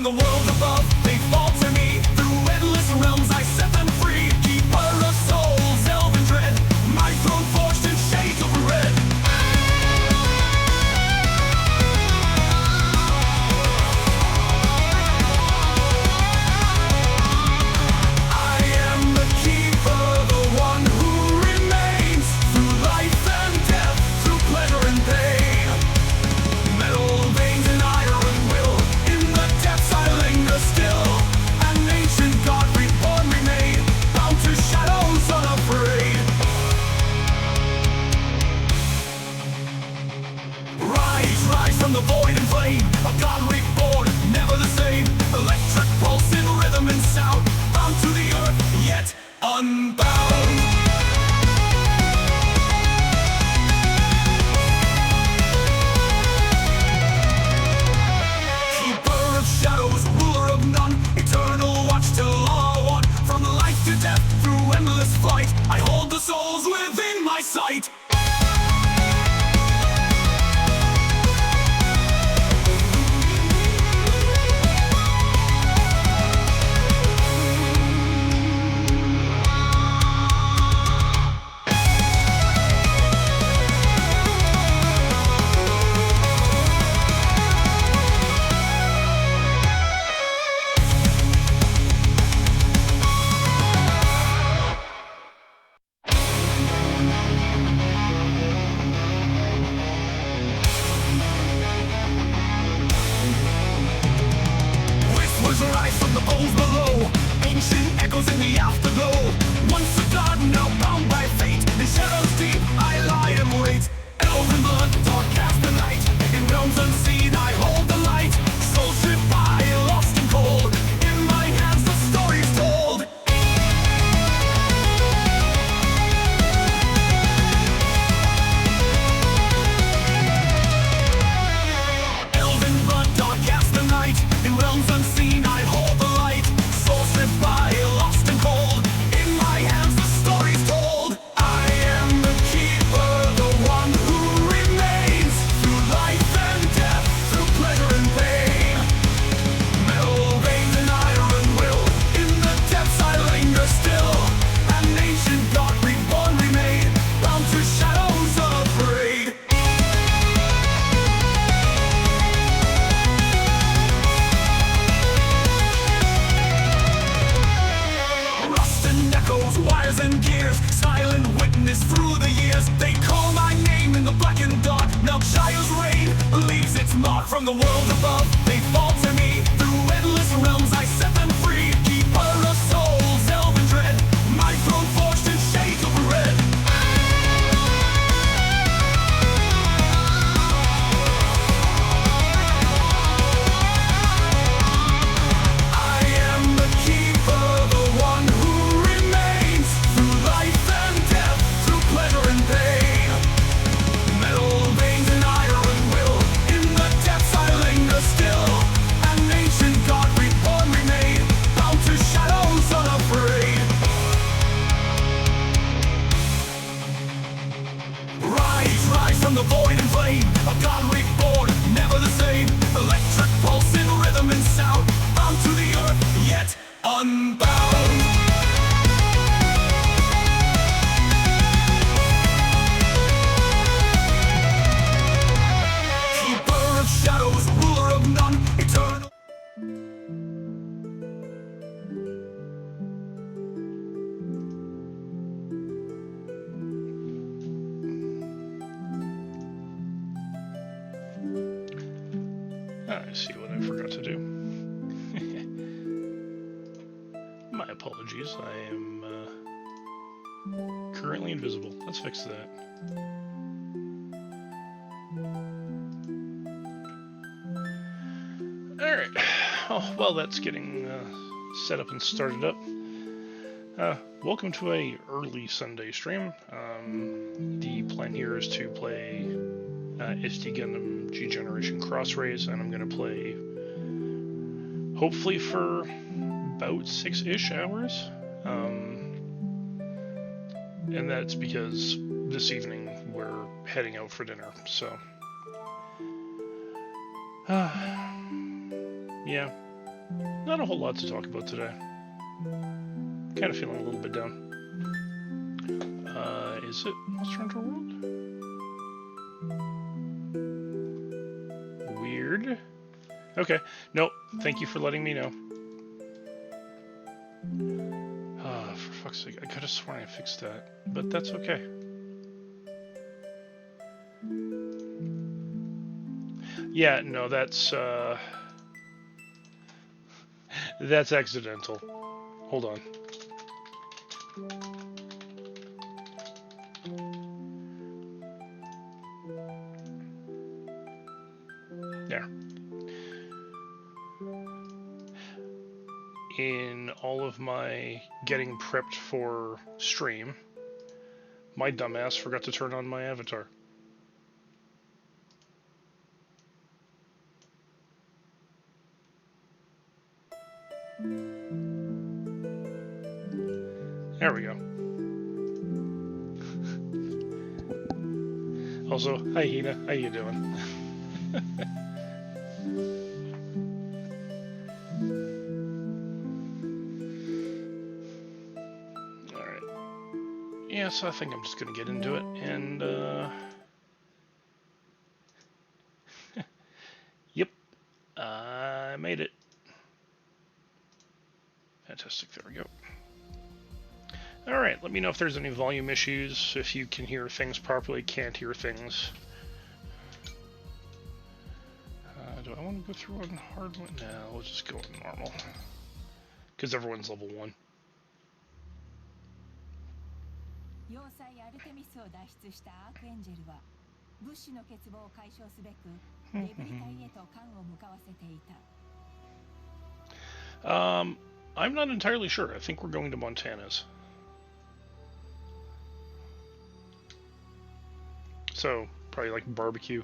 from the world above, they fall to me. Through endless realms I set them free. Keeper of souls, elven dread, my throne forged in shades of red. I am the keeper, the one who remains. Through life and death, through pleasure and pain. Metal veins and iron will, in the depths I linger still. An ancient god reborn remain, bound to shadows unafraid. Rise from the void and flame, a god reborn, never the same. Electric pulse in rhythm and sound, bound to the earth, yet unbound. Keeper of shadows, ruler of none, eternal watch till all are one. From life to death, through endless flight, I hold the souls within my sight. Rise from the poles below, ancient echoes in the afterglow. Once a god, now bound by fate, in shadows deep I lie and wait. Elven blood, dark cast the night, in realms unseen I hold the light. Soul stripped by, lost and cold, in my hands the story's told. Elven blood, dark cast the night, in realms unseen I hold the light. Soul stripped by, lost and cold, in my hands the story's told. I am the keeper, the one who remains. Through life and death, through pleasure and pain. Metal veins and iron will, in the depths I linger still. An ancient god reborn remain, bound to shadows unafraid. Rust and echoes, wires and gears, silent witness through the years. They call my name in the blackened dark. Melchiah's reign leaves its mark from the world above. They fall to me through endless realms. I set them free. Keeper of souls, elven dread, my throne forged in shades of red. I am the keeper, the one who remains. Through life and death, through pleasure and pain. Metal veins and iron will, in the depths I linger still. An ancient god reborn remain, bound to shadows unafraid. Rise from the void and flame, a god reborn, never the same. Electric pulse in rhythm and sound, bound to the earth, yet unbound. Keeper of shadows, ruler of none, eternal. I see what I forgot to do. My apologies, I am currently invisible. Let's fix that. Alright, oh, while that's getting set up and started up, welcome to a early Sunday stream. The plan here is to play SD Gundam G Generation Cross Rays, and I'm going to play hopefully for about 6-ish hours. And that's because this evening we're heading out for dinner, so... yeah. Not a whole lot to talk about today. Kind of feeling a little bit down. Is it Monster Hunter World? Weird. Okay. Nope. Thank you for letting me know. For fuck's sake. I could have sworn I fixed that. But that's okay. Yeah, no, that's accidental. Hold on. There. In all of my getting prepped for stream, my dumbass forgot to turn on my avatar. There we go. Also, hi Hina, how you doing? Alright. Yeah, so I think I'm just gonna get into it, and yep. I made it. Fantastic, there we go. Alright, let me know if there's any volume issues, if you can hear things properly, can't hear things. Do I want to go through on hard one? No, we'll just go on normal. Because everyone's level 1. I'm not entirely sure. I think we're going to Montana's. So, probably like barbecue.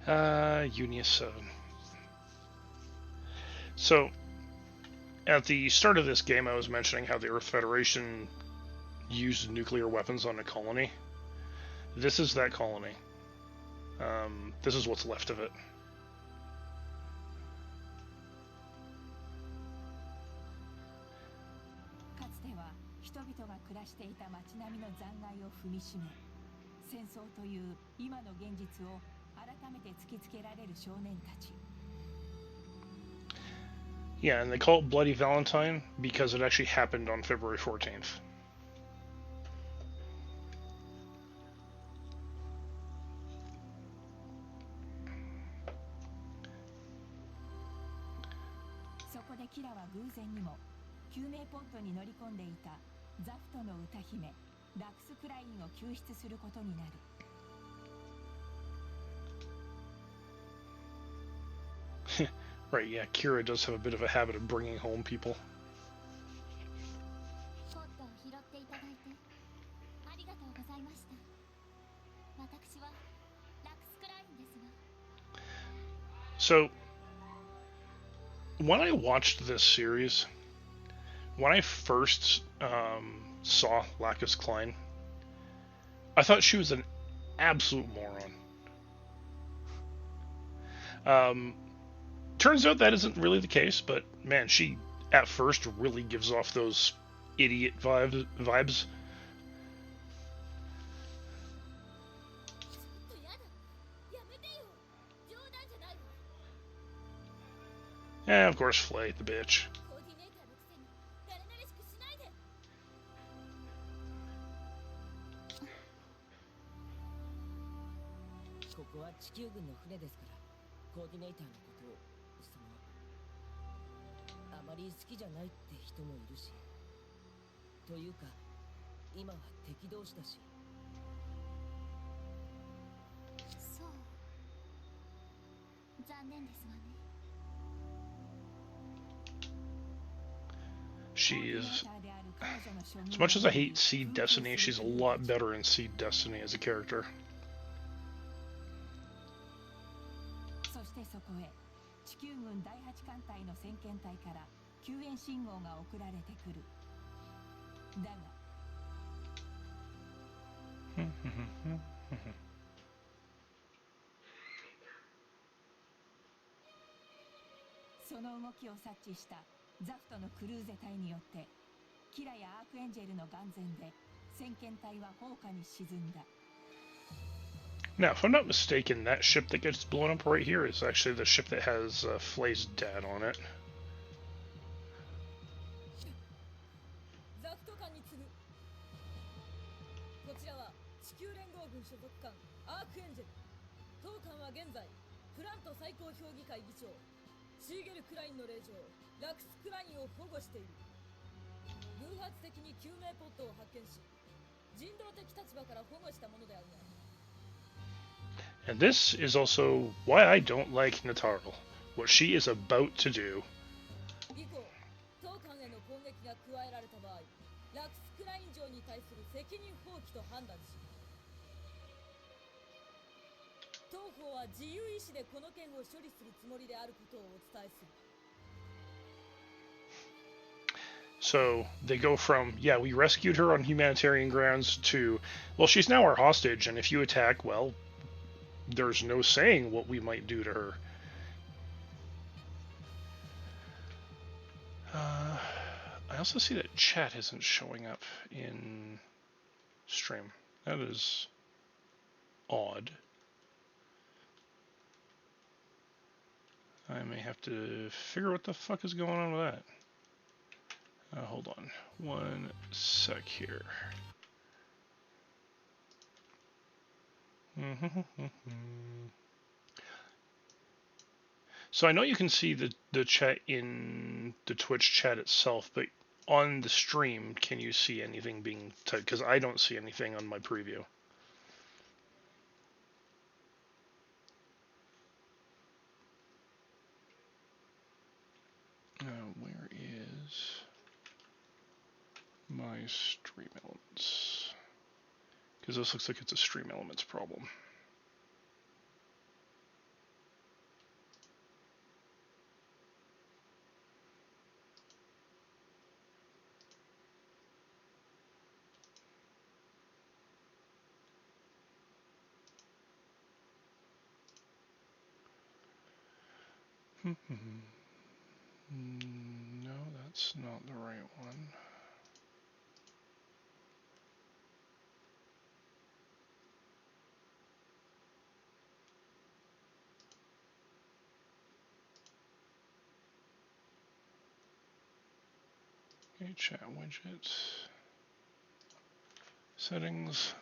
Unius 7. So, at the start of this game, I was mentioning how the Earth Federation used nuclear weapons on a colony. This is that colony. This is what's left of it. Yeah, and they call it Bloody Valentine because it actually happened on February 14th. Right, yeah, Kira does have a bit of a habit of bringing home people. So, when I watched this series, when I first saw Lacus Klein, I thought she was an absolute moron. Turns out that isn't really the case, but man, she at first really gives off those idiot vibes. And of course, Flay, the bitch. She is, as much as I hate Seed Destiny, she's a lot better in Seed Destiny as a character. その動きを察知したザフトのクルーゼ隊によってキラやアークエンジェルの眼前で先遣隊は砲火に沈んだ。 Now, if I'm not mistaken, that ship that gets blown up right here is actually the ship that has Flay's dad on it. ザフト艦に次ぐ。こちらは地球連合軍所属艦アークエンジェル。当艦は現在プラント最高評議会議長シーゲル・クラインの令嬢ラクス・クラインを保護している。偶発的に救命ポットを発見し人道的立場から保護したものであるが、 And this is also why I don't like Nataro. What she is about to do. 以降当艦への攻撃が加えられた場合、ラクス・クライン嬢に対する責任放棄と判断し、当方は自由意志でこの件を処理するつもりであることをお伝えする。 So they go from, yeah, we rescued her on humanitarian grounds to, well, she's now our hostage, and if you attack, well, there's no saying what we might do to her. I also see that chat isn't showing up in stream. That is odd. I may have to figure what the fuck is going on with that. Hold on one sec here. So I know you can see the chat in the Twitch chat itself, but on the stream, can you see anything being typed? Because I don't see anything on my preview. Where is my stream elements? Because this looks like it's a stream elements problem. No, that's not the right one. Okay, chat widgets, settings.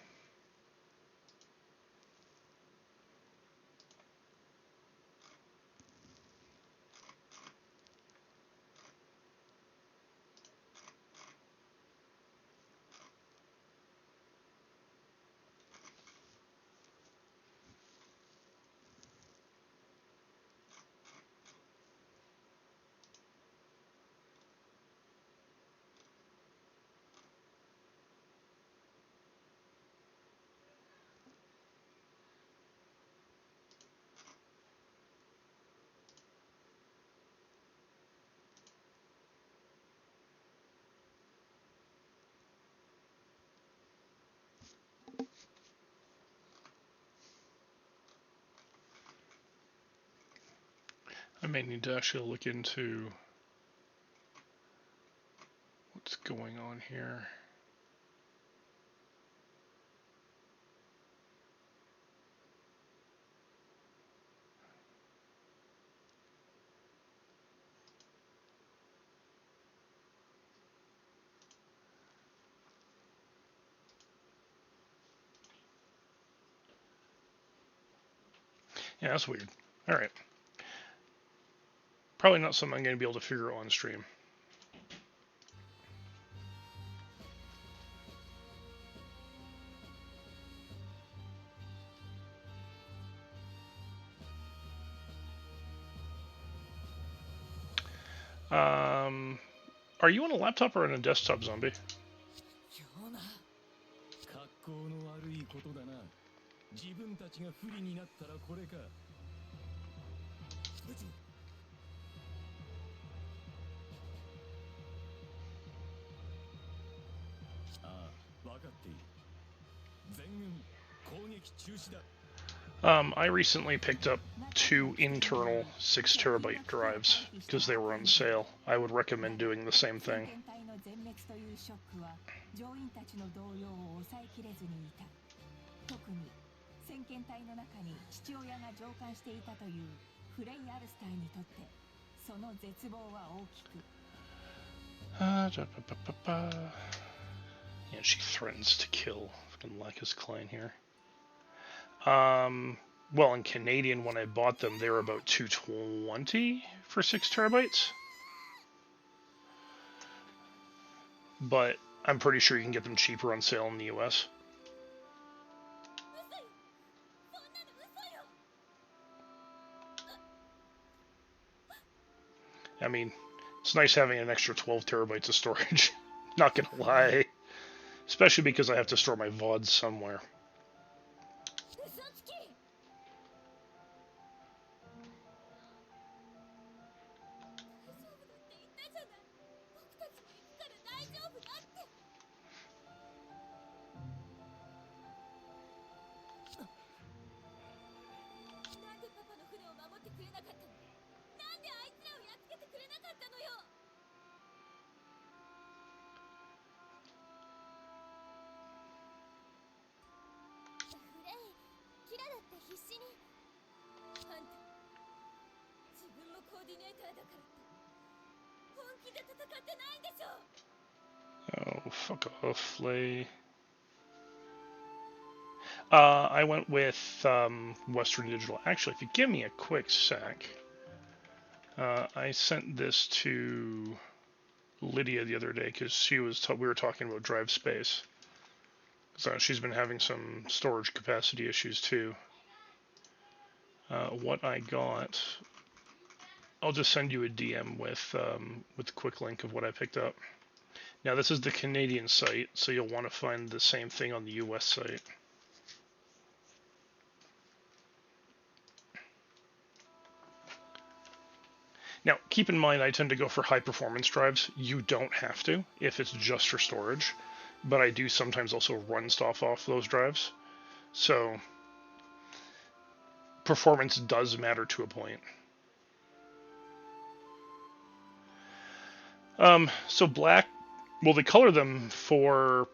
I may need to actually look into what's going on here. Yeah, that's weird. All right. Probably not something I'm going to be able to figure out on stream. Are you on a laptop or on a desktop, Zombie? 格好の悪いことだな。自分たちが不利になったらこれか。部長。ああ、分かっている。全軍攻撃中止だ。 I recently picked up 2 internal 6 terabyte drives because they were on sale. I would recommend doing the same thing. 先遣隊の全滅というショックは乗員たちの動揺を抑えきれずにいた。特に先遣隊の中に父親が乗艦していたというフレイ・アルスターにとってその絶望は大きく。Yeah, she threatens to kill fucking Lycus Klein here. Well, in Canadian, when I bought them, they were about $220 for 6 terabytes. But I'm pretty sure you can get them cheaper on sale in the US. I mean, it's nice having an extra 12 terabytes of storage. Not gonna lie. Especially because I have to store my VODs somewhere. Oh, fuck off, Flay. I went with Western Digital. Actually, if you give me a quick sec, I sent this to Lydia the other day because we were talking about drive space. So she's been having some storage capacity issues too. What I got, I'll just send you a DM with a quick link of what I picked up. Now this is the Canadian site, so you'll want to find the same thing on the US site. Now, keep in mind I tend to go for high performance drives. You don't have to if it's just for storage, but I do sometimes also run stuff off those drives. So performance does matter to a point. So black, well, they color them for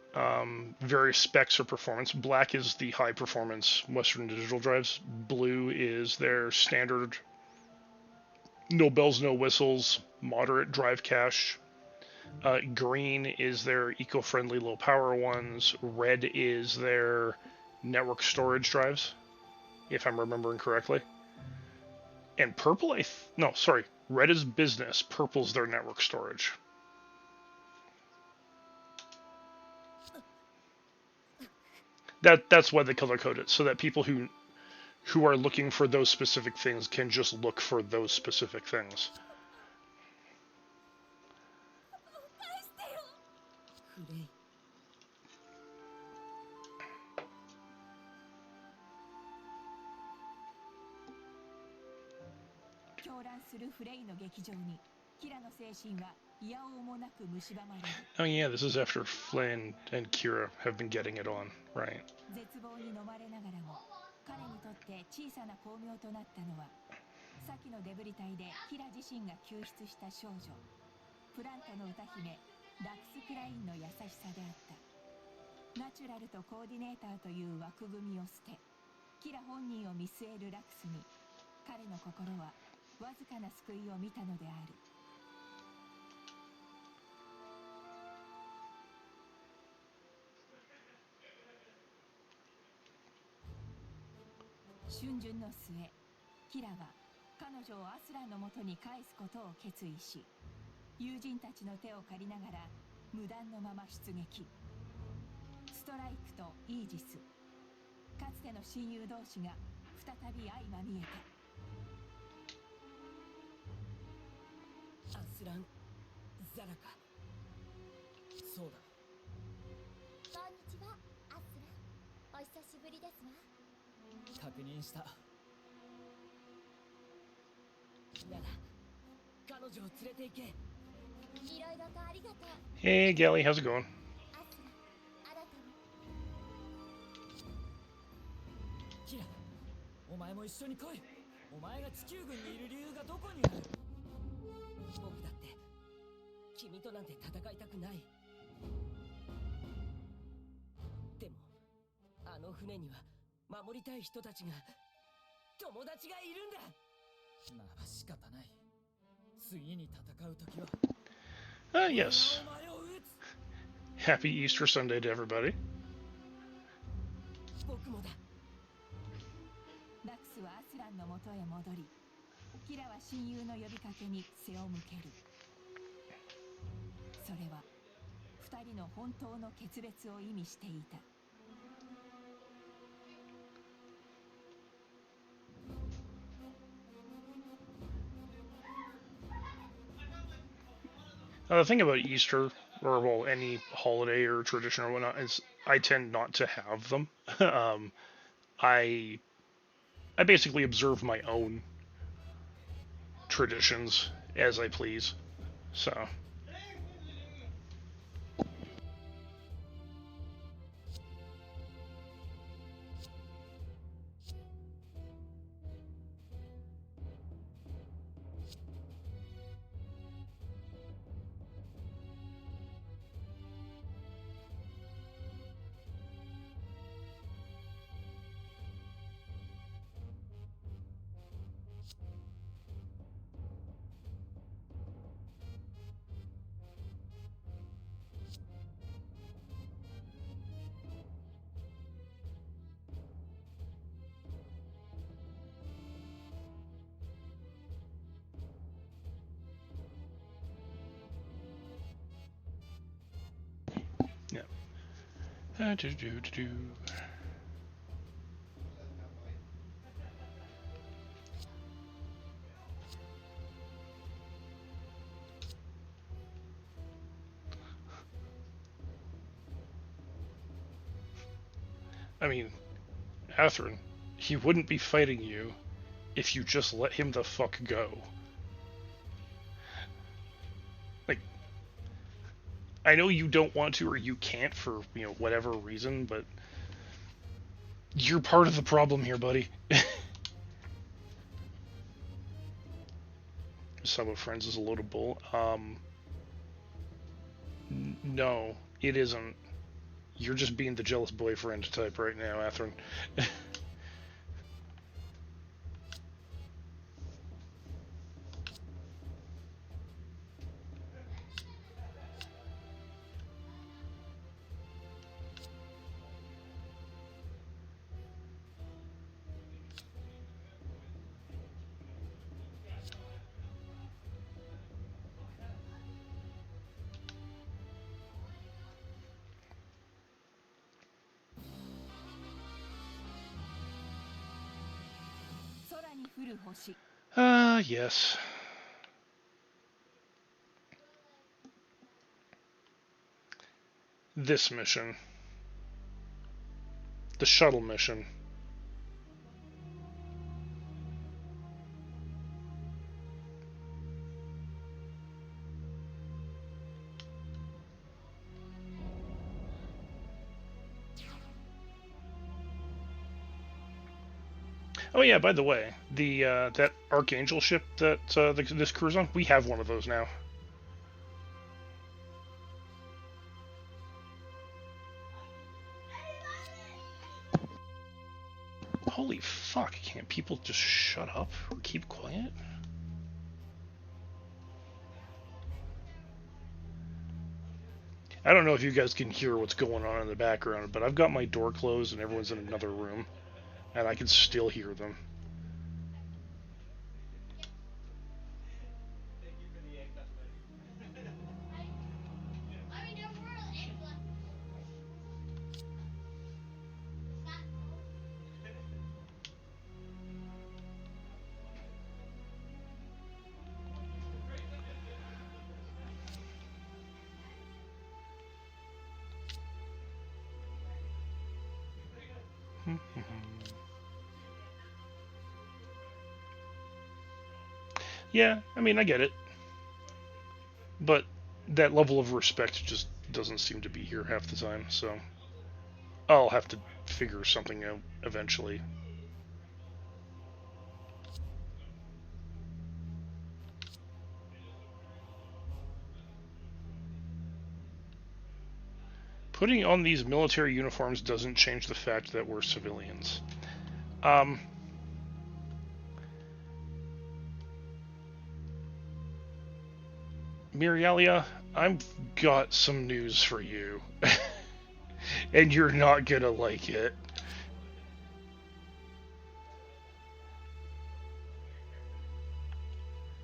various specs or performance. Black is the high performance Western Digital drives. Blue is their standard, no bells, no whistles, moderate drive cache. Green is their eco-friendly low power ones. Red is their network storage drives, if I'm remembering correctly. And purple, red is business, purple's their network storage. That's why they color code it, so that people who are looking for those specific things can just look for those specific things. Oh yeah, this is after Flynn and Kira have been getting it on, right? 絶望に飲まれながらも彼にとって小さな光明となったのは先のデブリ隊でキラ自身が救出した少女プラントの歌姫ラクス・クラインの優しさであった。ナチュラルとコーディネーターという枠組みを捨てキラ本人を見据えるラクスに彼の心はわずかな救いを見たのである。春巡の末、キラは彼女をアスランのもとに返すことを決意し、友人たちの手を借りながら無断のまま出撃。ストライクとイージス、かつての親友同士が再び相まみえた。アスラン・ザラカ。そうだ。こんにちは、アスラン。お久しぶりですわ。確認した。なら、彼女を連れて行け。いろいろとありがとう。Hey, Gally, how's it going? アスラン、新たに。前も一緒に来い。お前が地球軍にいる理由がどこにある？僕だって君となんて戦いたくない。でもあの船には守りたい人たちが、友達がいるんだ。なら仕方ない。次に戦う時は。Yes. Happy Easter Sunday to everybody. 僕もだ。ダクスはアスランの元へ戻り、キラは親友の呼びかけに背を向ける。それは二人の本当の決別を意味していた。The thing about Easter, or well, any holiday or tradition or whatnot, is I tend not to have them. I basically observe my own traditions as I please. So. Yeah. I mean, Athrun, he wouldn't be fighting you if you just let him the fuck go. Like, I know you don't want to or you can't for, whatever reason, but you're part of the problem here, buddy. Some of Friends is a load of bull. No, it isn't. You're just being the jealous boyfriend type right now, Athrun. 空に降る星。 Yes. This mission. The shuttle mission. Oh yeah, by the way, the that Archangel ship that this crew's on, we have one of those now. Holy fuck, can't people just shut up or keep quiet? I don't know if you guys can hear what's going on in the background, but I've got my door closed and everyone's in another room, and I can still hear them. Yeah, I mean, I get it. But that level of respect just doesn't seem to be here half the time, so I'll have to figure something out eventually. putting on these military uniforms doesn't change the fact that we're civilians. Mirialia, I've got some news for you. And you're not gonna like it.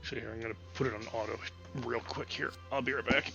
So here, I'm gonna put it on auto real quick here. I'll be right back.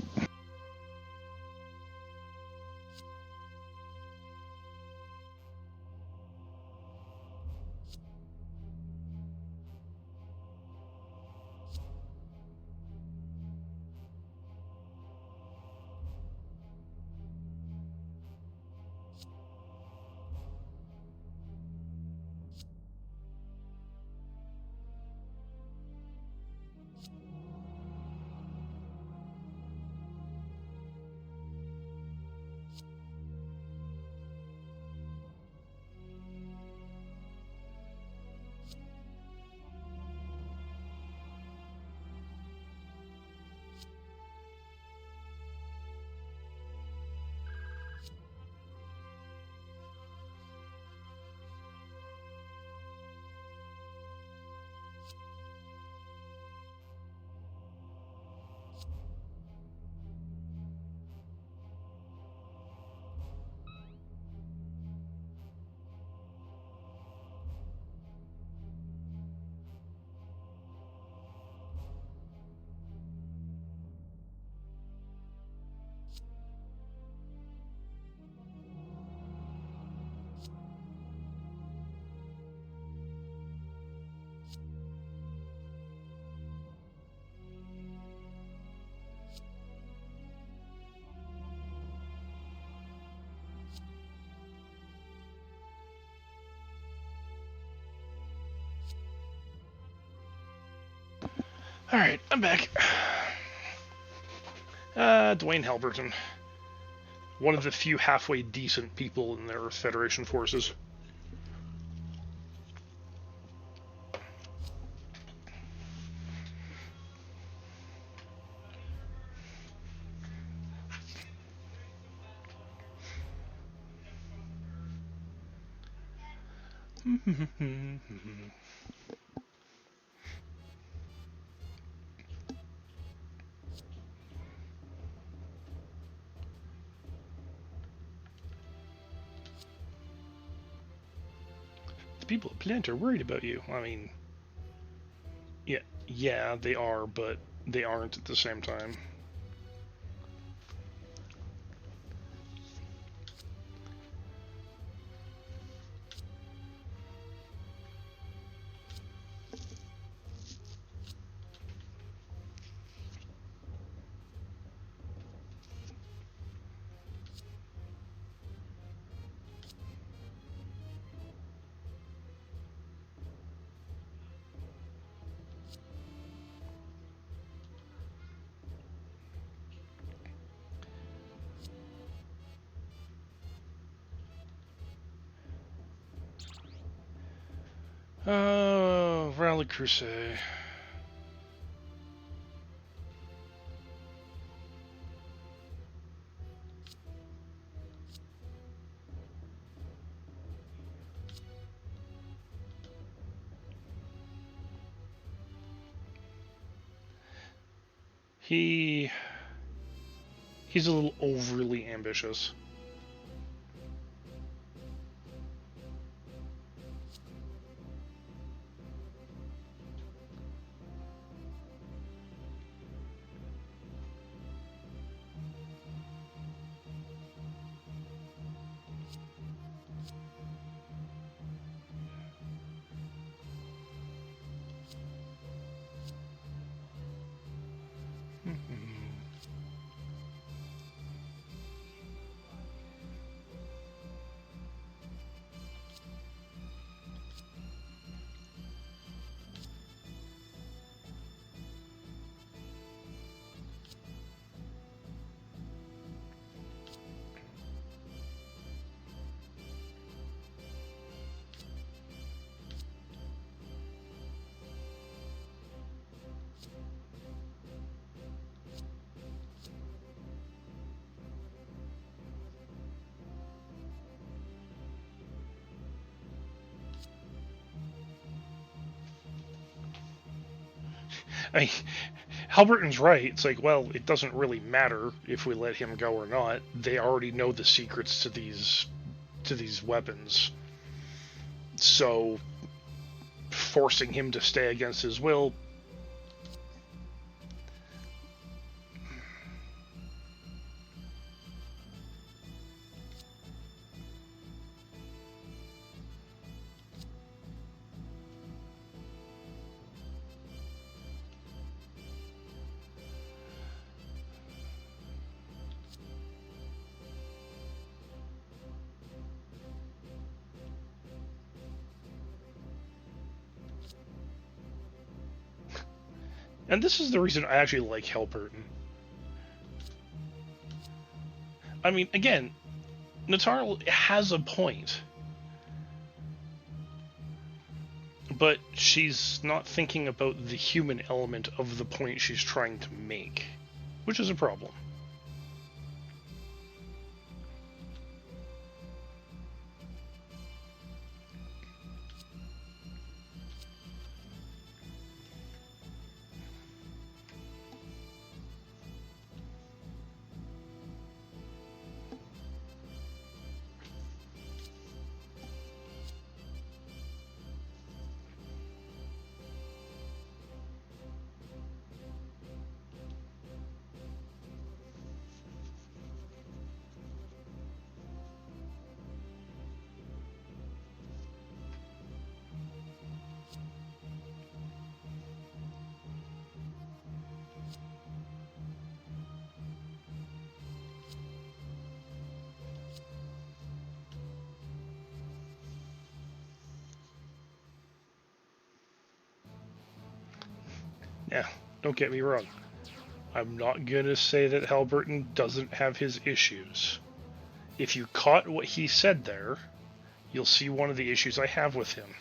Alright, I'm back. Dwayne Halberton. One of the few halfway decent people in their Federation forces. The people at Plant are worried about you. I mean, yeah, they are, but they aren't at the same time. Oh, Rally Crusade. He's a little overly ambitious. I mean, Halberton's right. It's like, well, it doesn't really matter if we let him go or not. They already know the secrets to these weapons. So forcing him to stay against his will. And this is the reason I actually like Halberton. I mean, again, Natara has a point. But she's not thinking about the human element of the point she's trying to make, which is a problem. Yeah, don't get me wrong. I'm not gonna say that Halberton doesn't have his issues. If you caught what he said there, you'll see one of the issues I have with him.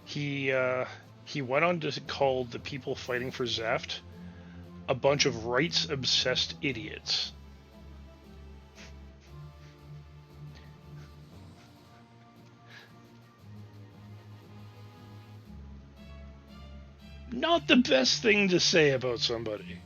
He went on to call the people fighting for Zeft a bunch of rights-obsessed idiots. Not the best thing to say about somebody.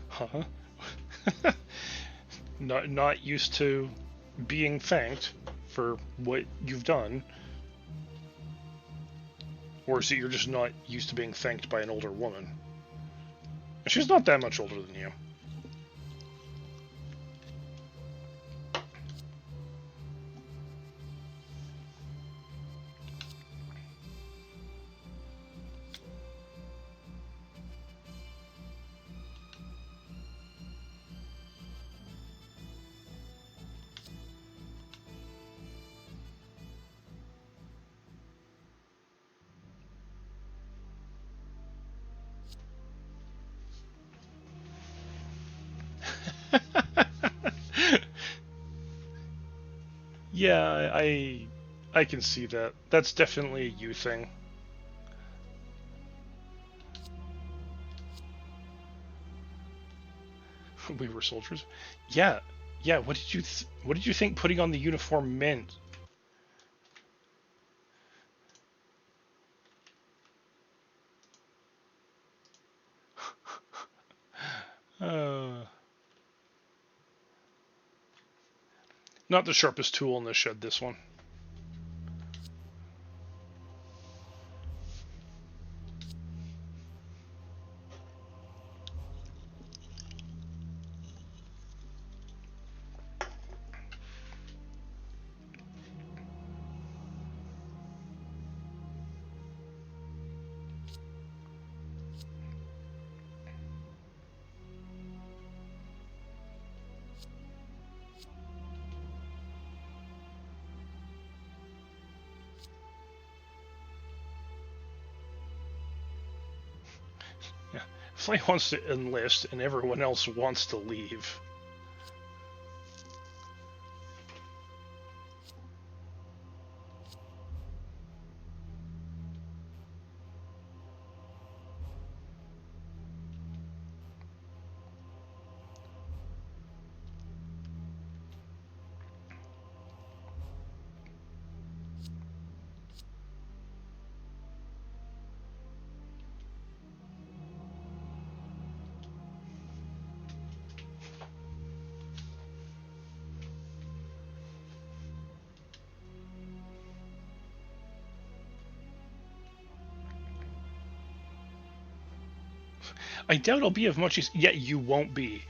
Huh? Not used to being thanked for what you've done? Or is it you're just not used to being thanked by an older woman? She's not that much older than you. Yeah, I can see that. That's definitely a you thing. We were soldiers. Yeah, yeah. What did you think putting on the uniform meant? Uh, Not the sharpest tool in the shed, this one. Yeah. Flay wants to enlist, and everyone else wants to leave. I doubt I'll be of much use. Yeah, you won't be.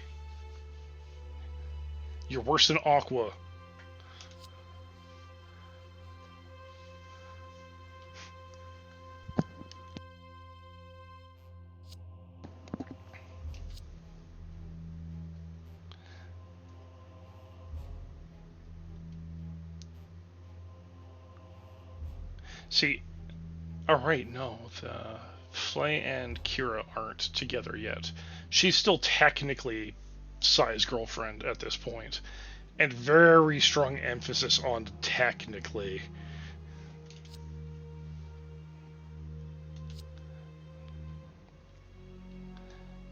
You're worse than Aqua. See, alright, no, the Flay and Kira aren't together yet. She's still technically Sai's girlfriend at this point, and very strong emphasis on technically.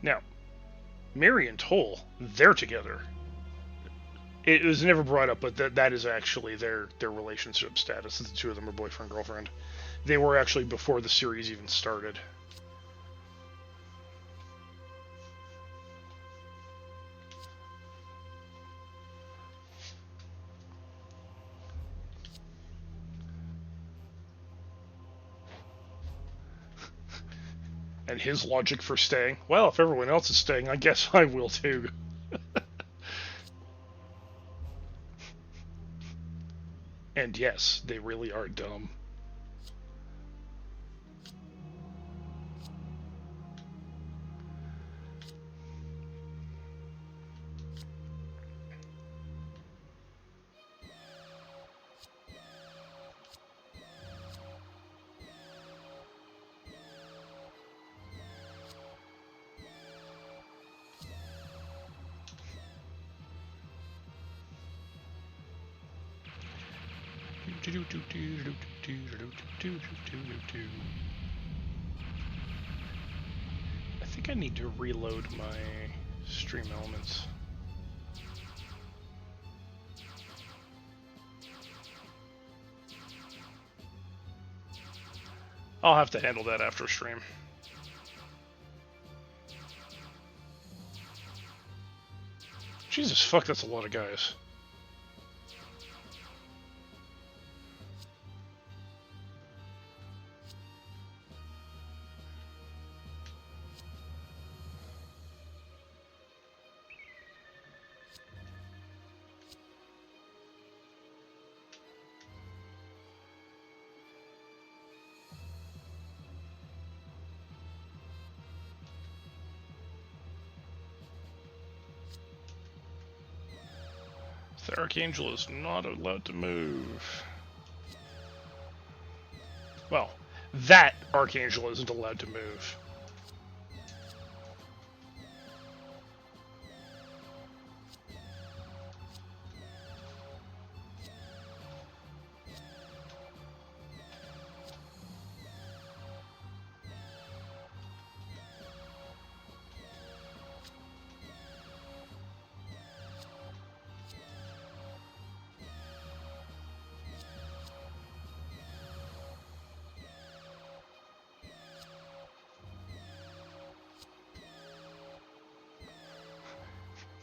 Now, Mary and Toll, they're together. It was never brought up, but that is actually their relationship status. The two of them are boyfriend girlfriend. They were actually before the series even started. And his logic for staying, well, if everyone else is staying, I guess I will too. And yes, they really are dumb. I think I need to reload my stream elements. I'll have to handle that after stream. Jesus fuck, that's a lot of guys. The Archangel is not allowed to move. Well, that Archangel isn't allowed to move.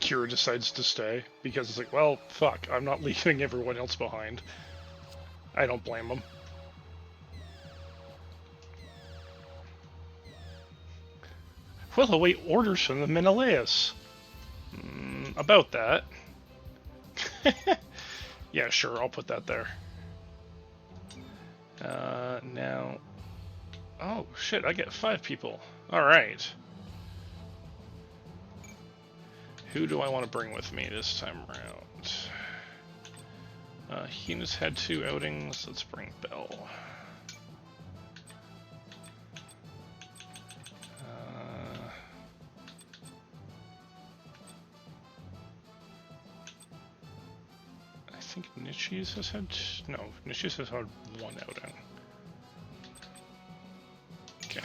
Kira decides to stay because it's like, well, fuck, I'm not leaving everyone else behind. I don't blame him. We'll await orders from the Menelaus. About that. Yeah, sure, I'll put that there. Now... Oh, shit, I get 5 people. Alright. Who do I want to bring with me this time around? Hina's had 2 outings. Let's bring Belle. I think Nichi's has had... No, Nichi's has had 1 outing. Okay.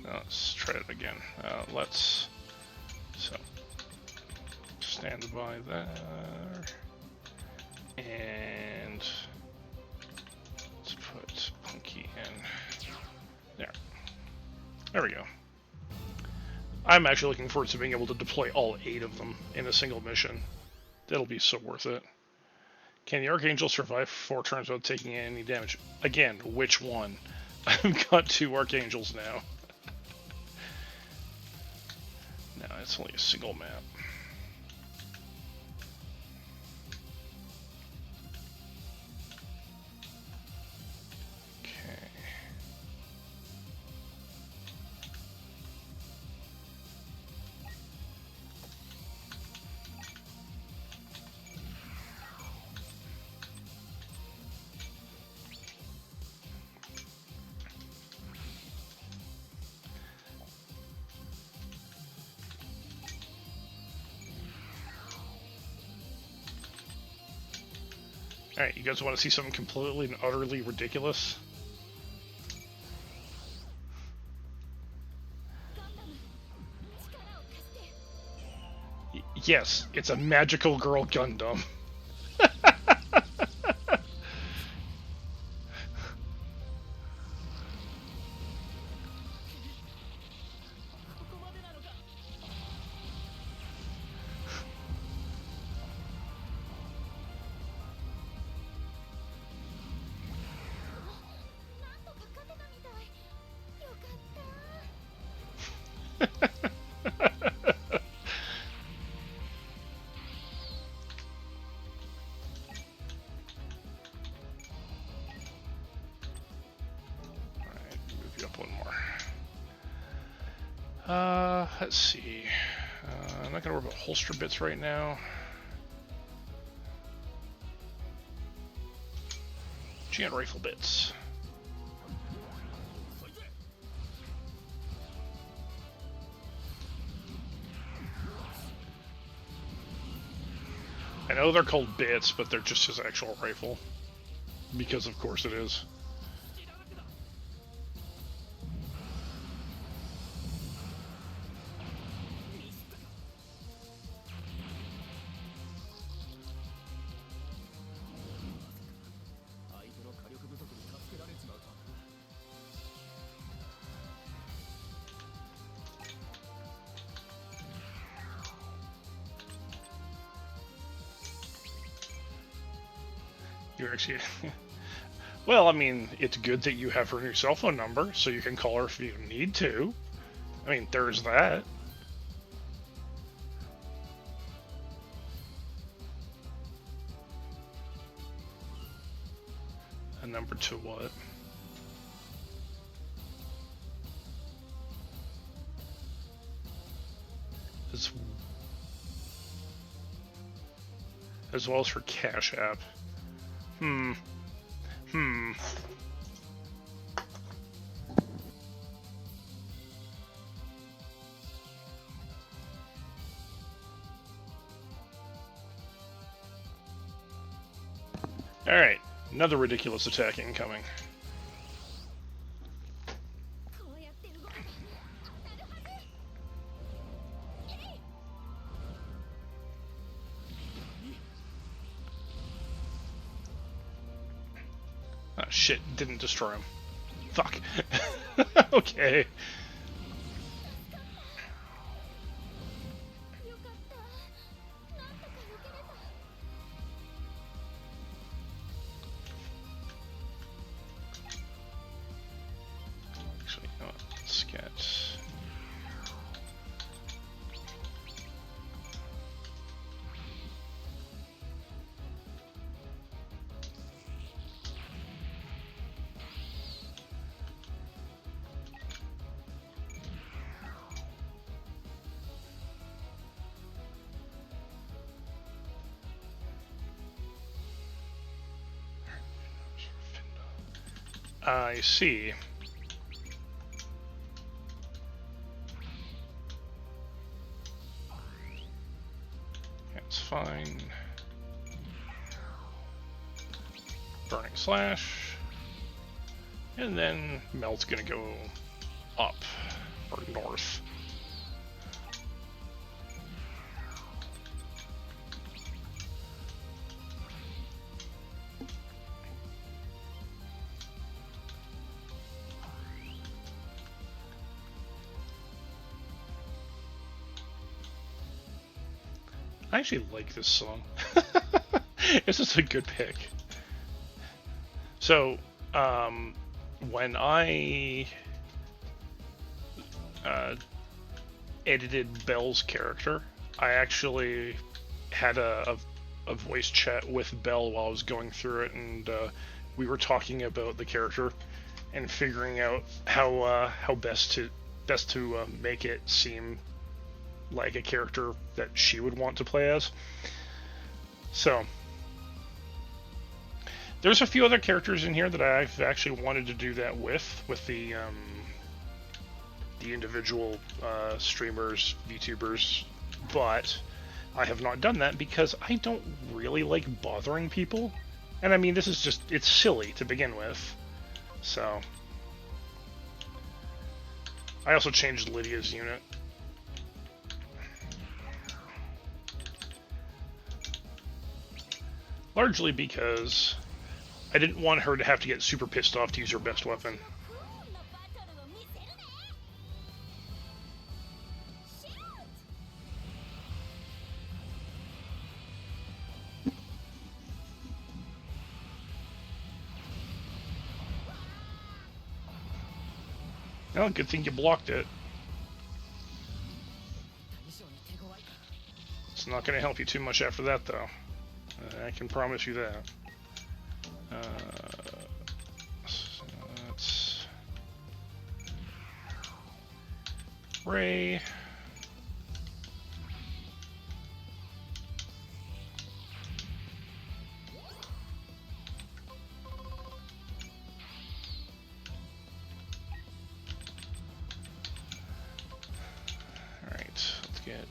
Let's try it again. Let's... So... Stand by there... And... Let's put Punky in... There. There we go. I'm actually looking forward to being able to deploy all 8 of them in a single mission. That'll be so worth it. Can the Archangel survive 4 turns without taking any damage? Again, which one? I've got 2 Archangels now. No, it's only a single map. Okay. Alright, you guys want to see something completely and utterly ridiculous? Yes, it's a magical girl Gundam. Let's see. I'm not gonna worry about holster bits right now. Giant rifle bits. I know they're called bits, but they're just his actual rifle. Because of course it is. You're actually... Well, I mean, it's good that you have her new cell phone number, so you can call her if you need to. I mean, there's that. A number to what? As well as her Cash App. Alright, another ridiculous attack incoming. shit, didn't destroy him. Fuck. Okay. よかったなんとか避けれた Actually, you know what? Let's get. I see. That's fine. Burning Slash. And then Melt's gonna go up or north. I actually like this song. This is a good pick. So, when I edited Belle's character, I actually had a voice chat with Belle while I was going through it, and we were talking about the character and figuring out how best to make it seem like a character that she would want to play as. So there's a few other characters in here that I've actually wanted to do that with the individual streamers, VTubers, but I have not done that because I don't really like bothering people. And I mean, this is just, it's silly to begin with. So I also changed Lydia's unit. Largely because I didn't want her to have to get super pissed off to use her best weapon. 不運のバトルを見せるねシュート Well, good thing you blocked it. It's not going to help you too much after that, though. I can promise you that. So that's Ray. All right, let's get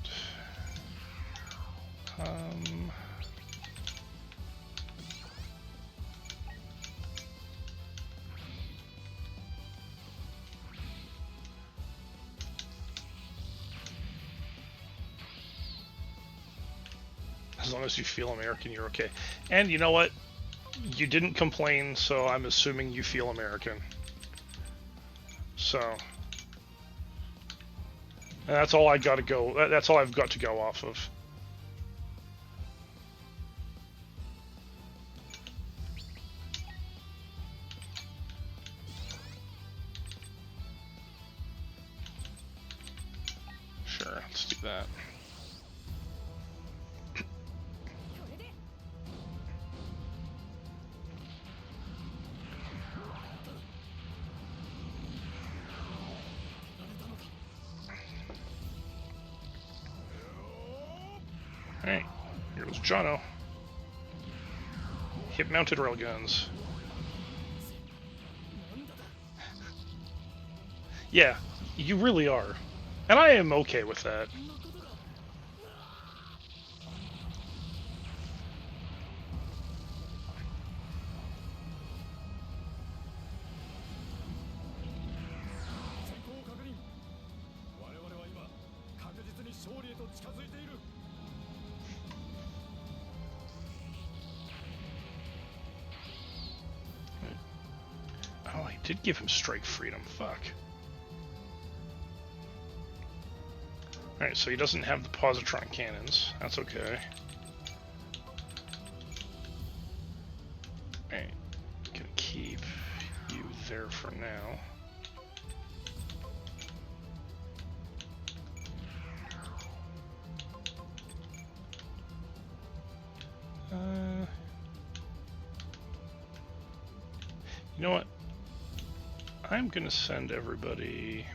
as long as you feel American, you're okay. And you know what? You didn't complain, so I'm assuming you feel American. So, and that's all I got to go. That's all I've got to go off of. Sure, let's do that. Alright, here goes Jono. Hip-mounted railguns. Yeah, you really are. And I am okay with that. I did give him strike freedom. Fuck. Alright, so he doesn't have the positron cannons. That's okay. Alright, gonna keep you there for now. You know what? I'm gonna send everybody.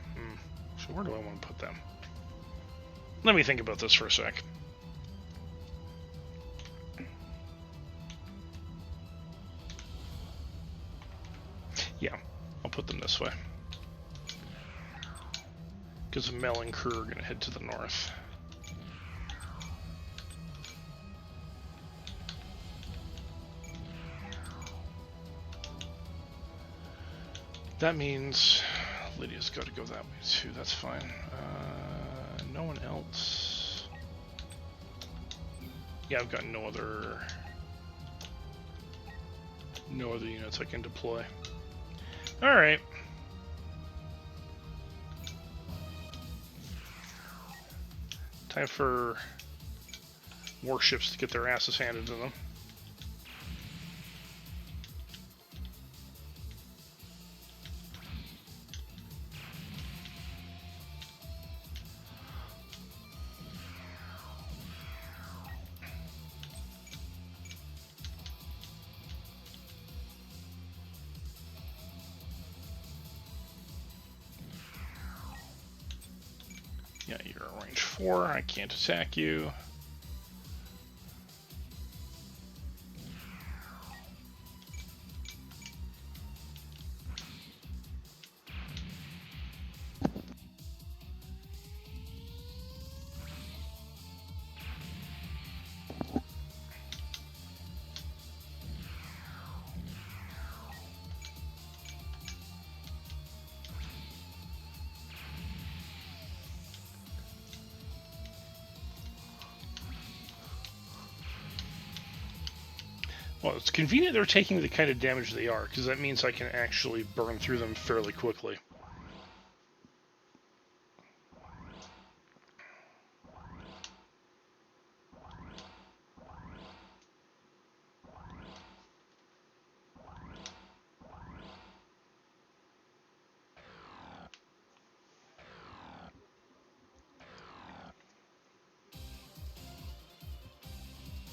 So where do I want to put them? Let me think about this for a sec. Yeah, I'll put them this way. Because the Melon crew are going to head to the north. That means Lydia's got to go that way too, that's fine. No one else. Yeah, I've got no other units I can deploy. Alright. Time for warships to get their asses handed to them. Yeah, you're at range 4. I can't attack you. Well, it's convenient they're taking the kind of damage they are, because that means I can actually burn through them fairly quickly.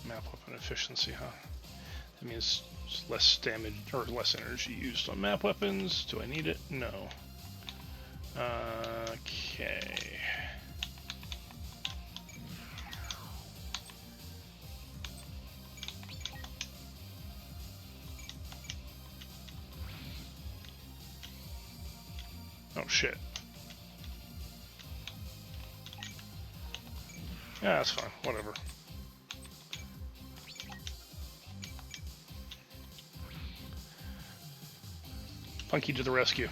Map weapon efficiency, huh? That means less damage or less energy used on map weapons. Do I need it? No. Okay. Oh shit. Yeah, that's fine. Whatever. Punky to the rescue.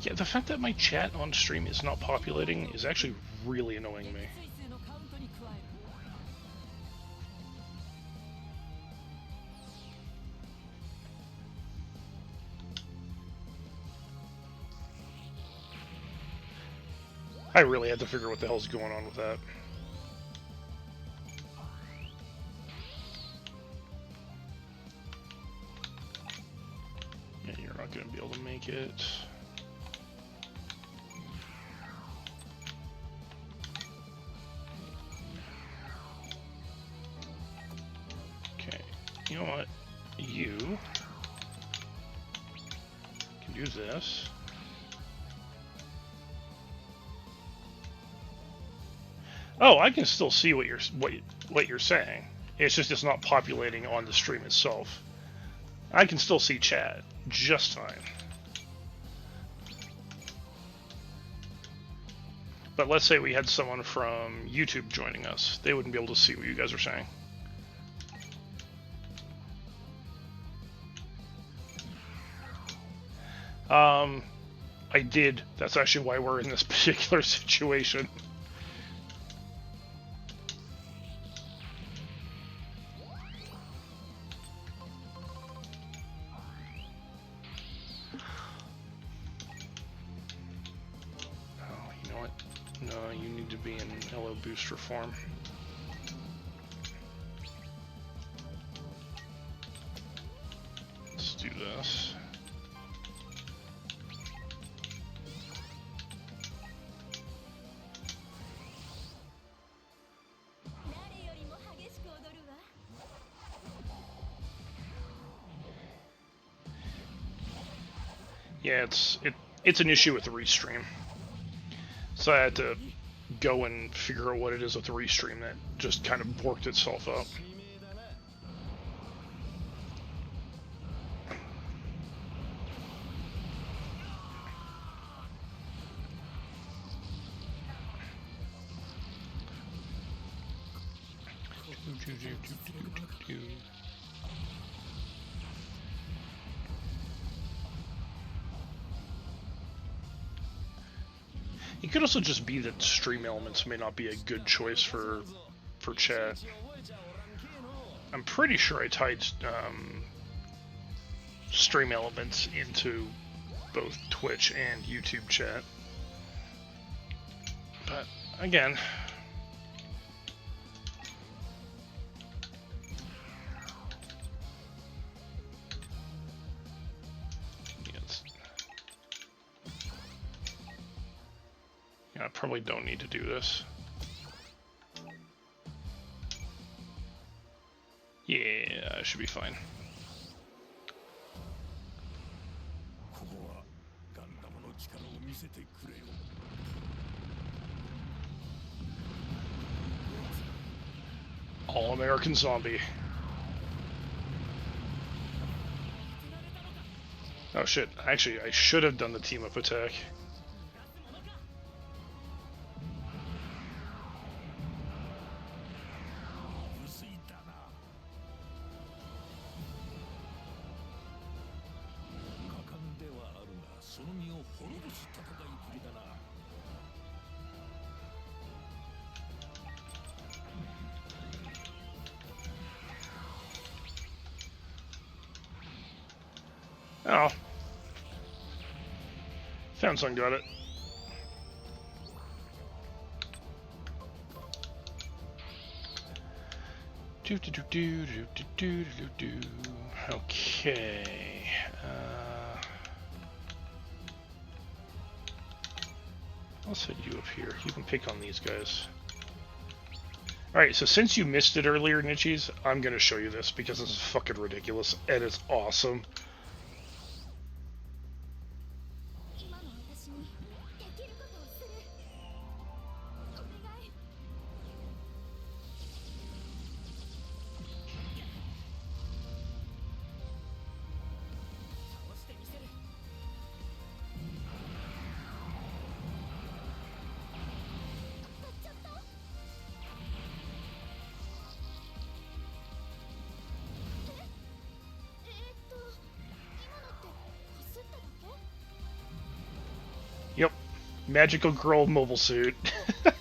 Yeah, the fact that my chat on stream is not populating is actually really annoying me. I really had to figure out what the hell's going on with that. Yeah, you're not going to be able to make it. You know what? You can do this. Oh, I can still see what you're saying. It's just it's not populating on the stream itself. I can still see chat just fine. But let's say we had someone from YouTube joining us. They wouldn't be able to see what you guys are saying. I did. That's actually why we're in this particular situation. Oh, you know what? No, you need to be in LO booster form. Let's do this. Yeah, it's an issue with the restream. So I had to go and figure out what it is with the restream that just kind of borked itself up. It could also just be that stream elements may not be a good choice for chat. I'm pretty sure I tied stream elements into both Twitch and YouTube chat. But again, I probably don't need to do this. Yeah, I should be fine. All-American Zombie. Oh shit, actually I should have done the team-up attack. Oh. Found some, got it. Okay. I'll set you up here. You can pick on these guys. Alright, so since you missed it earlier, Nichis, I'm gonna show you this because this is fucking ridiculous and it's awesome. Yep. Magical girl mobile suit. Alright.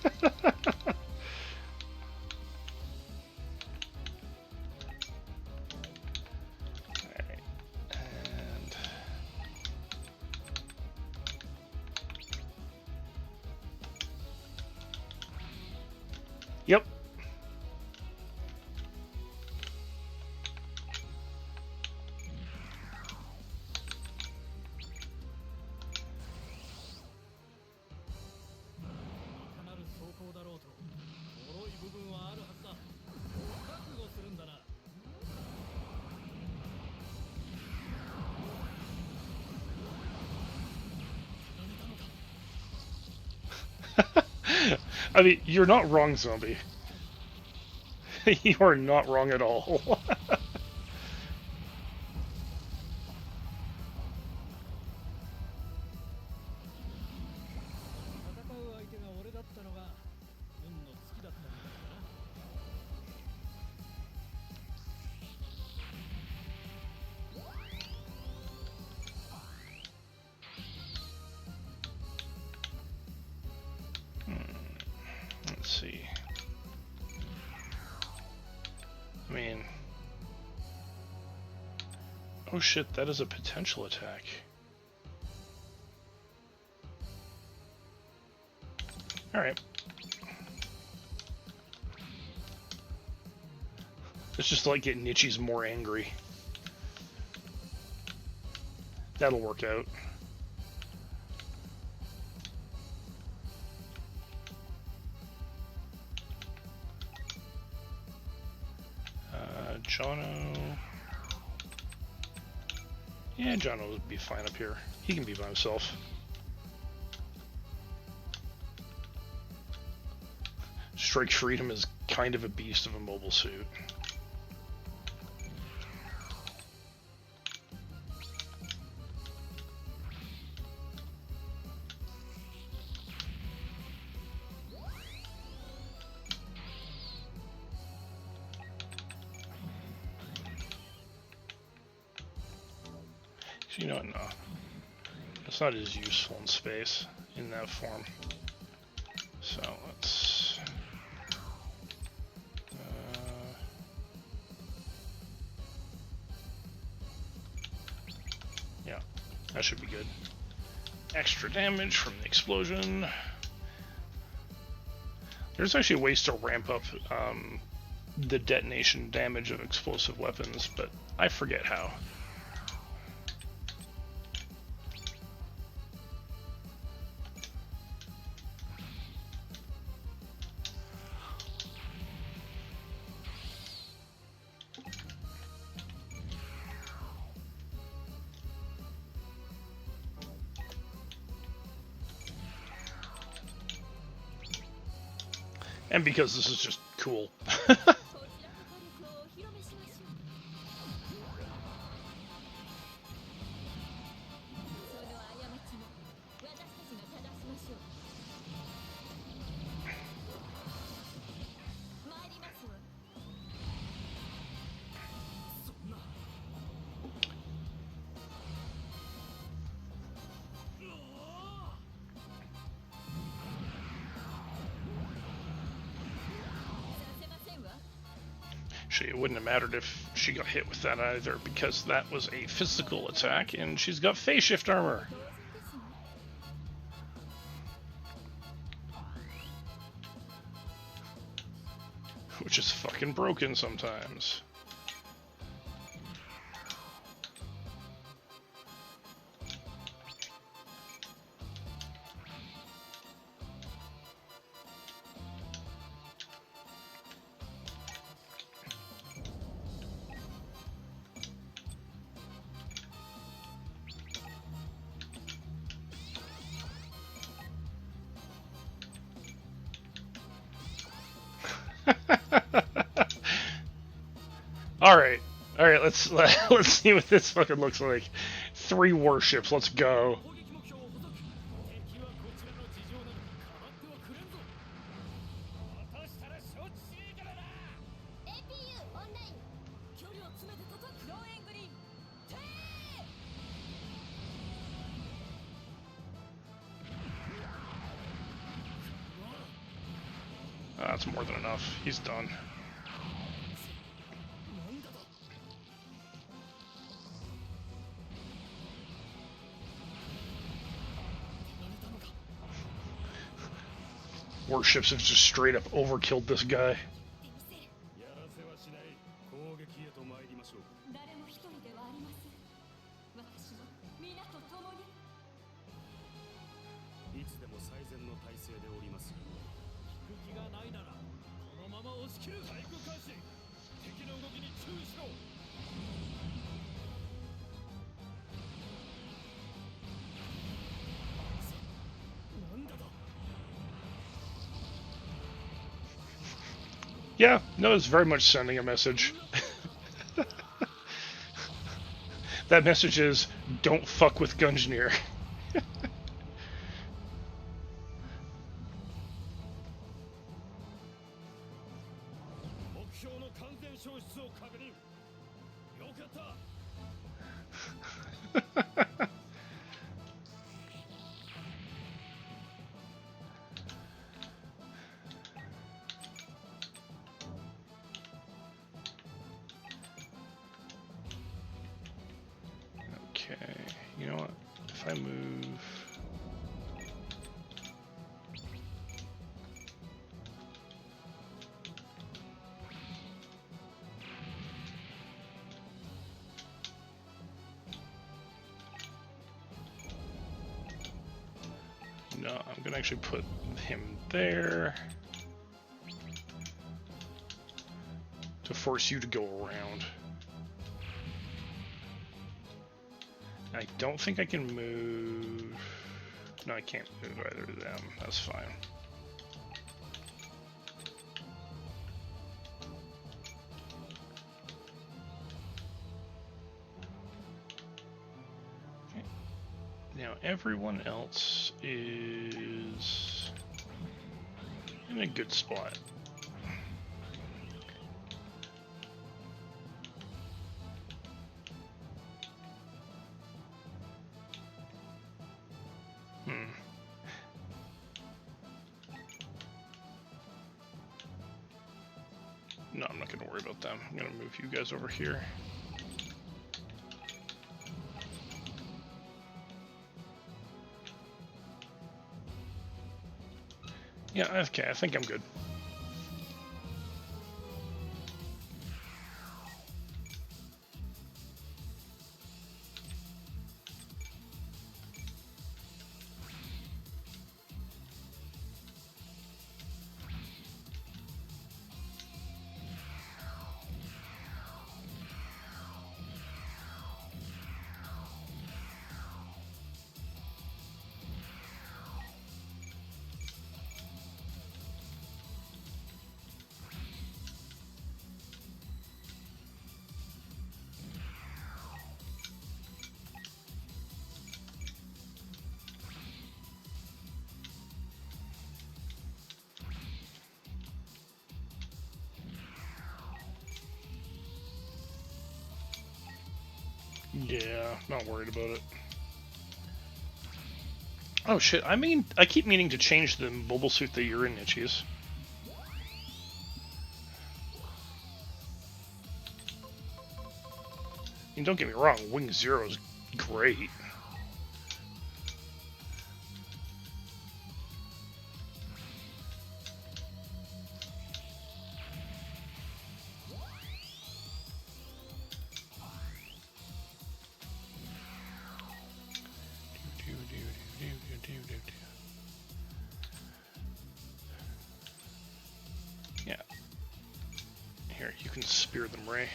And yep. I mean, you're not wrong, zombie. You are not wrong at all. 戦う相手が俺だったのが運の尽きだったんだよな。Let's see. I mean... Oh shit, that is a potential attack. Alright. It's just like getting Nichi's more angry. That'll work out. Jono... Yeah, Jono would be fine up here. He can be by himself. Strike Freedom is kind of a beast of a mobile suit. You know what? No. It's not as useful in space in that form. So let's... yeah, that should be good. Extra damage from the explosion. There's actually ways to ramp up the detonation damage of explosive weapons, but I forget how. And because this is just cool. こちらの火力をお披露目しましょう。その過ちも私たちが正しましょう。参りますわ。そんな。 Actually, it wouldn't have mattered if she got hit with that either, because that was a physical attack, and she's got phase shift armor. Which is fucking broken sometimes. Alright, let's see what this fucking looks like. 3 warships, let's go. 攻撃目標を補足。敵はこちらの事情なのかばってはくれんぞ。落としたら承知しねえからな。 APU オンライン。距離を詰めて叩くローエングリーンテー That's more than enough. He's done. なんだと。 Warships have just straight up overkilled this guy. やらせはしない。攻撃へと参りましょう。誰も一人ではありません。私も皆と共に。いつでも最善の体制でおりますよ。引く気がないならこのまま押し切る。対空監視。敵の動きに注意しろ。なんだと。Yeah, no, it's very much sending a message. That message is, don't fuck with Gungeneer. 目標の完全消失を確認。よかった。 Okay, you know what? If I move... No, I'm gonna actually put him there to force you to go around. I don't think I can move... No, I can't move either of them. That's fine. Okay. Now everyone else is in a good spot. No, I'm not going to worry about them. I'm going to move you guys over here. Yeah, okay, I think I'm good. Yeah, not worried about it. Oh shit, I keep meaning to change the mobile suit that you're in, Itchies. I mean, don't get me wrong, Wing Zero is great. Yeah. Here, you can spear them, Ray.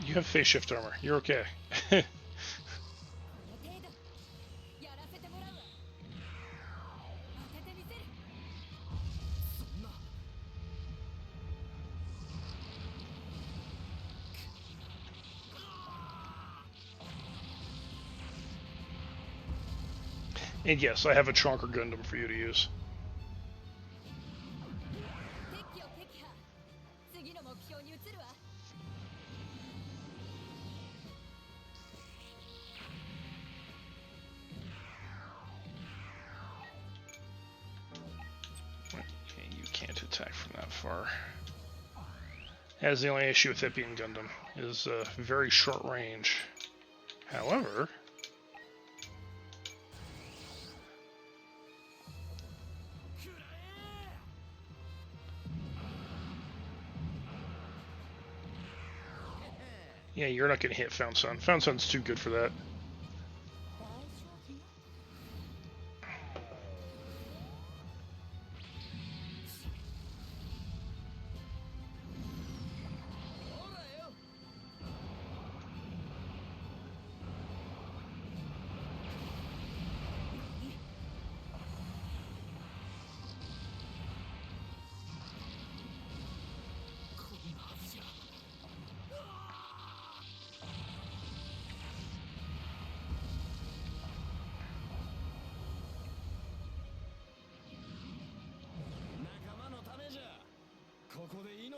You have phase shift armor. You're okay. And yes, I have a Chonker Gundam for you to use. Okay, you can't attack from that far. That's the only issue with it being Gundam, is very short range. However... Yeah, you're not gonna hit Found Sun. Found Sun's too good for that.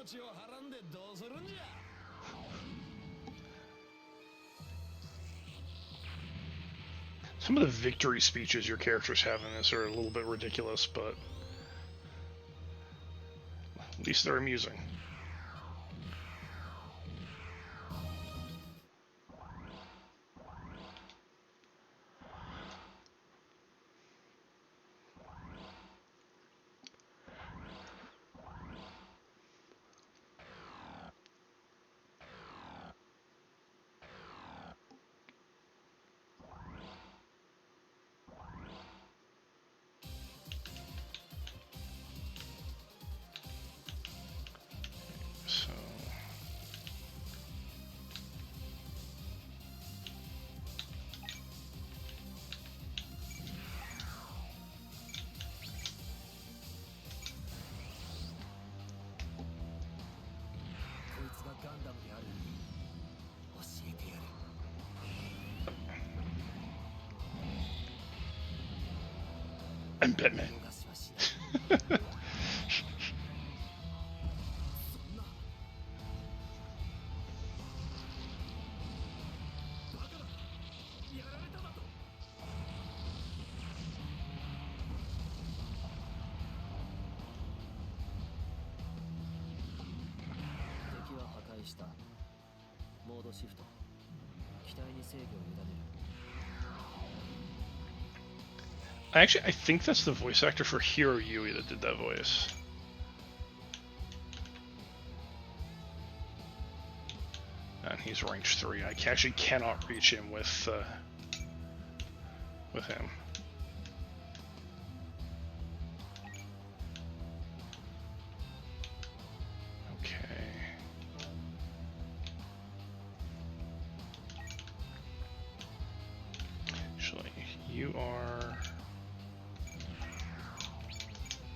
命をはらんでどうするんじゃ。 Some of the victory speeches your characters have in this are a little bit ridiculous, but at least they're amusing. So I'm Batman. Actually, I think that's the voice actor for Hiro Yui that did that voice. And he's ranked 3. I actually cannot reach him with him. Okay. Actually, you are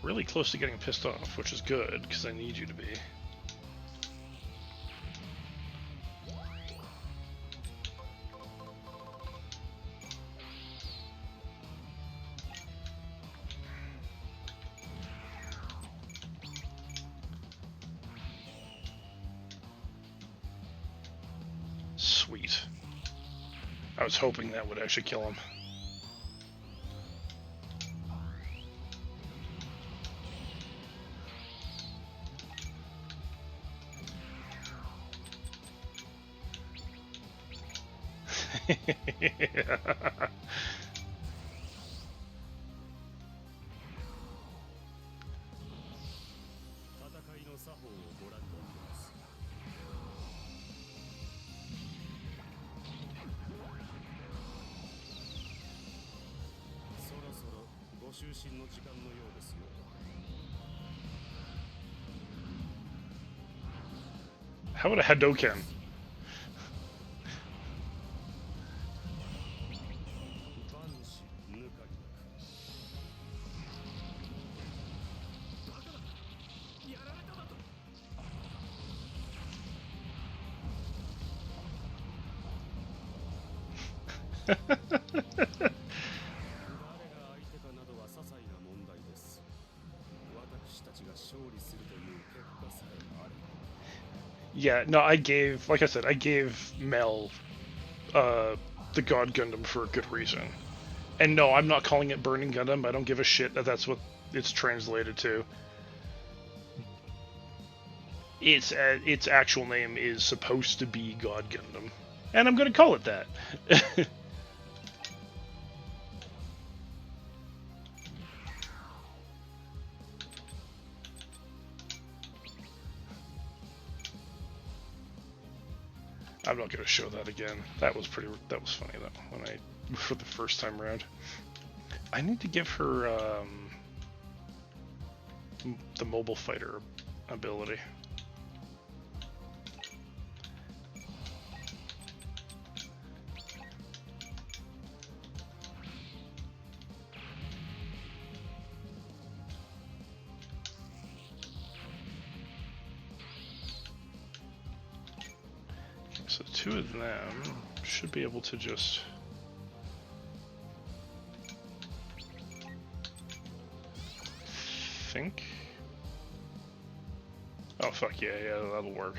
really close to getting pissed off, which is good, because I need you to be. Sweet. I was hoping that would actually kill him. Yeah. 戦いの作法をご覧になります。そろそろご就寝の時間のようですよ。 How about a Hadoken? 万死抜かりなく。バカだ、やられただと。誰が相手かなどは些細な問題です。私たちが勝利するという結果さえあれば。 Yeah, no, I gave, like I said, I gave Mel the God Gundam for a good reason. And no, I'm not calling it Burning Gundam. I don't give a shit that that's what it's translated to. Its actual name is supposed to be God Gundam, and I'm going to call it that. I'm not going to show that again. That was funny though, for the first time around. I need to give her the mobile fighter ability. So the two of them should be able to just think. Oh, Oh fuck yeah, yeah, that'll work.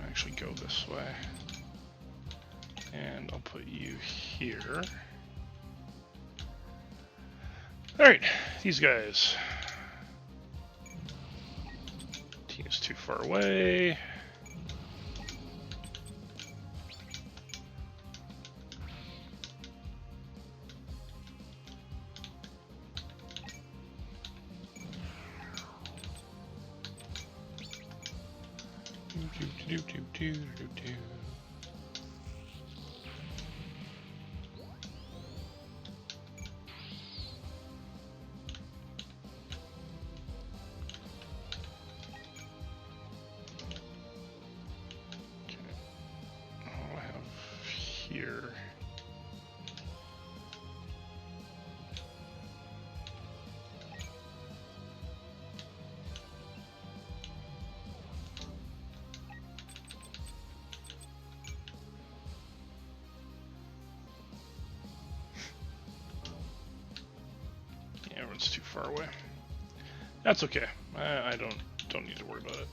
Actually go this way, and I'll put you here. Alright, these guys. Team's too far away. Here. Yeah, everyone's too far away. That's okay. I don't need to worry about it.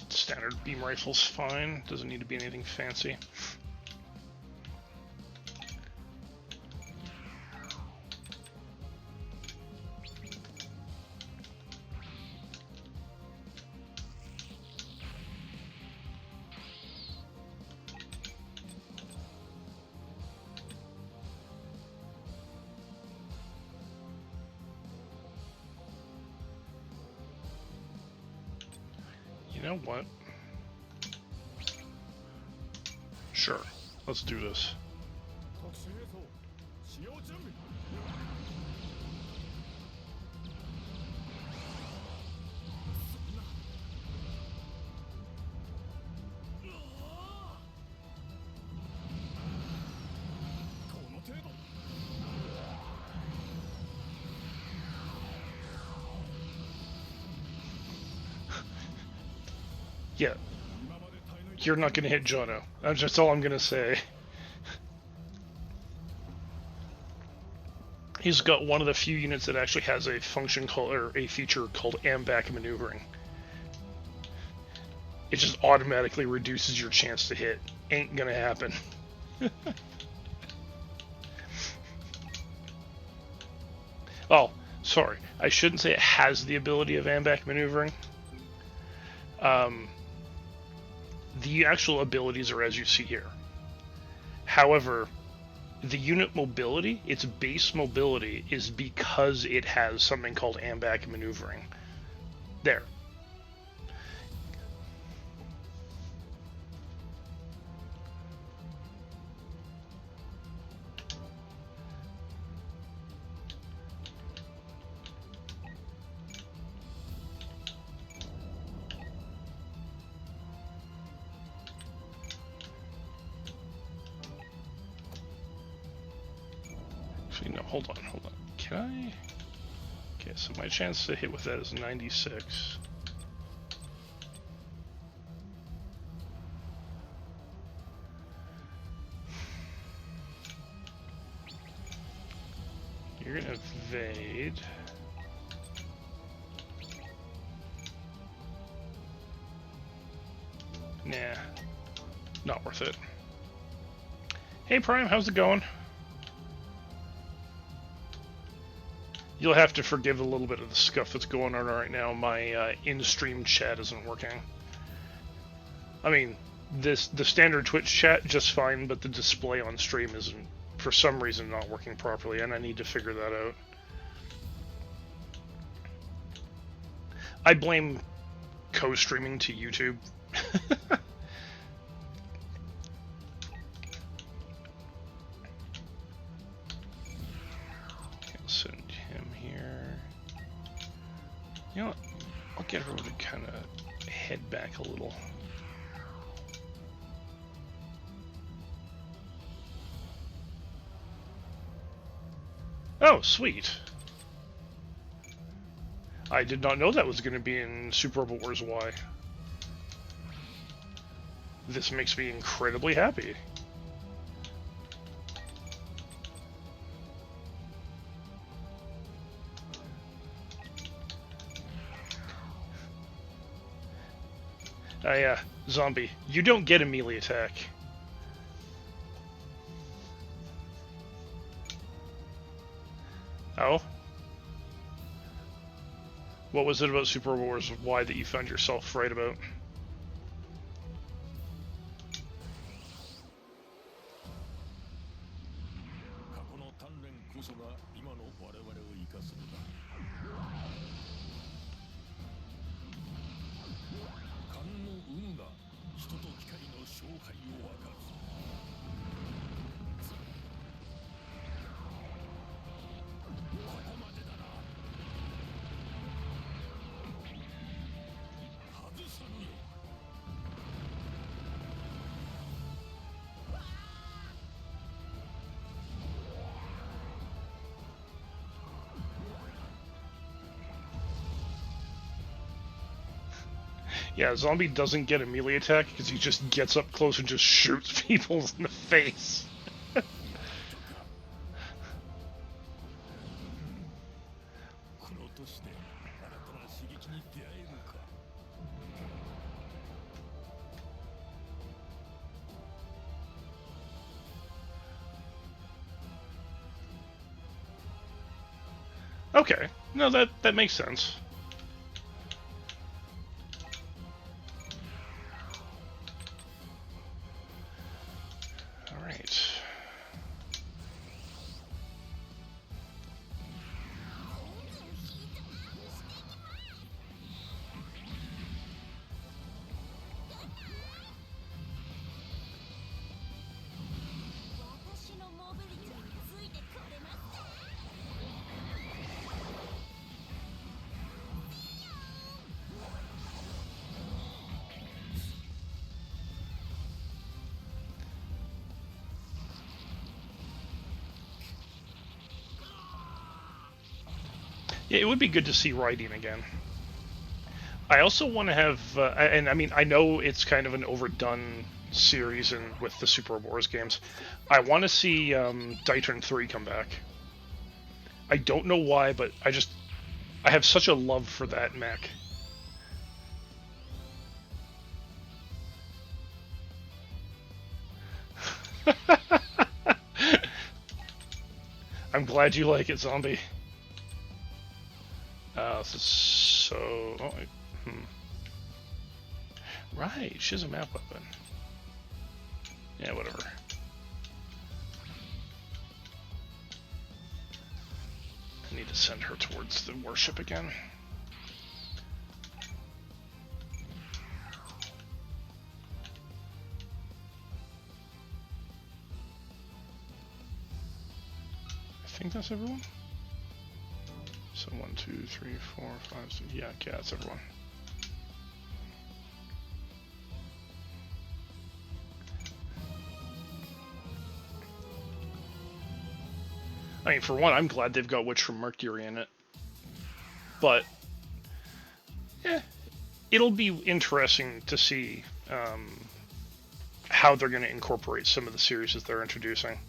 Standard beam rifle's fine. Doesn't need to be anything fancy. You know what? Sure, let's do this. Yeah. You're not going to hit Jono. That's all I'm going to say. He's got one of the few units that actually has a function called, or a feature called AMBAC maneuvering. It just automatically reduces your chance to hit. Ain't gonna happen. Oh, sorry. I shouldn't say it has the ability of AMBAC maneuvering. The actual abilities are as you see here. However, the unit mobility, its base mobility, is because it has something called AMBAC maneuvering. There. No, hold on. Can I? Okay, so my chance to hit with that is 96. You're gonna evade. Nah, not worth it. Hey Prime, how's it going? You'll have to forgive a little bit of the scuff that's going on right now. My in-stream chat isn't working. I mean, the standard Twitch chat just fine, but the display on stream isn't, for some reason, not working properly, and I need to figure that out. I blame co-streaming to YouTube I'll send him here. You know what? I'll get her to kind of head back a little. Oh, sweet. I did not know that was going to be in Super Robot Wars Y. This makes me incredibly happy. Yeah, zombie. You don't get a melee attack. Oh? What was it about Super Wars Y that you found yourself right about? Yeah, zombie doesn't get a melee attack because he just gets up close and just shoots people in the face. Okay, no, that makes sense. All right. Yeah, it would be good to see writing again. I also want to have, and I mean, I know it's kind of an overdone series and with the Super Wars games. I want to see Dytron 3 come back. I don't know why, but I have such a love for that mech. I'm glad you like it, zombie. This is so... Oh, Right, she has a map weapon. Yeah, whatever. I need to send her towards the warship again. I think that's everyone. So 1, 2, 3, 4, 5, 6. Yeah, okay, that's everyone. I mean, for one, I'm glad they've got Witch from Mercury in it. But, yeah, it'll be interesting to see how they're going to incorporate some of the series that they're introducing.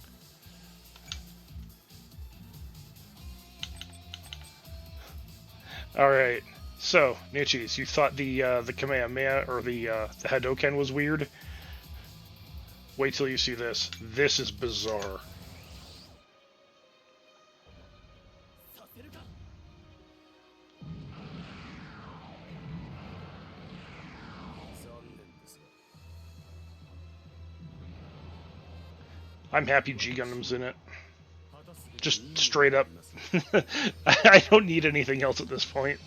Alright, so, Nichis, you thought the Kamehameha or the Hadoken was weird? Wait till you see this. This is bizarre. I'm happy G Gundam's in it. Just straight up. I don't need anything else at this point.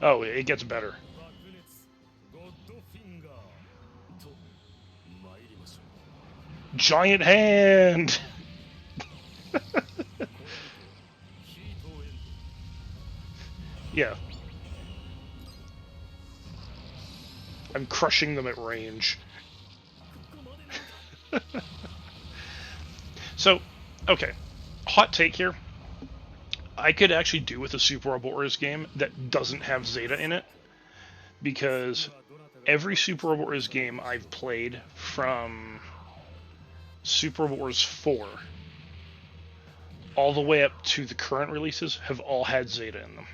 Oh, it gets better. 爆熱ゴッドフィンガーと参りましょう。 Giant hand! これにてヒートエン Yeah. I'm crushing them at range. ドここまでなのか。 So, okay. Hot take here. I could actually do with a Super Robot Wars game that doesn't have Zeta in it, because every Super Robot Wars game I've played from Super Robot Wars 4 all the way up to the current releases have all had Zeta in them.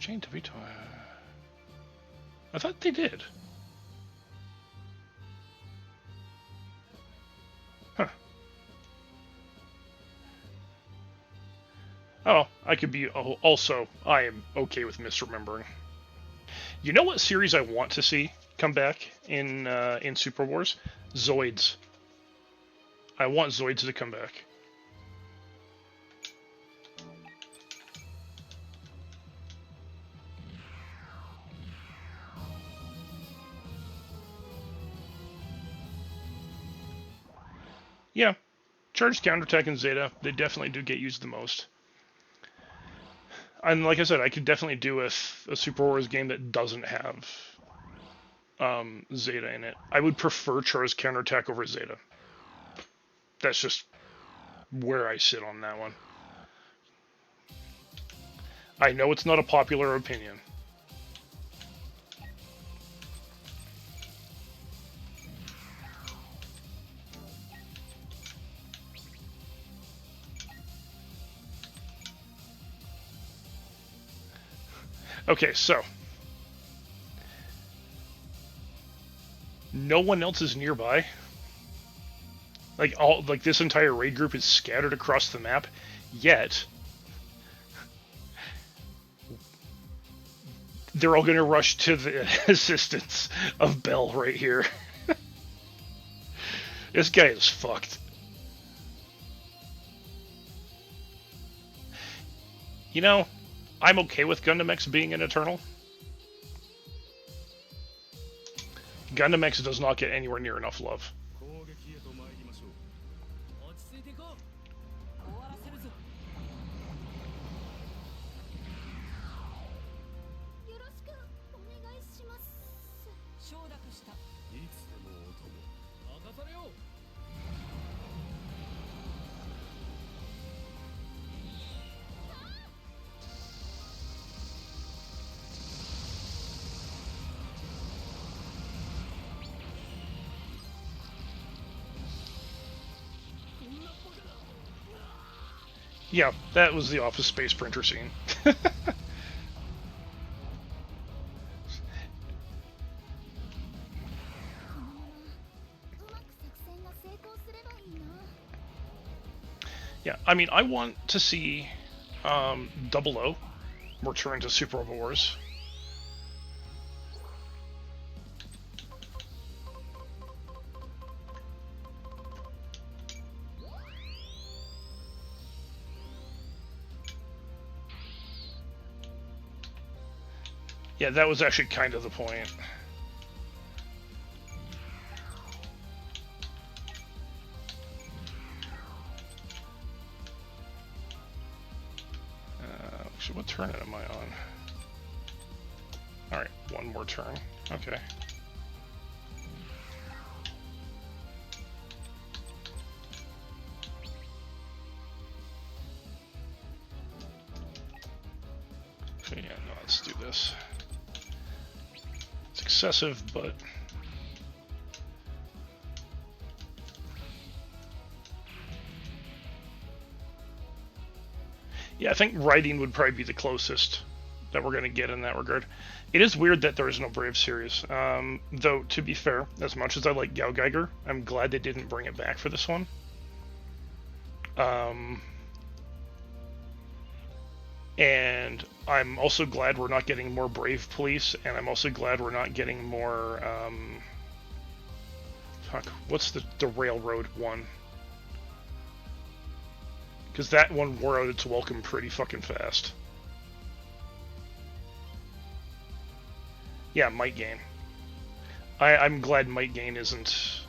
Chain to Vito. I thought they did. Huh. Oh, I could be. Also, I am okay with misremembering. You know what series I want to see come back in Super Wars? Zoids. I want Zoids to come back. Yeah, charged counterattack and Zeta, they definitely do get used the most. And like I said, I could definitely do with a Super Wars game that doesn't have Zeta in it. I would prefer charged counterattack over Zeta. That's just where I sit on that one. I know it's not a popular opinion. Okay, so no one else is nearby. Like this entire raid group is scattered across the map, yet they're all gonna rush to the assistance of Bell right here. This guy is fucked. You know, I'm okay with Gundam X being an Eternal. Gundam X does not get anywhere near enough love. 攻撃へと参りましょう。落ち着いていこう。終わらせるぞ。よろしくお願いします。承諾した。いつでもお供。任されよう。 Yeah, that was the Office Space Printer scene. うまく作戦が成功すればいいな。 Yeah, I mean, I want to see Double O return to Super Robot Wars. Yeah, that was actually kind of the point. Actually, what turn am I on? Alright, one more turn. Okay. So yeah, no, let's do this. It's excessive, but... Yeah, I think writing would probably be the closest that we're going to get in that regard. It is weird that there is no Brave series. Though, to be fair, as much as I like Gao Geiger, I'm glad they didn't bring it back for this one. And I'm also glad we're not getting more Brave Police, and I'm also glad we're not getting more, fuck, what's the railroad one? Because that one wore out its welcome pretty fucking fast. Yeah, Might Gain. I'm glad Might Gain isn't...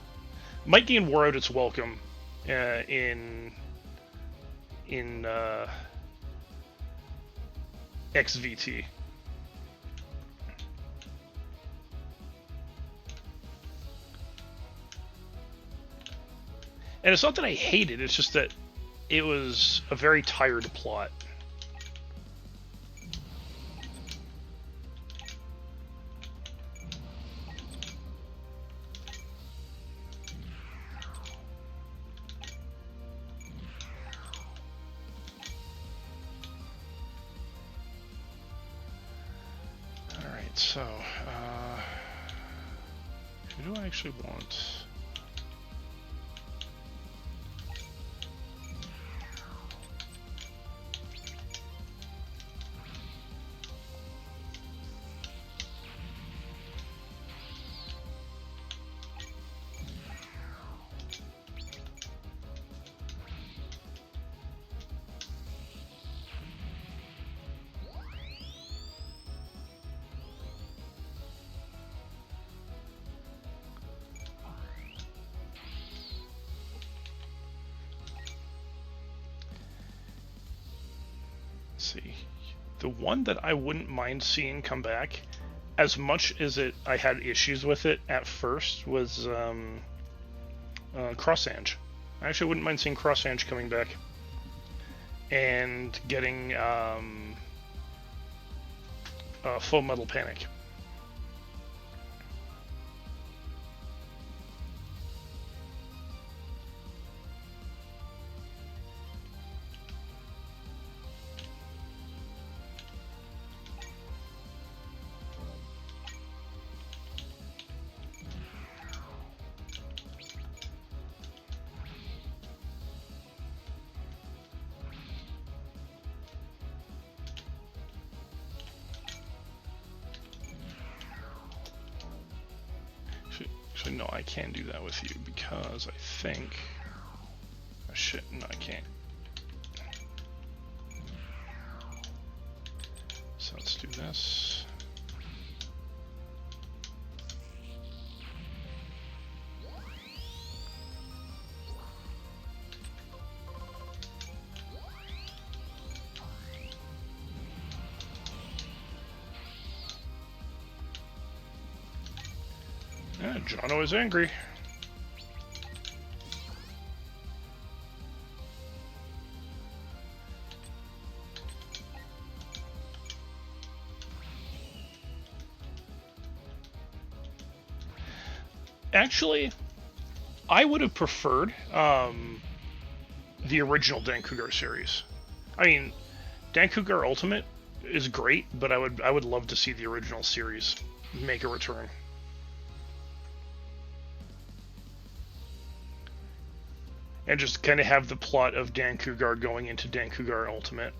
Might Gain wore out its welcome in XVT. And it's not that I hate it, it's just that it was a very tired plot. Alright, so, who do I actually want? See, the one that I wouldn't mind seeing come back, as much as I had issues with it at first, was Cross-Ange. I actually wouldn't mind seeing Cross-Ange coming back and getting Full Metal Panic. Actually, no, I can't do that with you because I think... Oh shit, no, I can't. So let's do this. Yeah, Jono is angry. Actually, I would have preferred the original Dankugar series. I mean, Dankugar Ultimate is great, but I would love to see the original series make a return. And just kind of have the plot of Dankugar going into Dankugar Ultimate.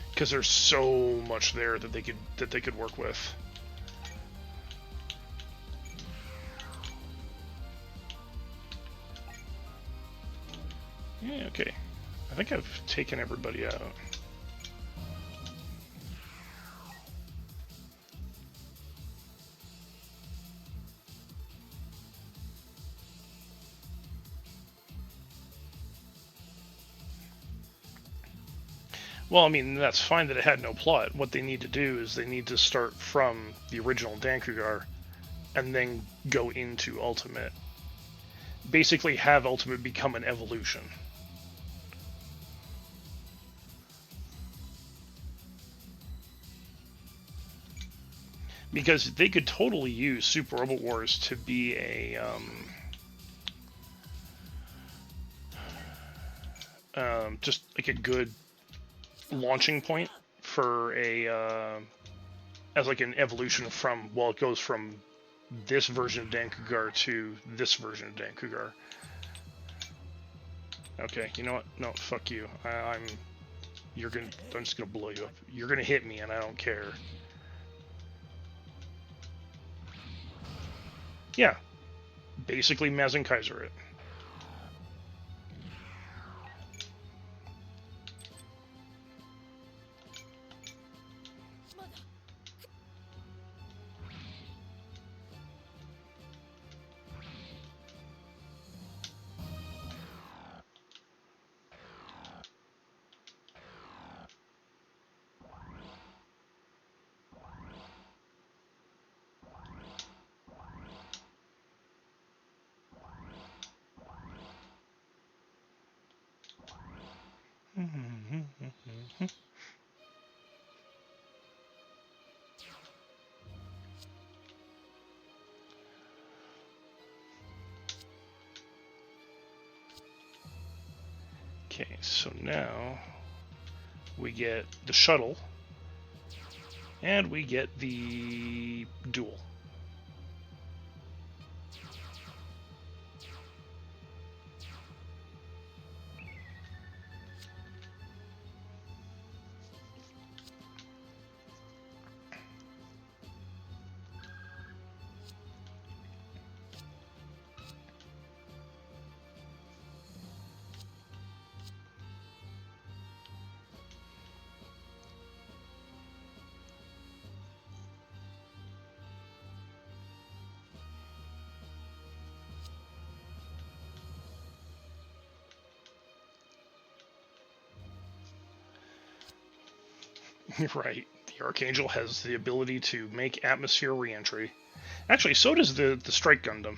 Because there's so much there that they could work with. Yeah, okay. I think I've taken everybody out. Well, I mean, that's fine that it had no plot. What they need to do is they need to start from the original Dankugar and then go into Ultimate. Basically have Ultimate become an evolution. Because they could totally use Super Robot Wars to be a just like a good launching point for a as like an evolution from, well, it goes from this version of Dankugar to this version of Dankugar. Okay, you know what? No, fuck you. I'm just gonna blow you up. You're gonna hit me, and I don't care. Yeah, basically Mazen Kaiser it. Okay, so now we get the shuttle, and we get the duel. Right. The Archangel has the ability to make atmosphere reentry. Actually, so does the Strike Gundam.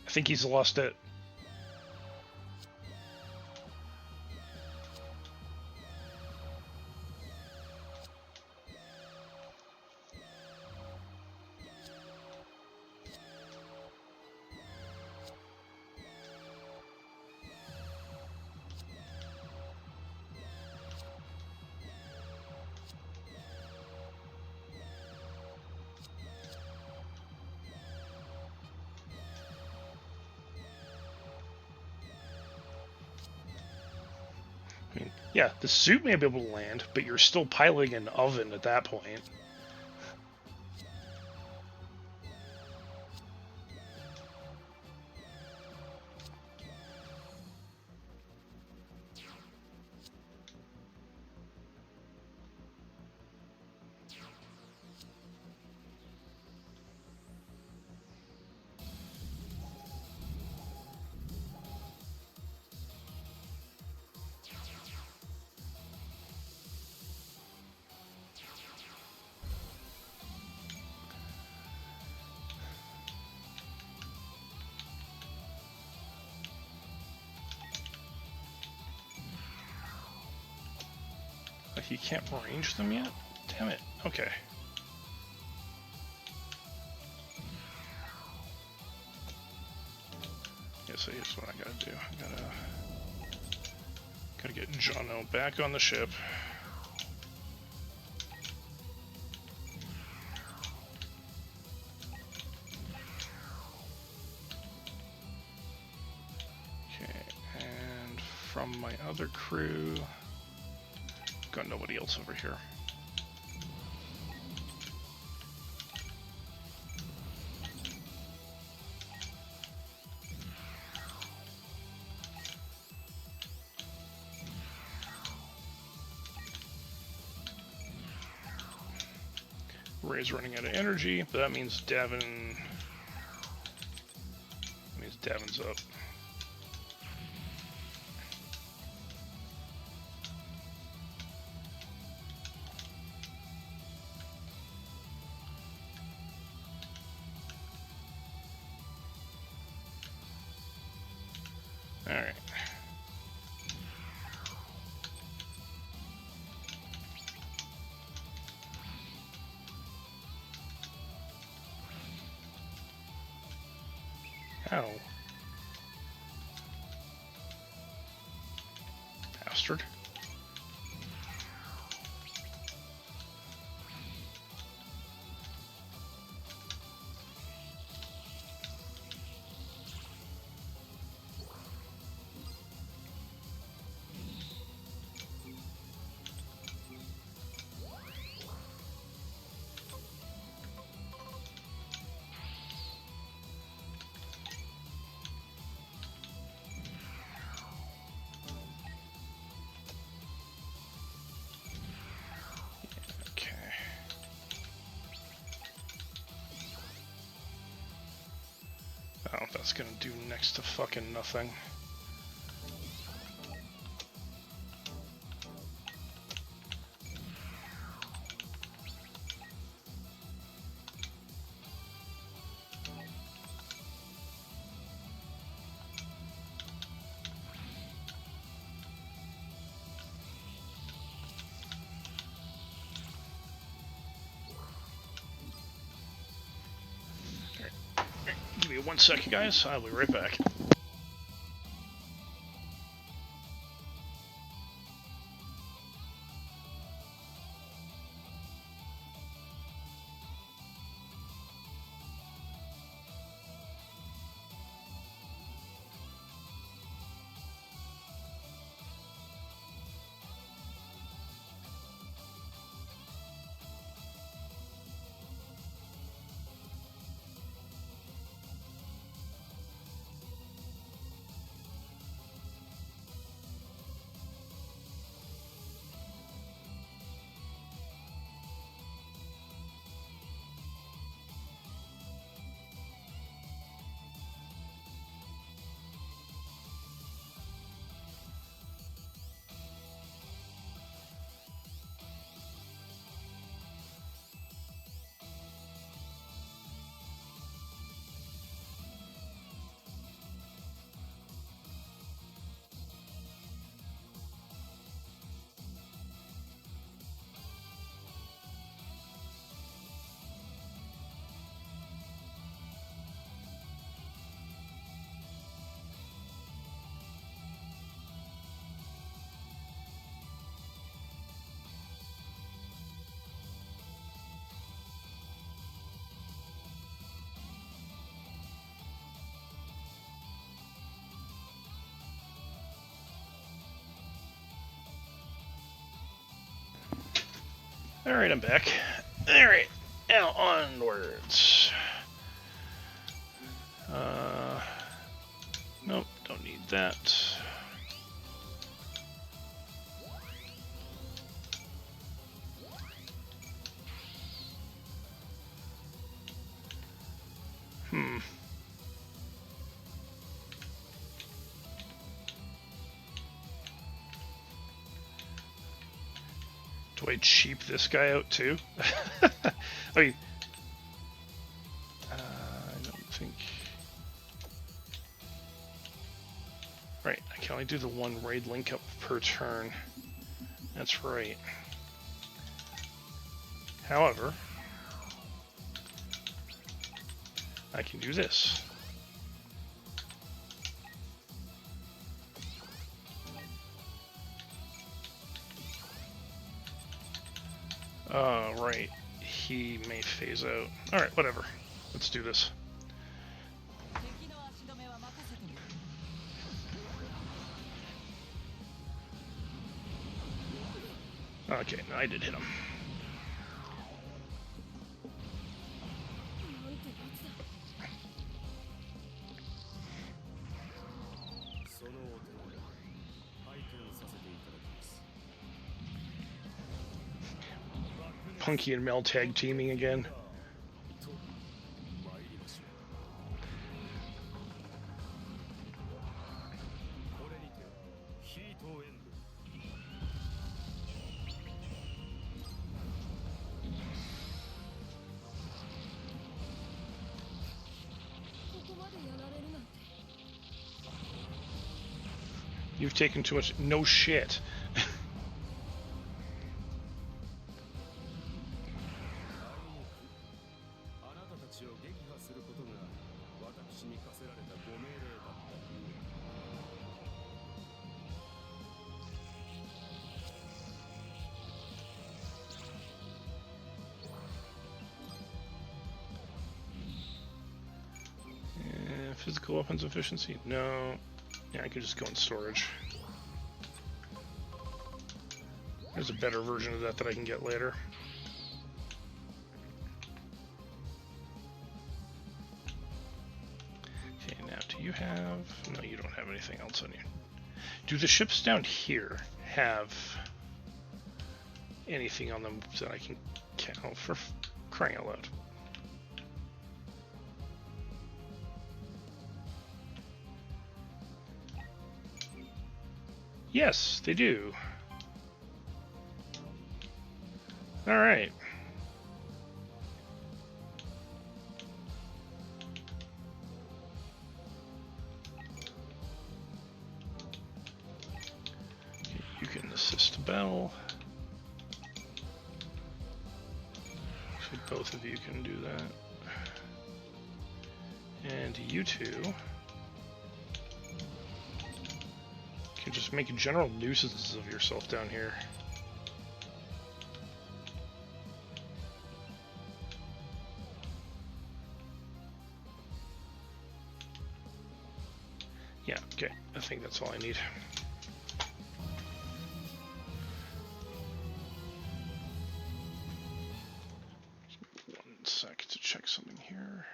I think he's lost it. I mean, yeah, the suit may be able to land, but you're still piloting an oven at that point. Like, you can't range them yet? Damn it. Okay. Yeah, so here's what I gotta do. Gotta get Jono back on the ship. Okay, and from my other crew, got nobody else over here. Ray's running out of energy, but that means Davin's up. Ow. Bastard. Oh, that's gonna do next to fucking nothing. Give me 1 second, guys. I'll be right back. Alright, I'm back. Alright, now onwards. Nope, don't need that. Do I cheap this guy out too? I mean, I don't think. Right, I can only do the one raid link up per turn. That's right. However, I can do this. Right. He may phase out. Alright, whatever. Let's do this. Okay, no, I did hit him. Punky and Mel tag teaming again. You've taken too much. No shit. 私に課せられたご命令だったゆえ。Physical weapons efficiency? No. Yeah, I could just go in storage. There's a better version of that I can get later. Okay, now do you have... No, you don't have anything else on you. Do the ships down here have anything on them that I can count for crying out loud? Yes, they do. All right. You can assist Bell. So both of you can do that. And you two can just make general nuisances of yourself down here. Yeah, okay. I think that's all I need. Just 1 sec to check something here.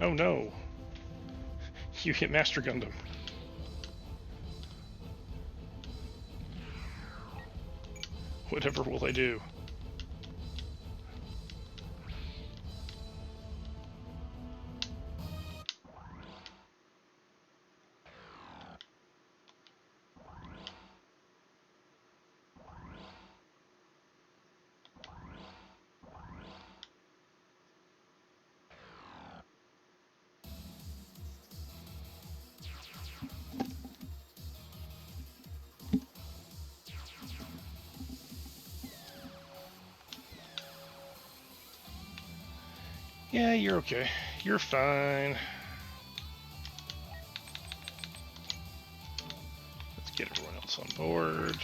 Oh no! You hit Master Gundam. Whatever will I do? Yeah, you're okay. You're fine. Let's get everyone else on board.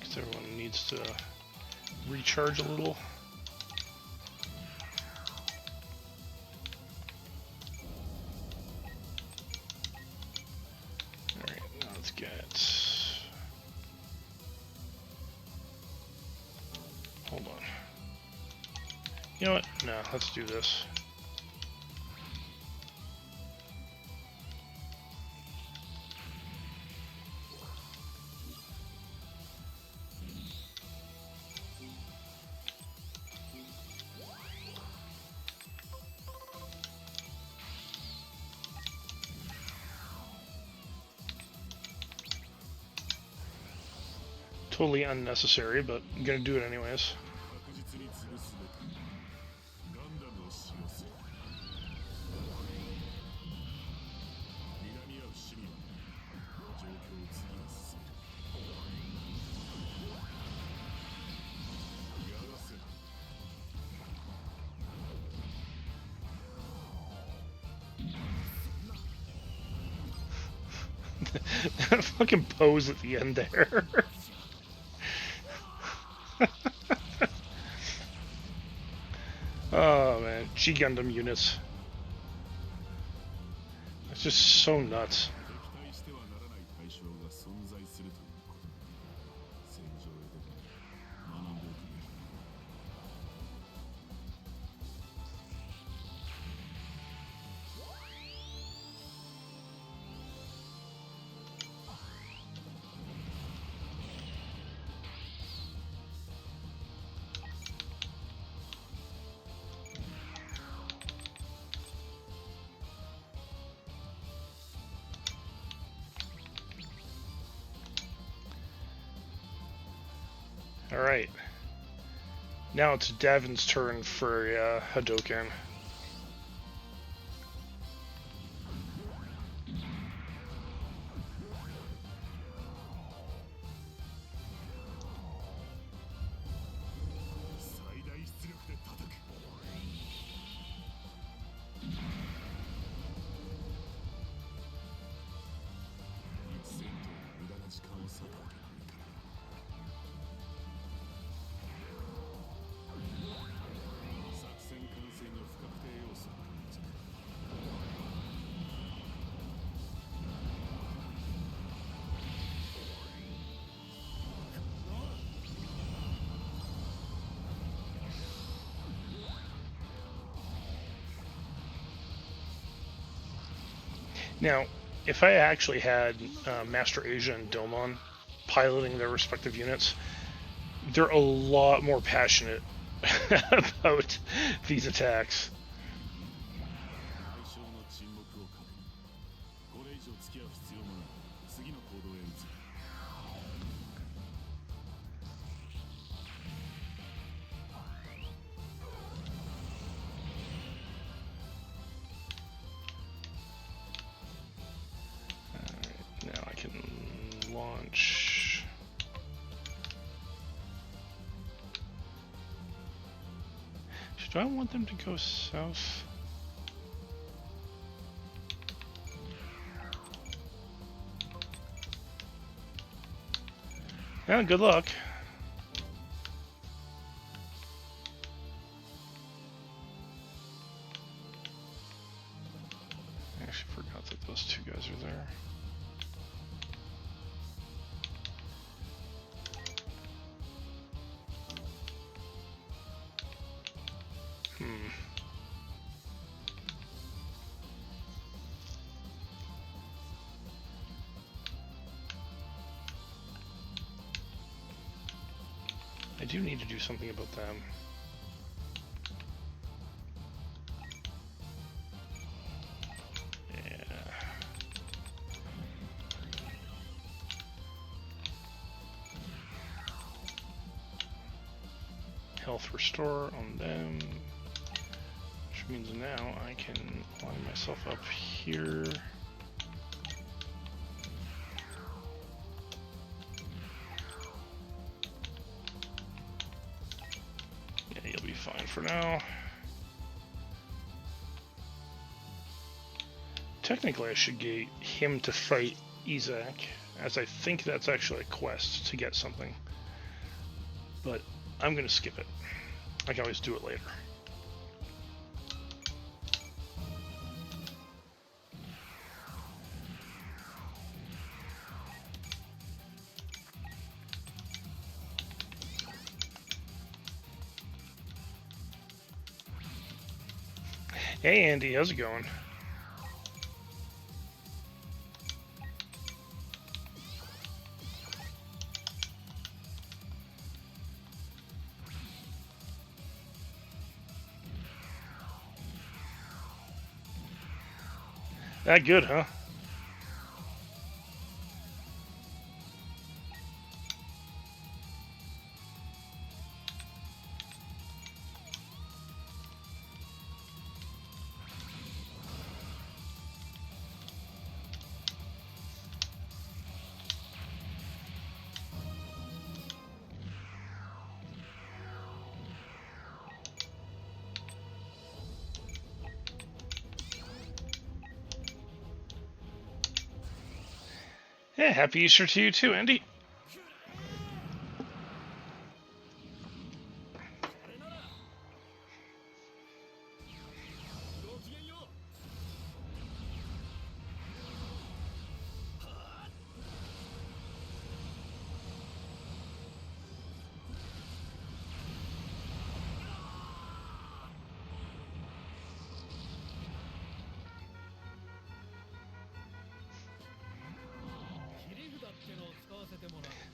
Because everyone needs to recharge a little. Alright, now let's get... Hold on. You know what? No, let's do this. Totally unnecessary, but I'm gonna do it anyways. 確実に潰すべきガンダムを使用する。睨み合う市民は状況を次に進める。やらせる。That fucking pose at the end there. Oh man, G Gundam units. It's just so nuts. 敵対してはならない対象が存在するということだ。戦場へ出て学んでおくべきだ。Alright. Now it's Davin's turn for Hadoken. Now, if I actually had Master Asia and Domon piloting their respective units, they're a lot more passionate about these attacks. Now I can launch. Do I want them to go south? Yeah, good luck. I actually forgot that those two guys are there. I do need to do something about them. Yeah. Health restore on them, which means now I can line myself up here. Fine for now. Technically, I should get him to fight Isaac, as I think that's actually a quest to get something. But I'm going to skip it. I can always do it later. Hey Andy, how's it going? That good, huh? Yeah, happy Easter to you too, Andy.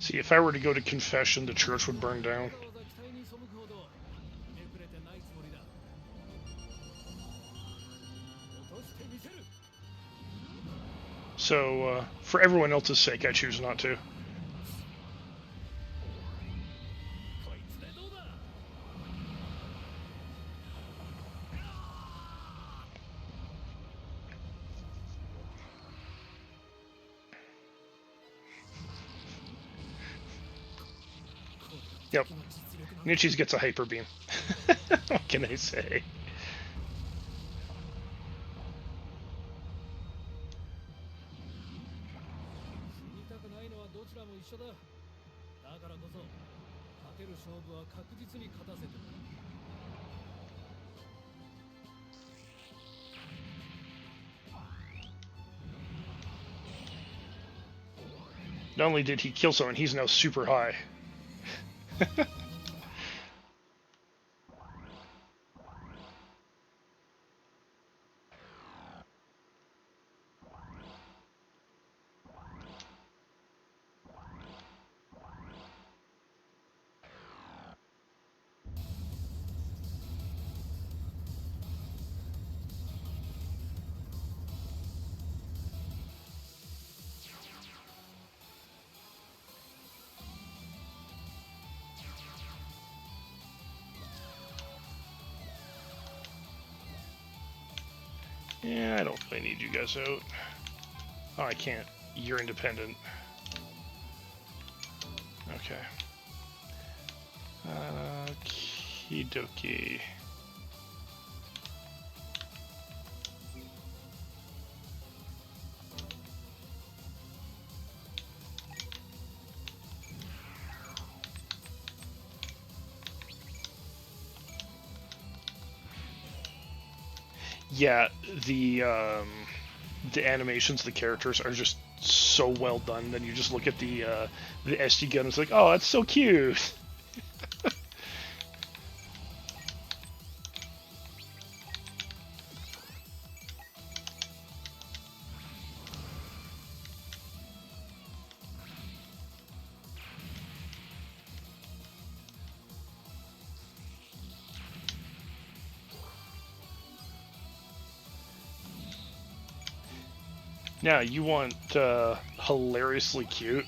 See, if I were to go to confession, the church would burn down. So, for everyone else's sake, I choose not to. Yep. Nietzsche's gets a hyper beam. What can I say? 死にたくないのはどちらも一緒だ。だからこそ勝てる勝負は確実に勝たせてもらう。 Not only did he kill someone, he's now super high. Yeah, I don't really need you guys out. Oh, I can't. You're independent. Okay. Okie dokie. Yeah, the animations, the characters are just so well done. Then you just look at the SD gun, and it's like, oh, that's so cute. Now, you want hilariously cute?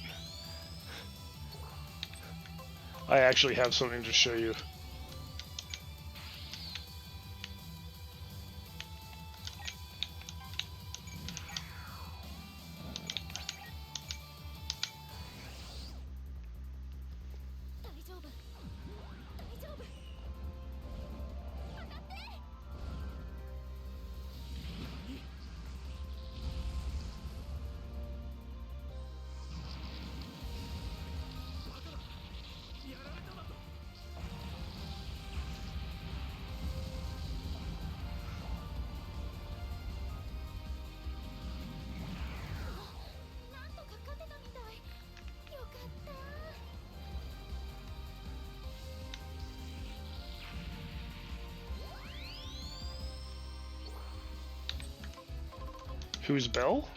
I actually have something to show you. Who's Belle?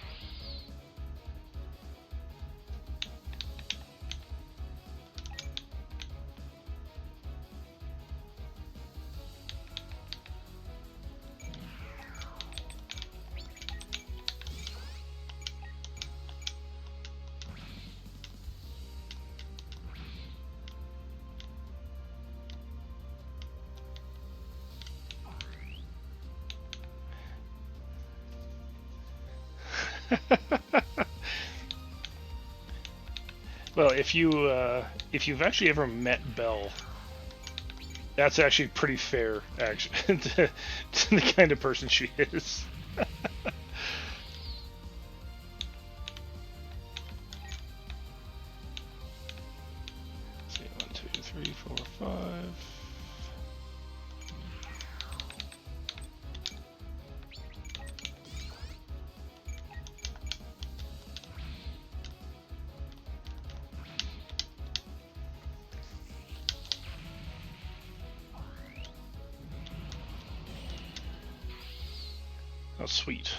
Well, if you've actually ever met Belle, that's actually pretty fair, actually, to the kind of person she is. Let's see, 1, 2, 3, 4, 5. Oh, sweet.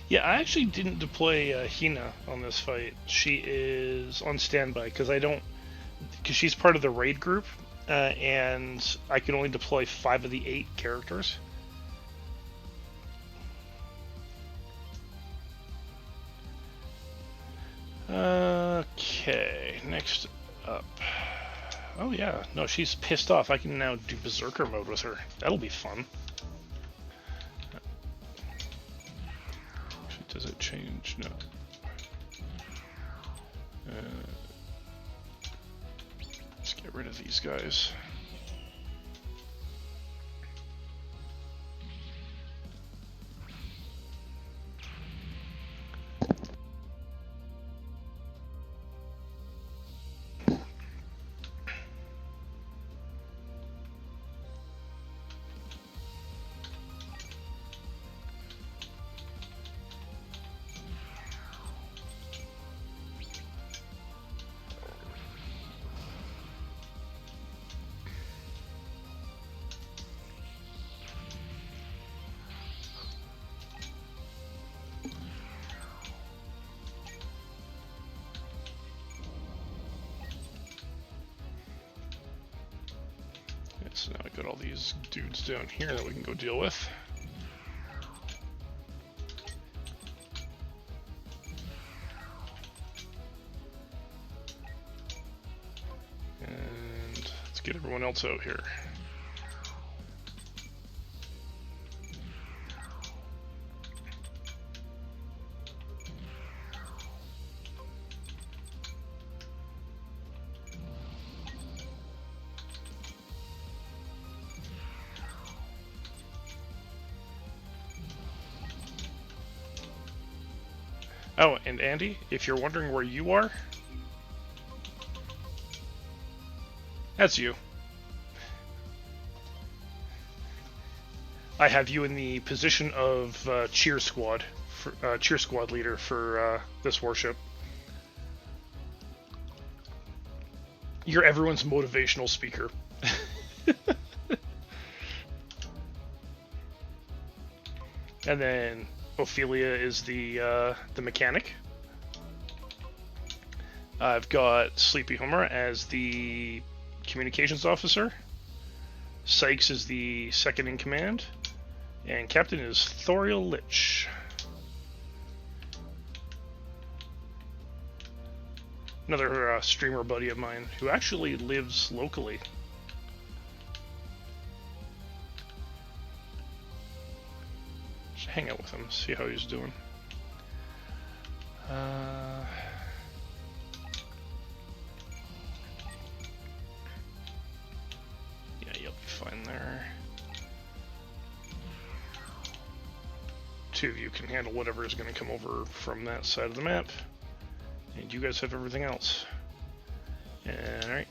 Yeah, I actually didn't deploy Hina on this fight. She is on standby because she's part of the raid group, and I can only deploy 5 of the 8 characters. Okay, next up. Oh yeah, no, she's pissed off. I can now do Berserker mode with her. That'll be fun. Does it change? No. Let's get rid of these guys. So now I got all these dudes down here that we can go deal with. And let's get everyone else out here. Oh, and Andy, if you're wondering where you are, that's you. I have you in the position of cheer squad leader for this warship. You're everyone's motivational speaker. And then Ophelia is the mechanic. I've got Sleepy Homer as the communications officer. Sykes is the second in command. And captain is Thoriel Lich. Another streamer buddy of mine who actually lives locally. Just hang out with him, see how he's doing. Yeah, you'll be fine there. Two of you can handle whatever is going to come over from that side of the map. And you guys have everything else. Alright.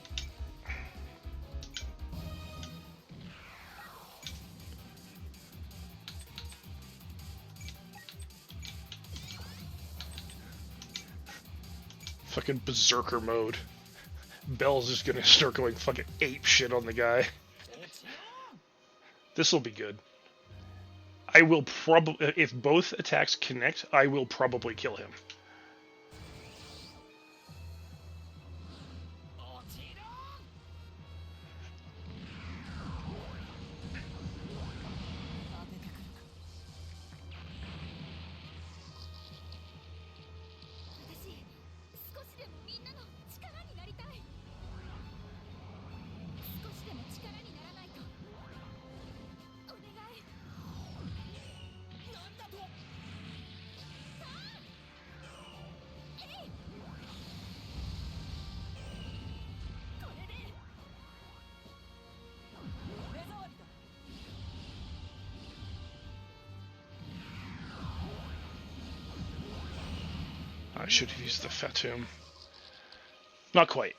Fucking berserker mode. Bell's just gonna start going fucking ape shit on the guy. This'll be good. I will probably, if both attacks connect, I will probably kill him. I should have used the Fatum. Not quite.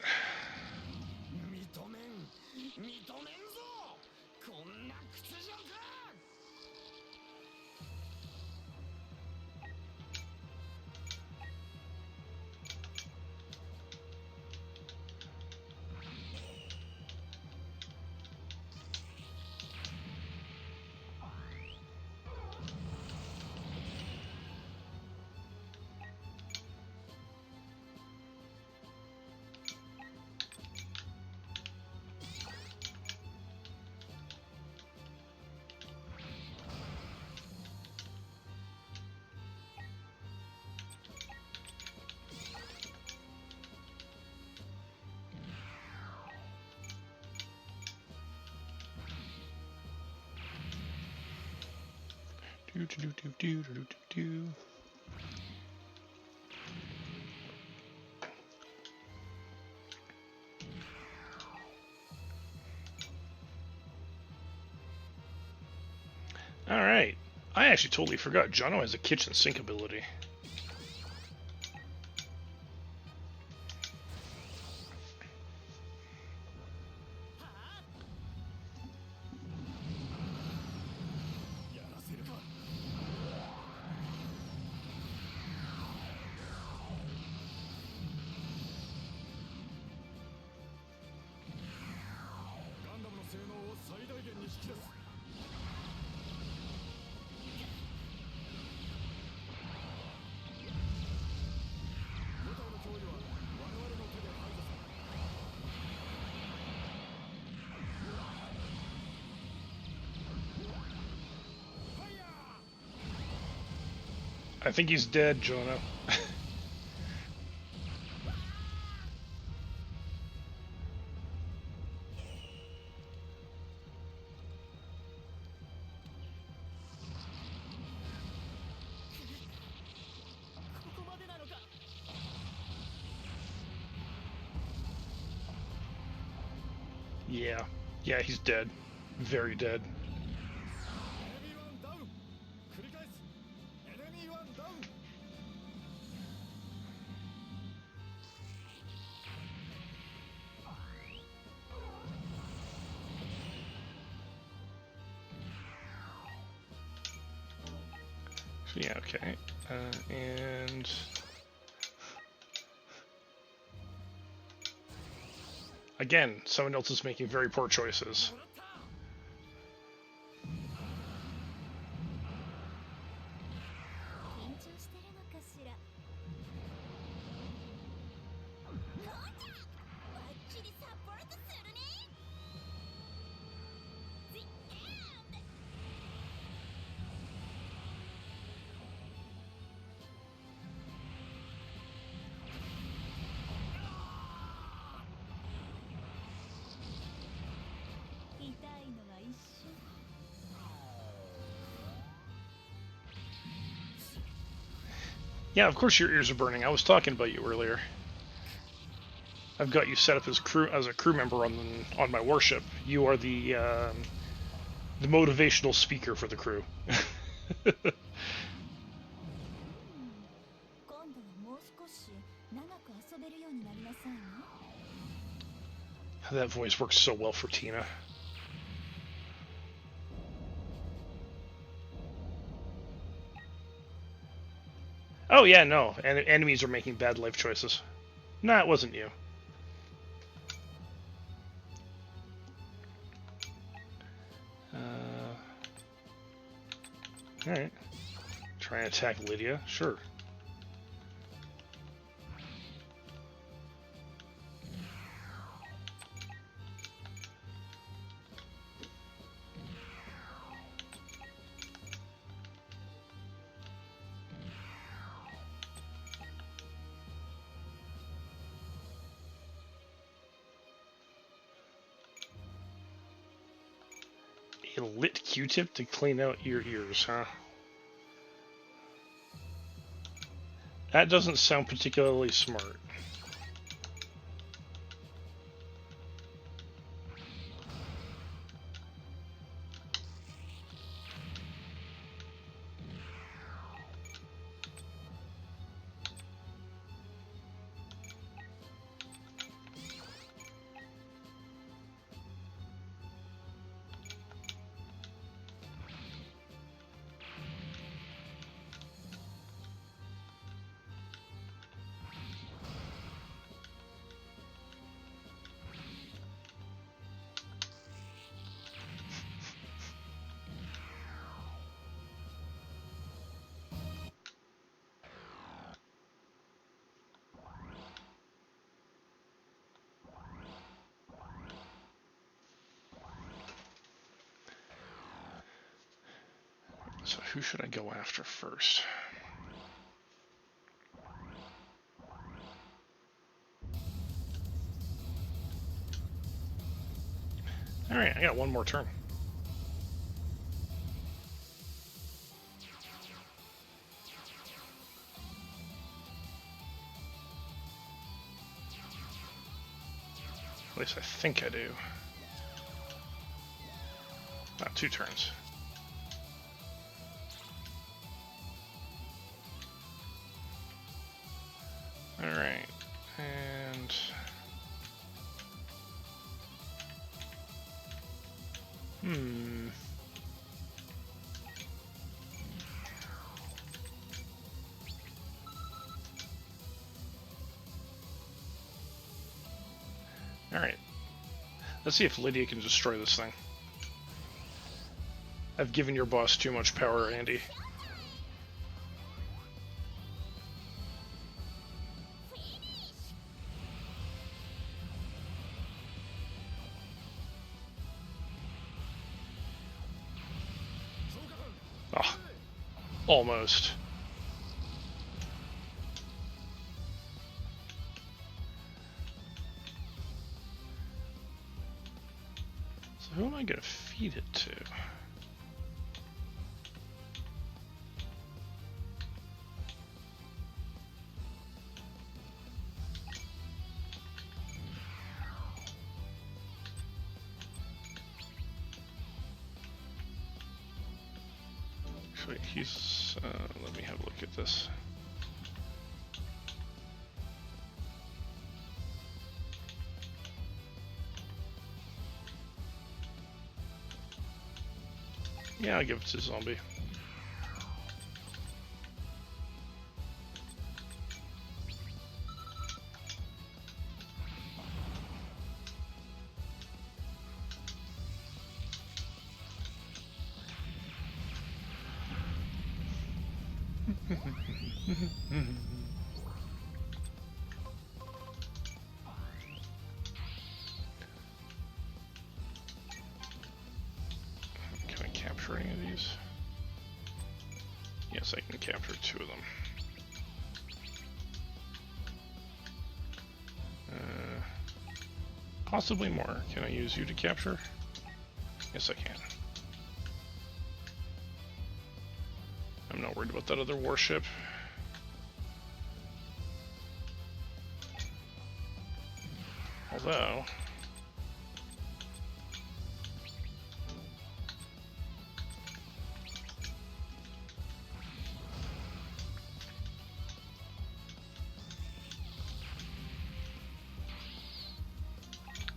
Alright. I actually totally forgot. Jono has a kitchen sink ability. I think he's dead, Jono. Yeah. Yeah, he's dead. Very dead. Yeah, okay. And... Again, someone else is making very poor choices. 緊張してるのかしら。こうちゃん、バッチリサポートするね。The end。痛いのは一瞬。Yeah, of course your ears are burning. I was talking about you earlier. I've got you set up as a crew member on my warship. You are the motivational speaker for the crew. 今度はもう少し長く遊べるようになりなさいね。 That voice works so well for Tina. Oh yeah, no. Enemies are making bad life choices. Nah, it wasn't you. Alright. Try and attack Lydia. Sure. A lit Q-tip to clean out your ears, huh? That doesn't sound particularly smart. So who should I go after first? Alright, I got one more turn. least I think I do. Not 2 turns. Alright, and... Alright. Let's see if Lydia can destroy this thing. I've given your boss too much power, Andy. Ah, almost. So who am I going to feed it to? Actually, he's... let me have a look at this. Yeah, I'll give it to zombie. Can I capture any of these? Yes, I can capture 2 of them. Possibly more. Can I use you to capture? Yes, I can. I'm not worried about that other warship. Although...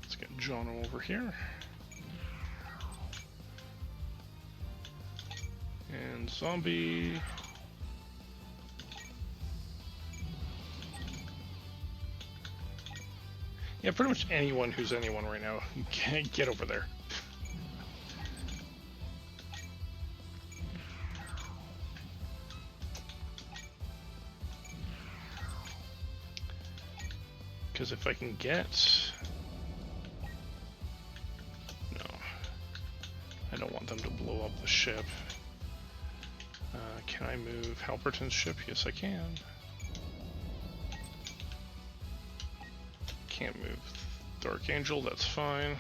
let's get John over here. And zombie... yeah, pretty much anyone who's anyone right now. Get over there. Because if I can get... no. I don't want them to blow up the ship. Can I move Halperton's ship? Yes, I can. Can't move Dark Angel, that's fine.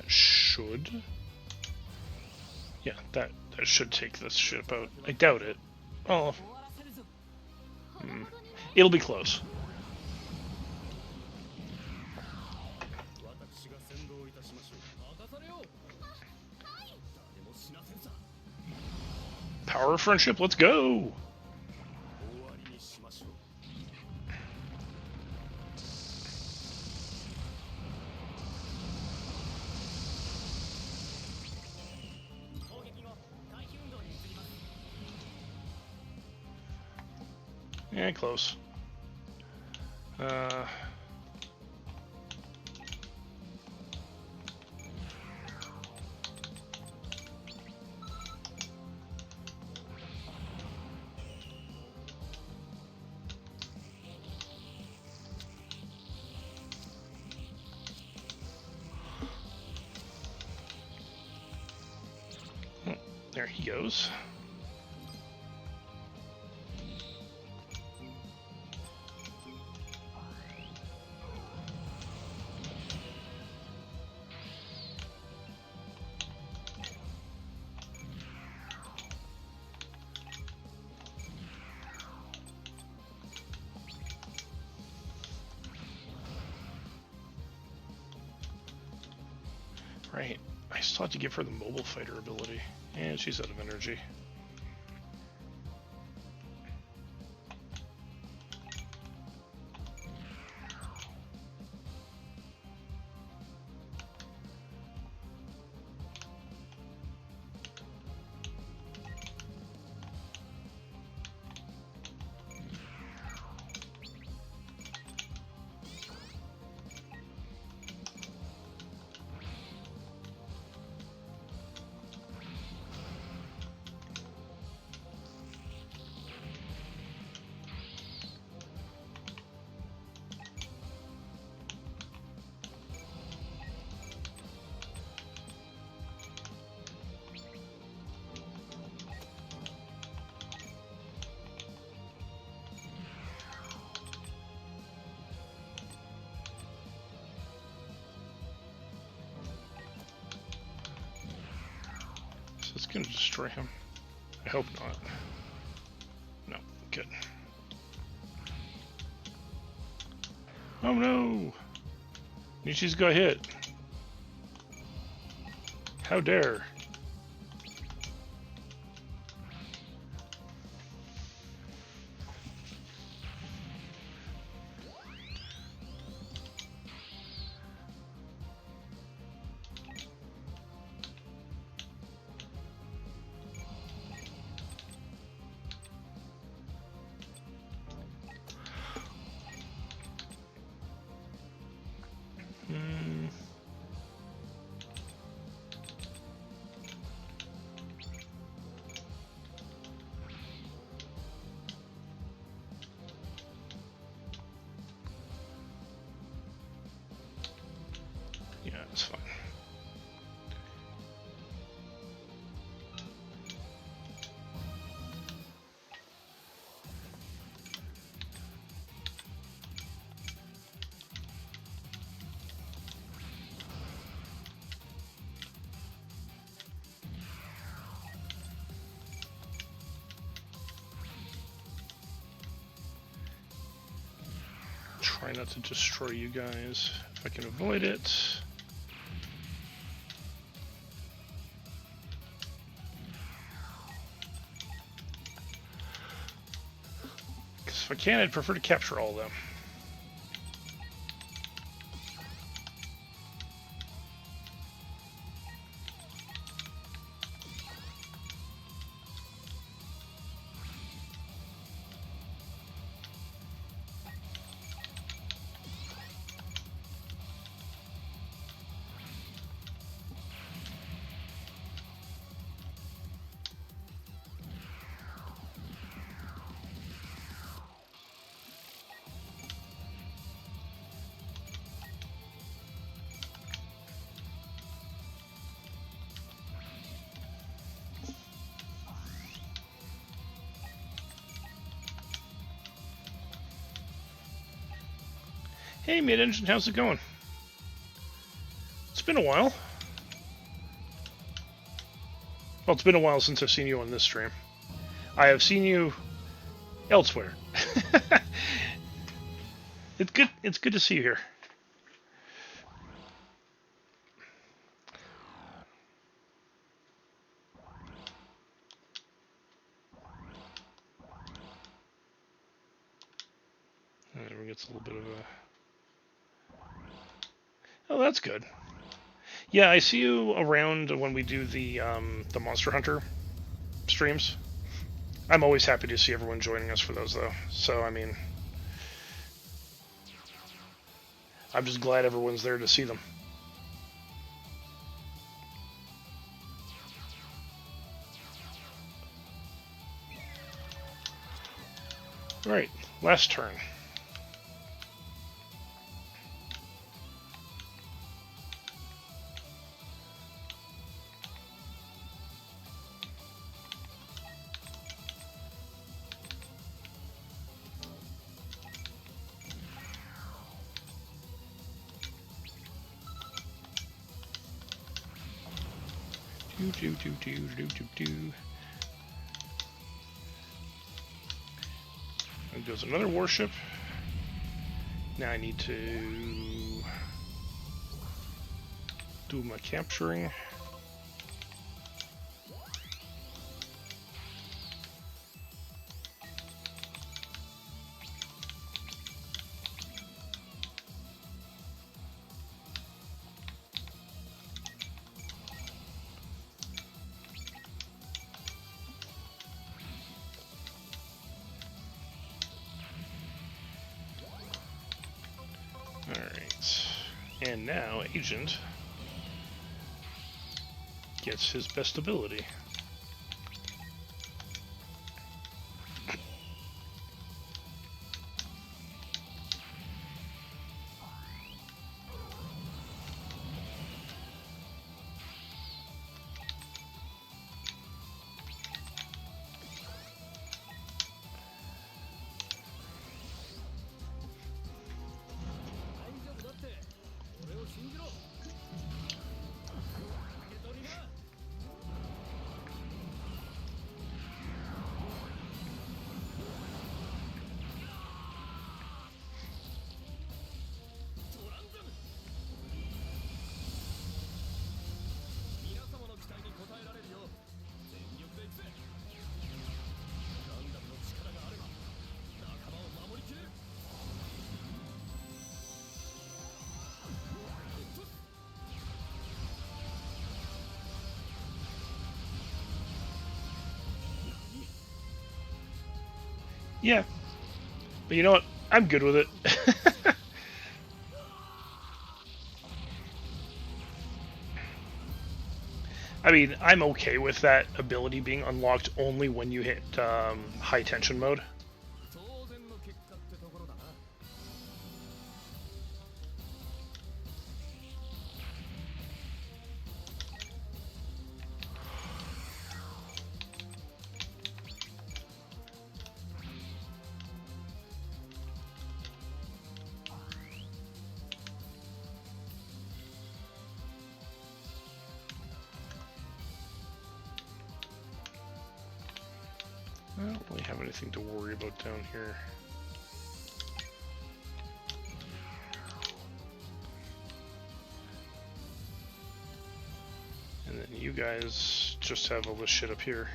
Should. Yeah, that should take this ship out. I doubt it. Oh, It'll be close. 私が先導いたしましょう。任されよう。誰も死なせんさ。 Power of friendship, let's go! 終わりにしましょう。 Yeah, close. There he goes. Right. I still have to give her the mobile fighter ability. And she's out of energy. So it's going to destroy him. I hope not. No, good. Oh no! Nichi's got hit. How dare. Yeah, it's fine. Try not to destroy you guys if I can avoid it. Because if I can, I'd prefer to capture all of them. Hey, Mid-Engine, how's it going? It's been a while. Well, it's been a while since I've seen you on this stream. I have seen you elsewhere. It's good. It's good to see you here. Everyone gets a little bit of a. Oh, that's good. Yeah, I see you around when we do the Monster Hunter streams. I'm always happy to see everyone joining us for those, though. So, I mean, I'm just glad everyone's there to see them. Alright, last turn. And goes another warship. Now I need to do my capturing. Alright, and now Agent gets his best ability. Yeah, but you know what? I'm good with it. I mean, I'm okay with that ability being unlocked only when you hit high tension mode. I don't really have anything to worry about down here. And then you guys just have all this shit up here.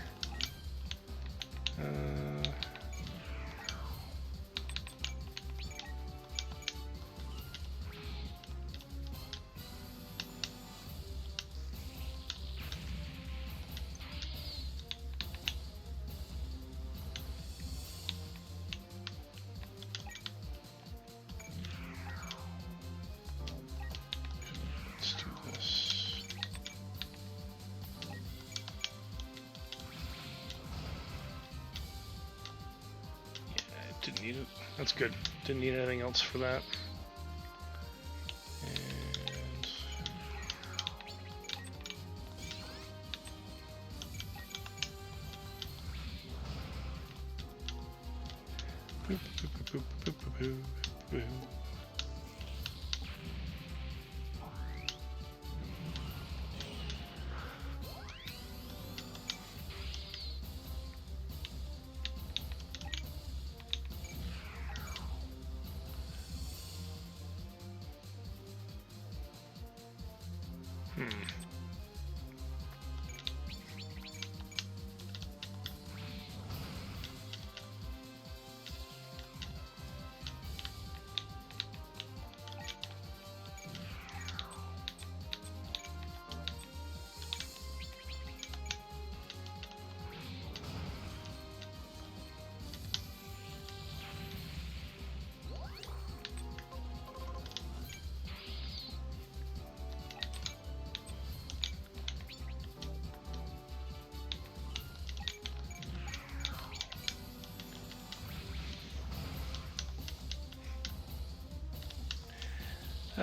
Let's do this. Didn't need it. That's good. Didn't need anything else for that. And boop, boop, boop, boop, boop, boop, boop.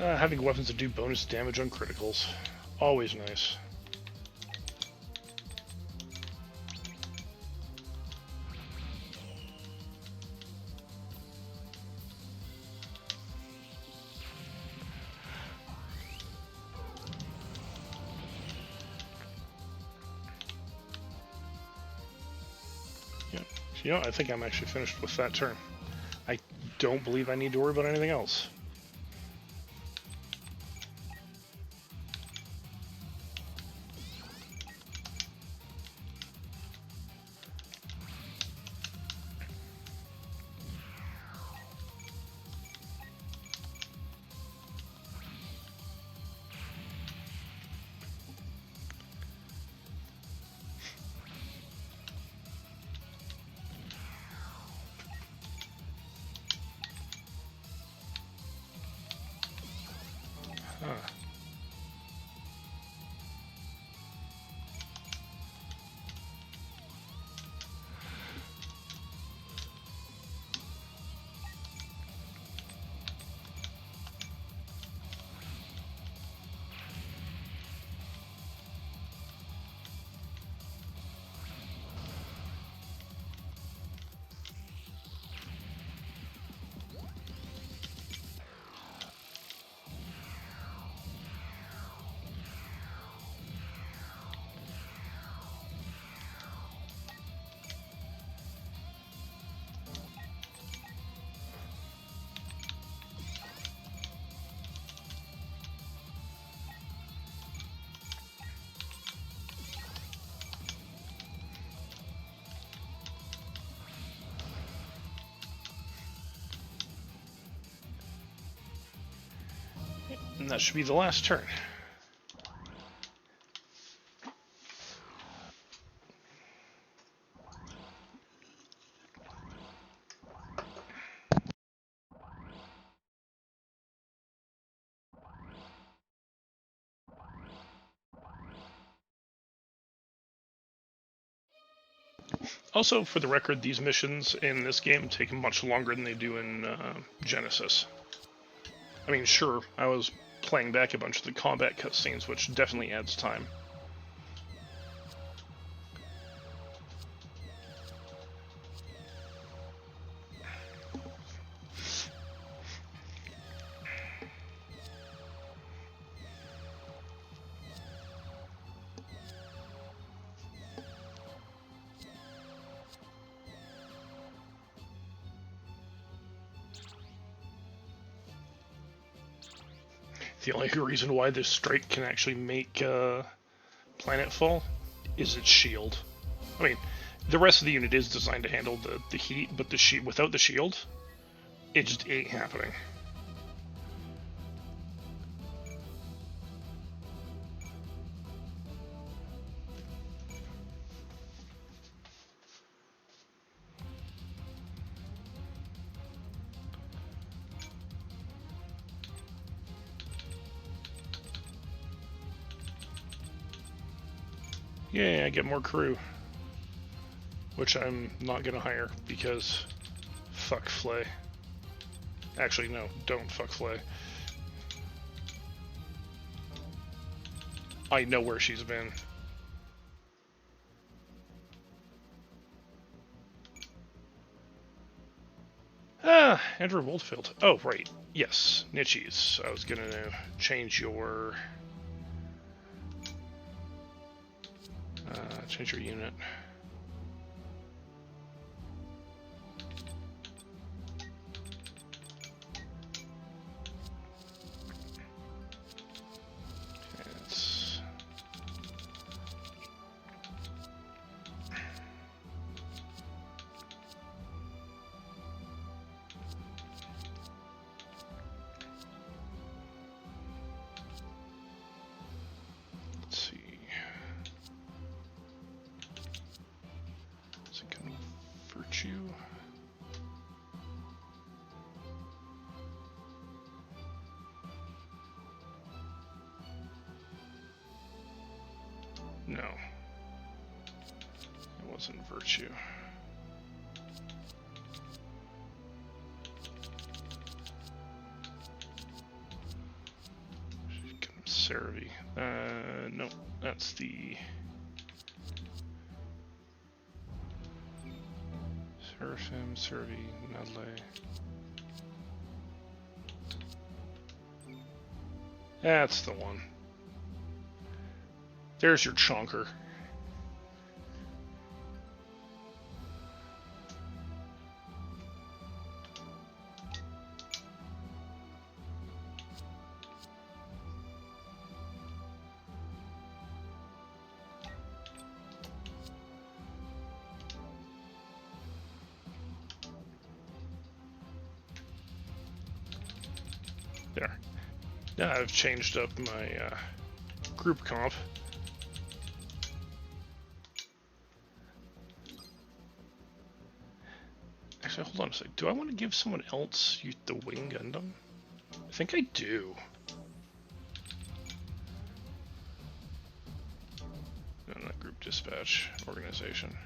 Having weapons that do bonus damage on criticals. Always nice. Yep. You know, I think I'm actually finished with that turn. I don't believe I need to worry about anything else. Huh. And that should be the last turn. Also, for the record, these missions in this game take much longer than they do in Genesis. I mean, sure, I was playing back a bunch of the combat cutscenes, which definitely adds time. The only reason why this strike can actually make planetfall is its shield. I mean, the rest of the unit is designed to handle the heat, but without the shield, it just ain't happening. Yeah, I get more crew. Which I'm not gonna hire, because fuck Flay. Actually, no, don't fuck Flay. I know where she's been. Ah, Andrew Woldfield. Oh, right. Yes, Niches. I was gonna change your... change your unit. No. It wasn't virtue. Cerevi. No, that's the Seraphim, Cerevi, Nudley. That's the one. There's your chonker. There. Now I've changed up my group comp. Actually, hold on a sec. Do I want to give someone else the Wing Gundam? I think I do. No, not group dispatch organization.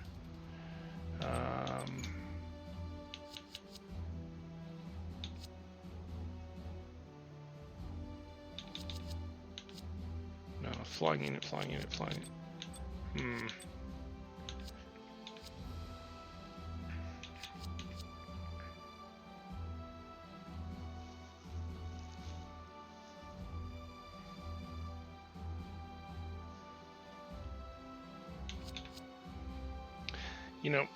No, flying unit, flying unit, flying unit. You know,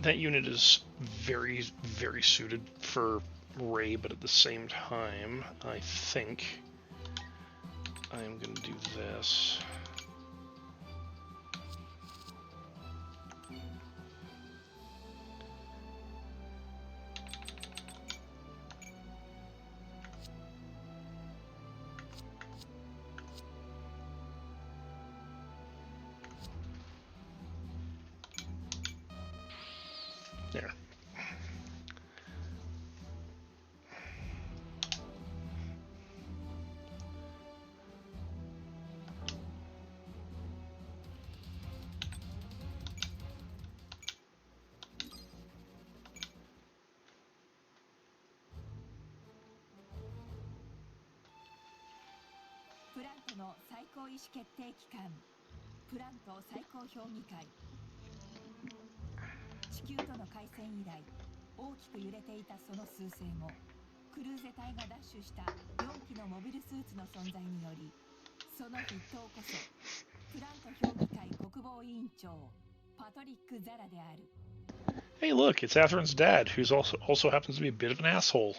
that unit is very, very suited for Ray, but at the same time, I think I am going to do this. There.プラントの最高意思決定機関プラント最高評議会地球との開戦以来大きく揺れていたその彗星もクルーゼ隊が奪取した4機のモビルスーツの存在によりその筆頭こそプラント評議会国防委員長パトリック・ザラである。 Hey, look, it's Atherin's dad, who's also happens to be a bit of an asshole.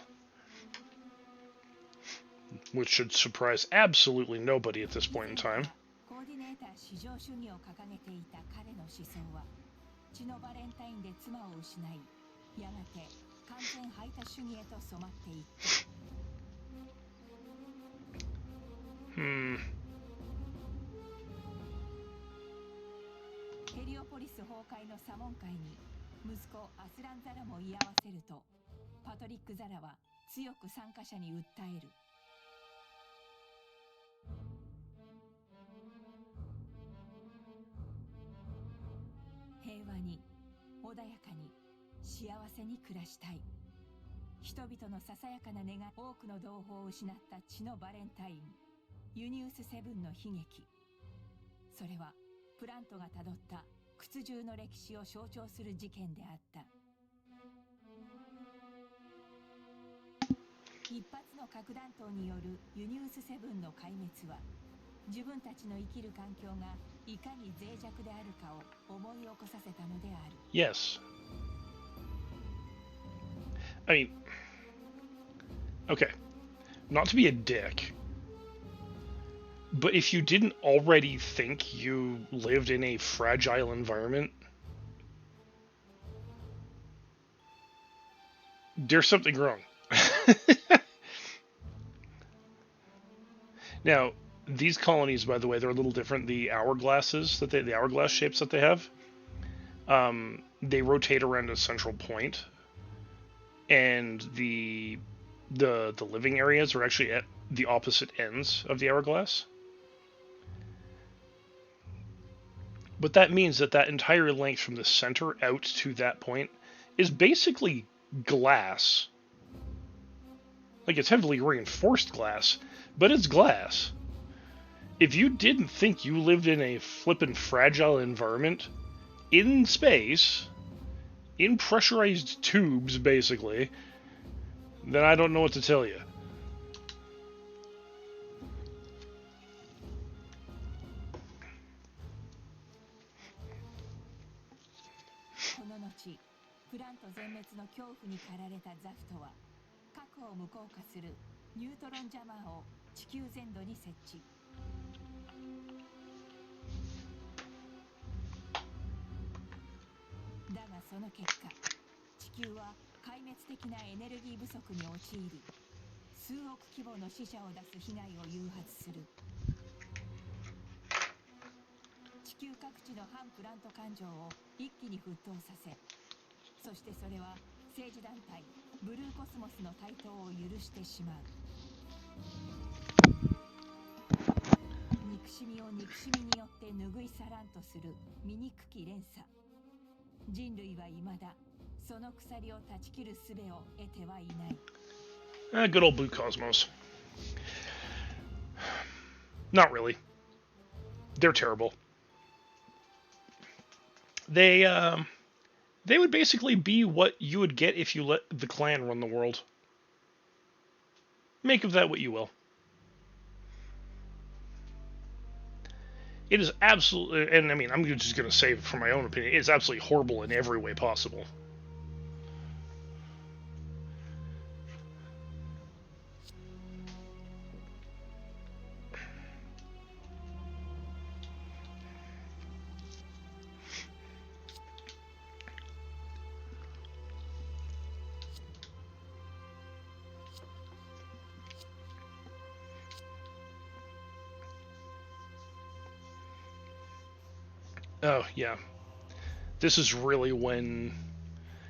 Which should surprise absolutely nobody at this point in time. コーディネーター至上主義を掲げていた彼の思想は血のバレンタインで妻を失いやがて完全排他主義へと染まっていった。ヘリオポリス崩壊のサモン会に息子アスラン・ザラも居合わせるとパトリック・ザラは強く参加者に訴える。平和に穏やかに幸せに暮らしたい。人々のささやかな願い、多くの同胞を失った血のバレンタインユニウス7の悲劇。それはプラントがたどった屈辱の歴史を象徴する事件であった。一発の核弾頭によるユニウス7の壊滅は自分たちの生きる環境がいかに脆弱であるかを思い起こさせたのである。 Yes. I mean, okay, not to be a dick, but if you didn't already think you lived in a fragile environment, there's something wrong. Now, these colonies, by the way, they're a little different. The hourglasses the hourglass shapes that they have, they rotate around a central point, and the living areas are actually at the opposite ends of the hourglass. But that means that entire length from the center out to that point is basically glass. Like, it's heavily reinforced glass, but it's glass. if you didn't think you lived in a flippin' fragile environment, in space, in pressurized tubes, basically, then I don't know what to tell you. この後プラント全滅の恐怖に駆られたザフトは核を無効化するニュートロンジャマーを地球全土に設置。だがその結果、地球は壊滅的なエネルギー不足に陥り、数億規模の死者を出す被害を誘発する。地球各地の反プラント感情を一気に沸騰させ、そしてそれは政治団体ブルーコスモスの台頭を許してしまう。憎しみを憎しみによって拭い去らんとする醜き連鎖。人類は未だその鎖を断ち切る術を得てはいない。Good old Blue Cosmos. Not really. They're terrible. They would basically be what you would get if you let the clan run the world. Make of that what you will. It is absolutely, and I mean, I'm just going to say from my own opinion, it's absolutely horrible in every way possible. Oh, yeah. This is really when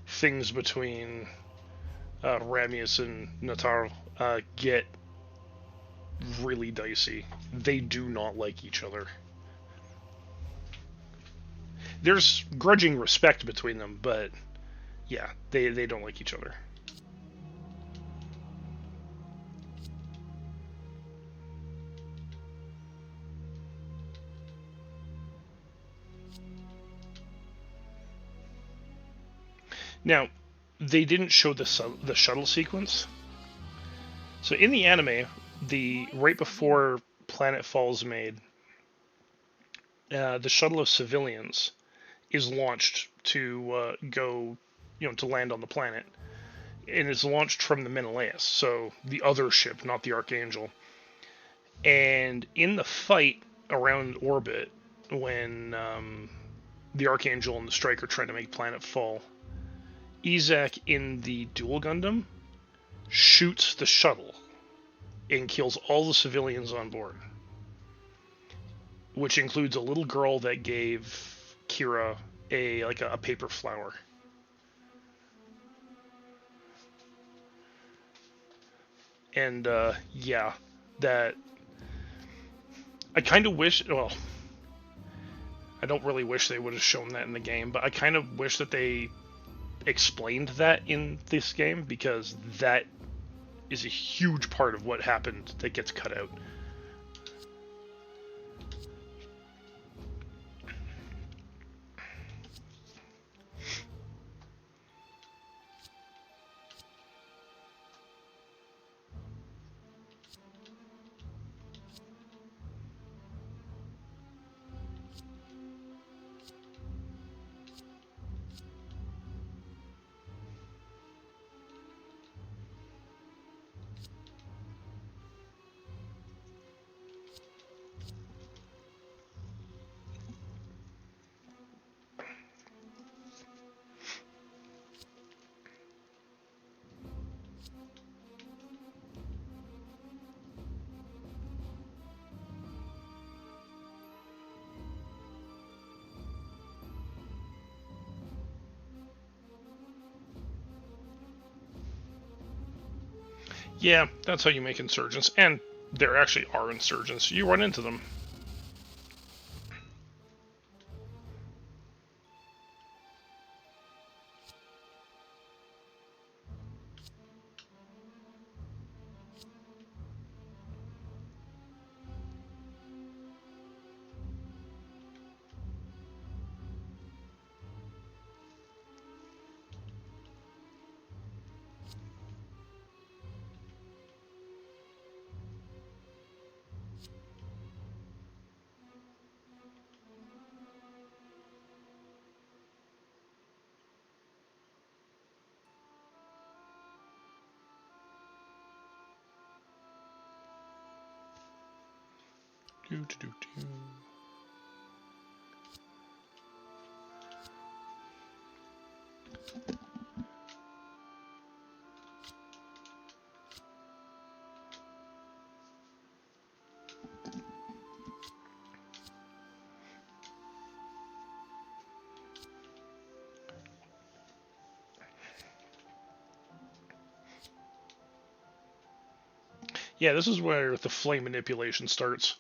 things between Ramius and Natal get really dicey. They do not like each other. There's grudging respect between them, but yeah, they don't like each other. Now, they didn't show the shuttle sequence. So in the anime, right before Planetfall is made, the shuttle of civilians is launched to go, to land on the planet, and it's launched from the Menelaus, so the other ship, not the Archangel. And in the fight around orbit, when the Archangel and the Strike are trying to make Planetfall, Isaac in the Dual Gundam shoots the shuttle and kills all the civilians on board, which includes a little girl that gave Kira a paper flower. And yeah, that I kind of wish. Well, I don't really wish they would have shown that in the game, but I kind of wish that they explained that in this game, because that is a huge part of what happened that gets cut out. Yeah, that's how you make insurgents, and there actually are insurgents. You run into them. Do, do, do, do. Yeah, this is where the flame manipulation starts.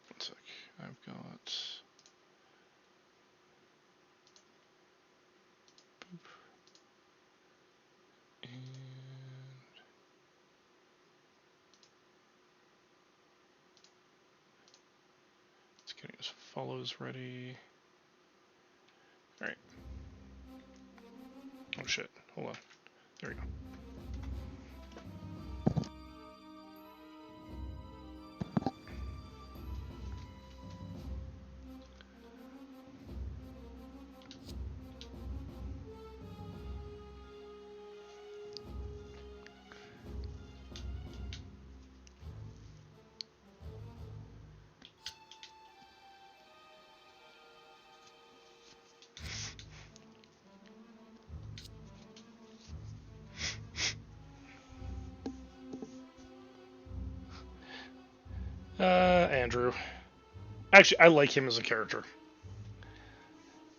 One sec. I've got. Boop. And it's getting his follows ready. Alright. Oh shit. Hold on. There we go. Andrew. Actually, I like him as a character.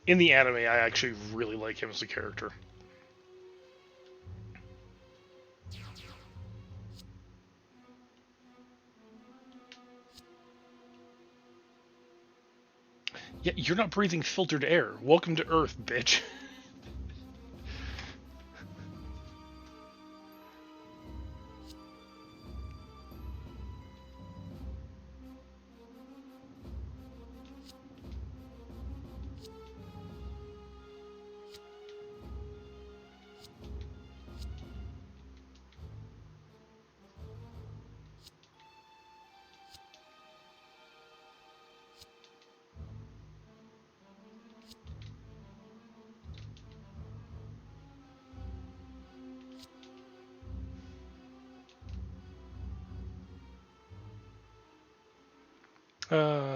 In the anime, I actually really like him as a character. Yeah, you're not breathing filtered air. Welcome to Earth, bitch. Uh,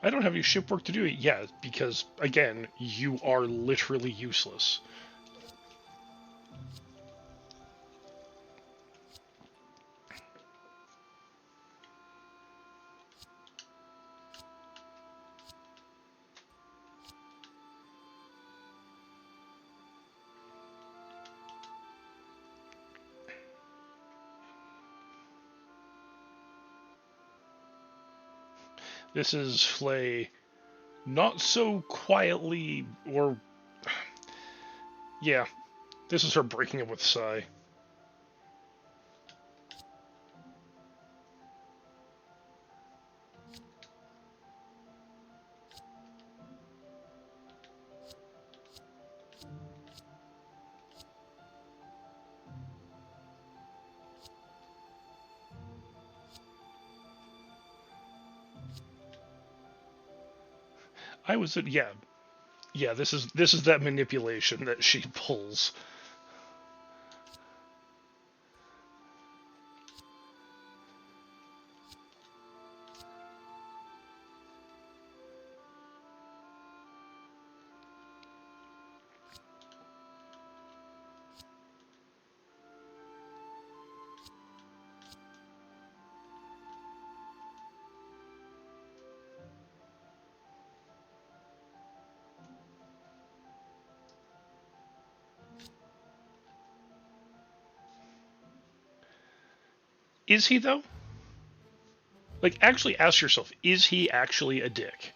I don't have any ship work to do. Yeah, because, again, you are literally useless. This is Flay not so quietly, or... Yeah, this is her breaking up with Sai. I was... Yeah. Yeah, this is that manipulation that she pulls. Is he, though? Like, actually ask yourself, is he actually a dick?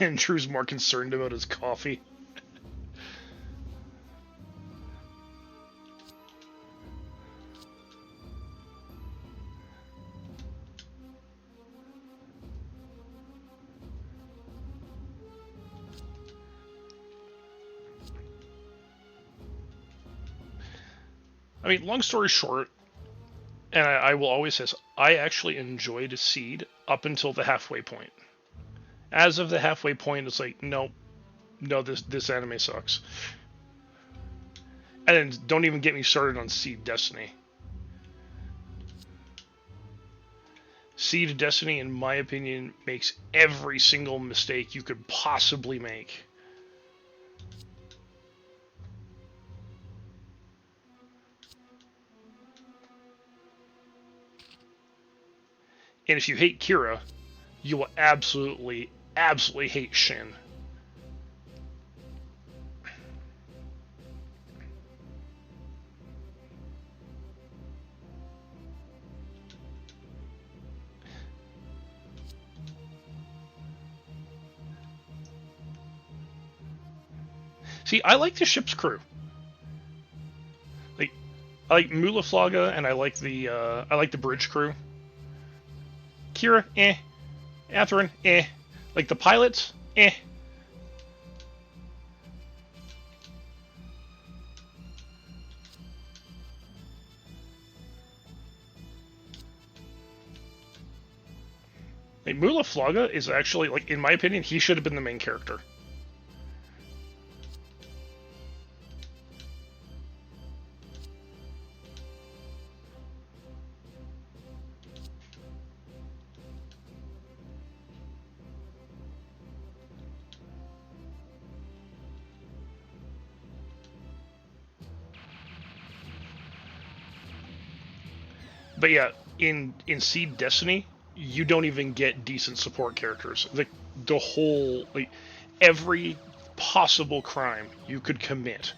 Andrew's more concerned about his coffee. I mean, long story short, and I will always say this, I actually enjoyed Seed up until the halfway point. As of the halfway point, it's like, no, this anime sucks. And then don't even get me started on Seed Destiny. Seed Destiny, in my opinion, makes every single mistake you could possibly make. And if you hate Kira, you will absolutely hate Shin. See, I like the ship's crew. Like, I like Mulaflaga, and I like the bridge crew. Kira, eh. Atherin, eh. Like the pilots, eh. Like Mulaflaga is actually, like, in my opinion, he should have been the main character. But yeah, in Seed Destiny, you don't even get decent support characters. The whole, like, every possible crime you could commit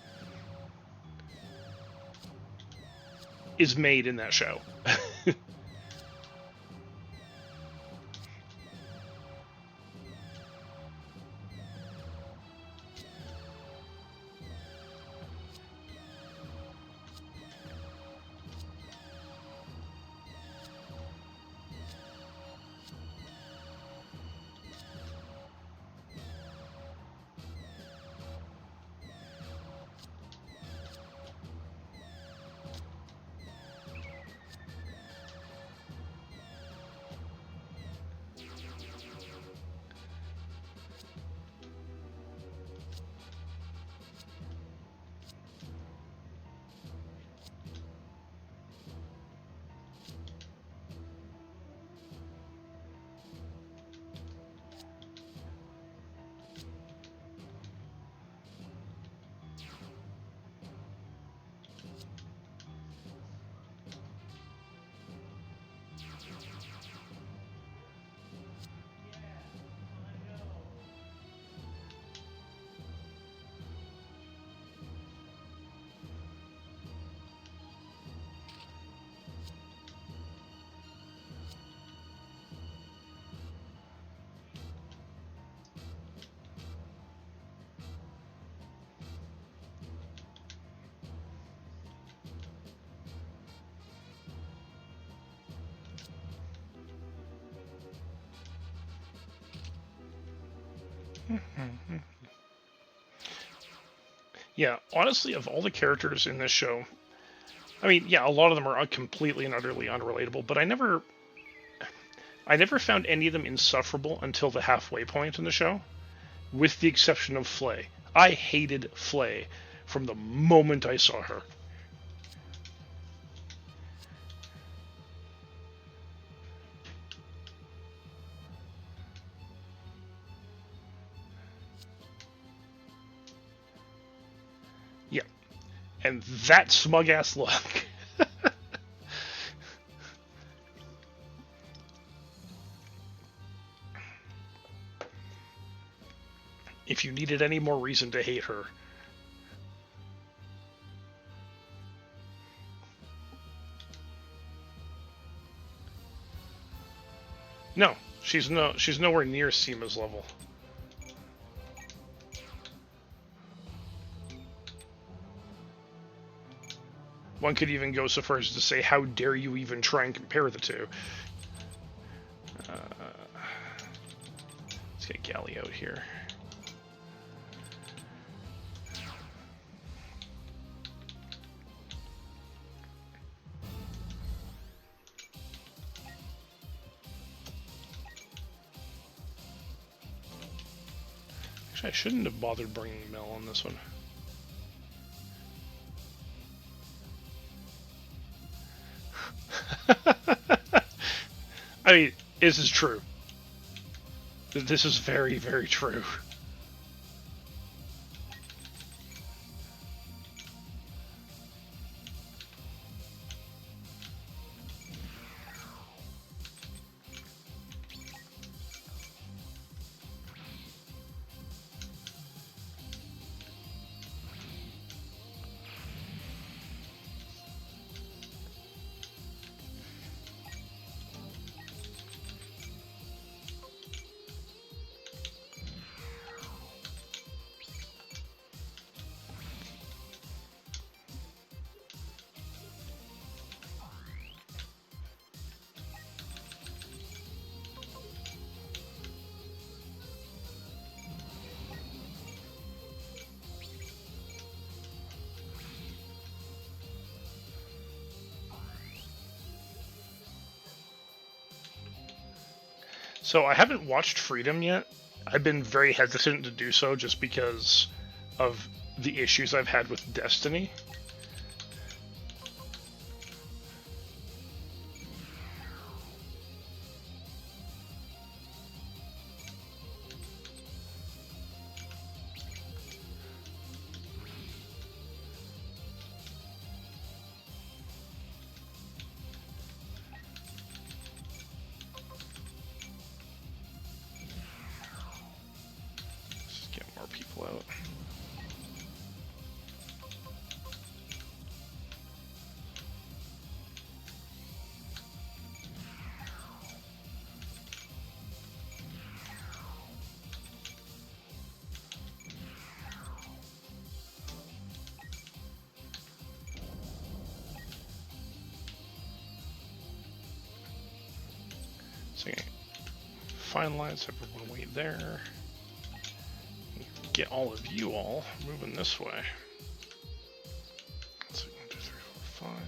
is made in that show. Yeah, honestly, of all the characters in this show, I mean, yeah, a lot of them are completely and utterly unrelatable, but I never found any of them insufferable until the halfway point in the show, with the exception of Flay. I hated Flay from the moment I saw her. Yeah. And that smug ass look. If you needed any more reason to hate her. No, she's nowhere near Seema's level. One could even go so far as to say, how dare you even try and compare the two? Let's get Galley out here. Actually, I shouldn't have bothered bringing Mel on this one. I mean, this is true. This is very, very true. So I haven't watched Freedom yet. I've been very hesitant to do so just because of the issues I've had with Destiny. Out. So finalize everyone wait there. Get all of you all moving this way. So 1, 2, 3, 4, 5.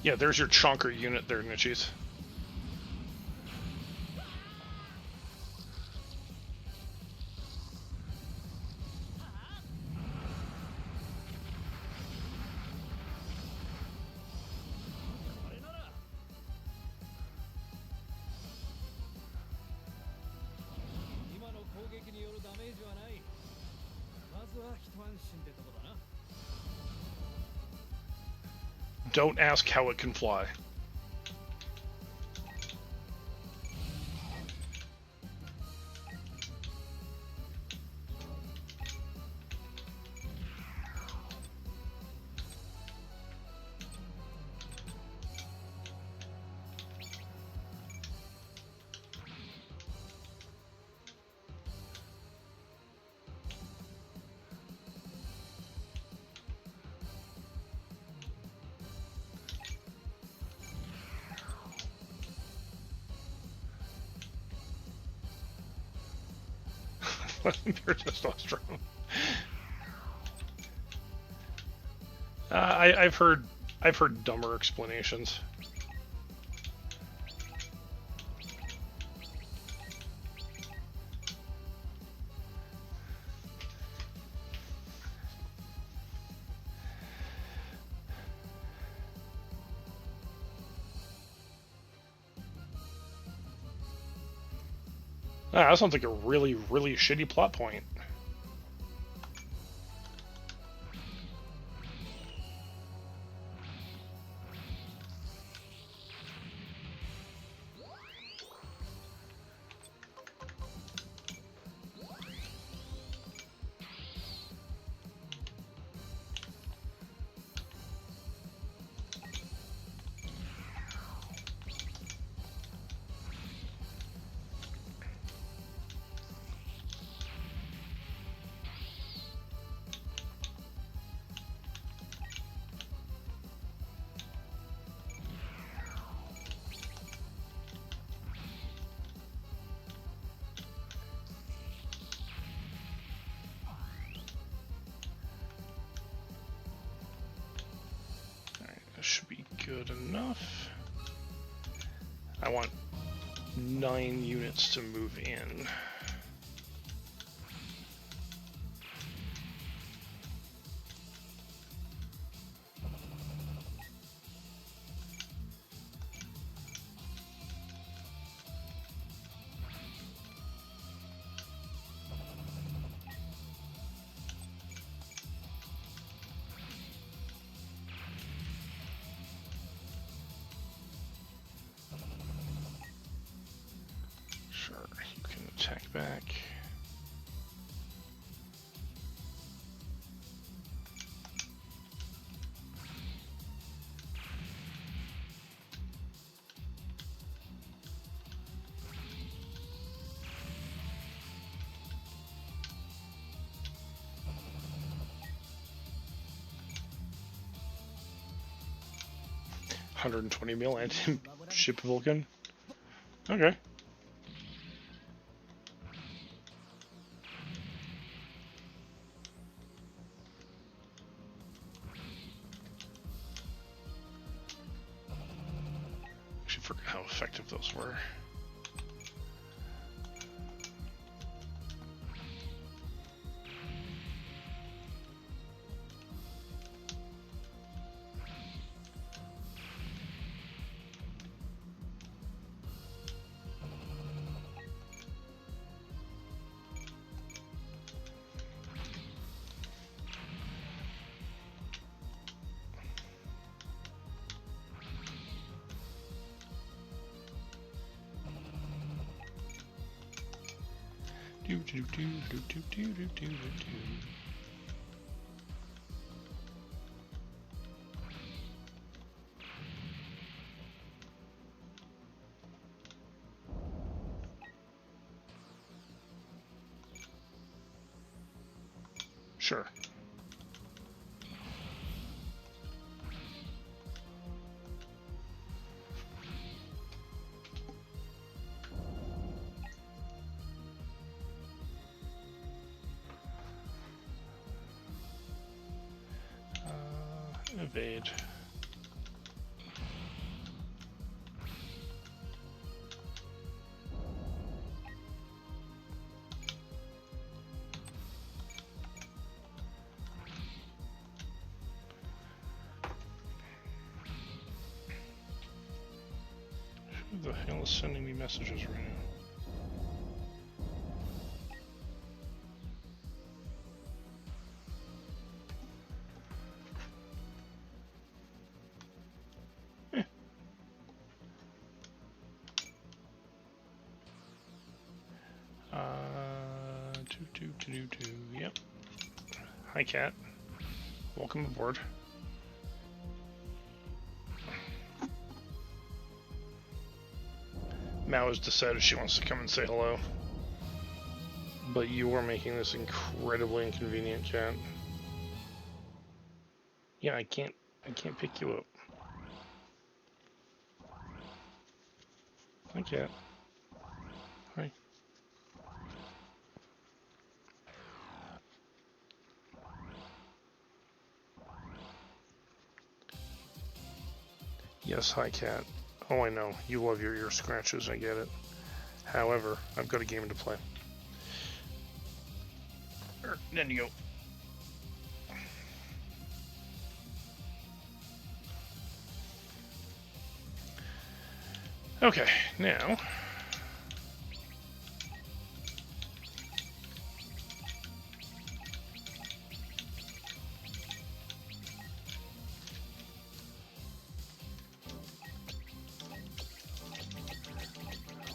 Yeah, there's your chonker unit there, Nichis. Don't ask how it can fly. Pure testosterone. I've heard dumber explanations. Ah, that sounds like a really, really shitty plot point. Should be good enough. I want 9 units to move in. Sure, you can attack back. $120 anti-ship Vulcan. Okay. Actually, forgot how effective those were. Do do do do do do do do do. Sure. Evade. Who the hell is sending me messages right now? Yep. Hi, Cat. Welcome aboard. Mao has decided she wants to come and say hello. But you are making this incredibly inconvenient, Cat. Yeah, I can't pick you up. Hi, Cat. Hi. Yes, hi, cat. Oh, I know. You love your ear scratches, I get it. However, I've got a game to play. Then you go. Okay, now...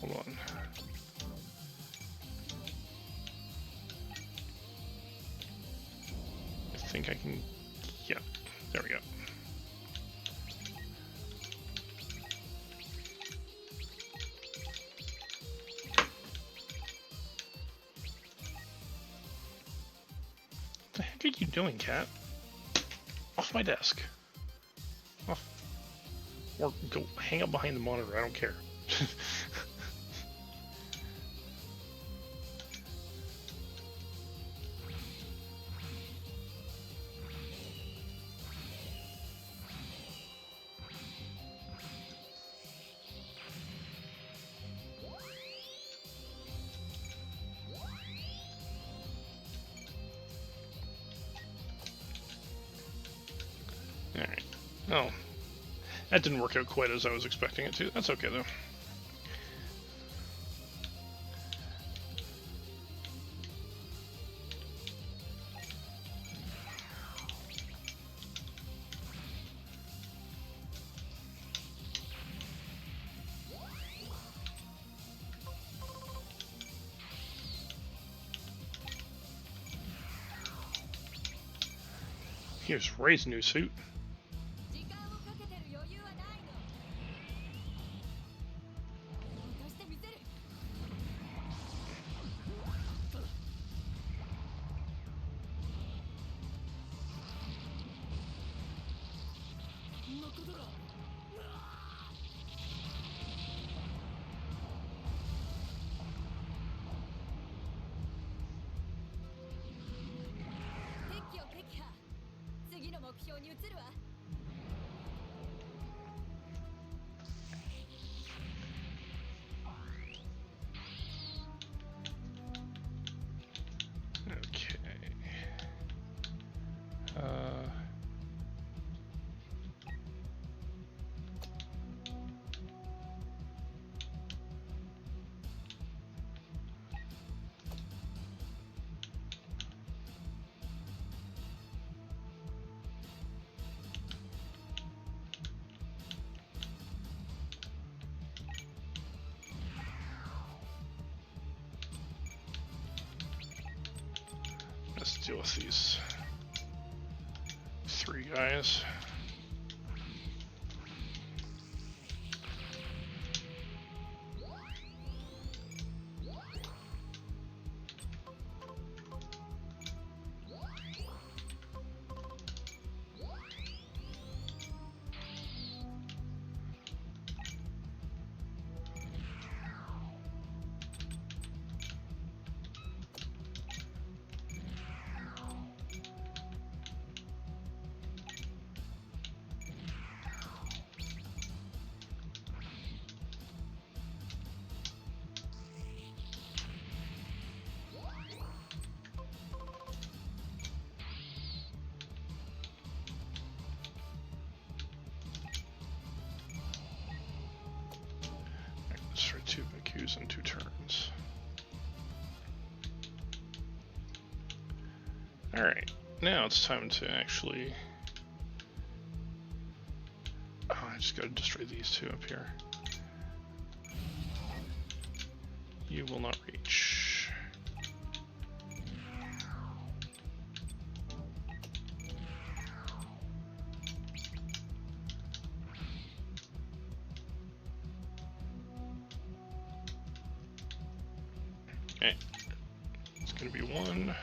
Hold on. I think I can... Yeah, there we go. What the heck are you doing, cat? Off my desk. Off. Or go hang up behind the monitor, I don't care. Alright. Oh. That didn't work out quite as I was expecting it to. That's okay, though. Here's Ray's new suit. 時間をかけてる余裕はないの。落としてみせる。のことだ。敵機を撃破。次の目標に移るわ。Okay. Let's deal with these 3 guys. Let's try 2 Bakus in 2 turns. Alright, now it's time to actually... Oh, I just gotta destroy these 2 up here. You will not reach. Okay, it's gonna be 1.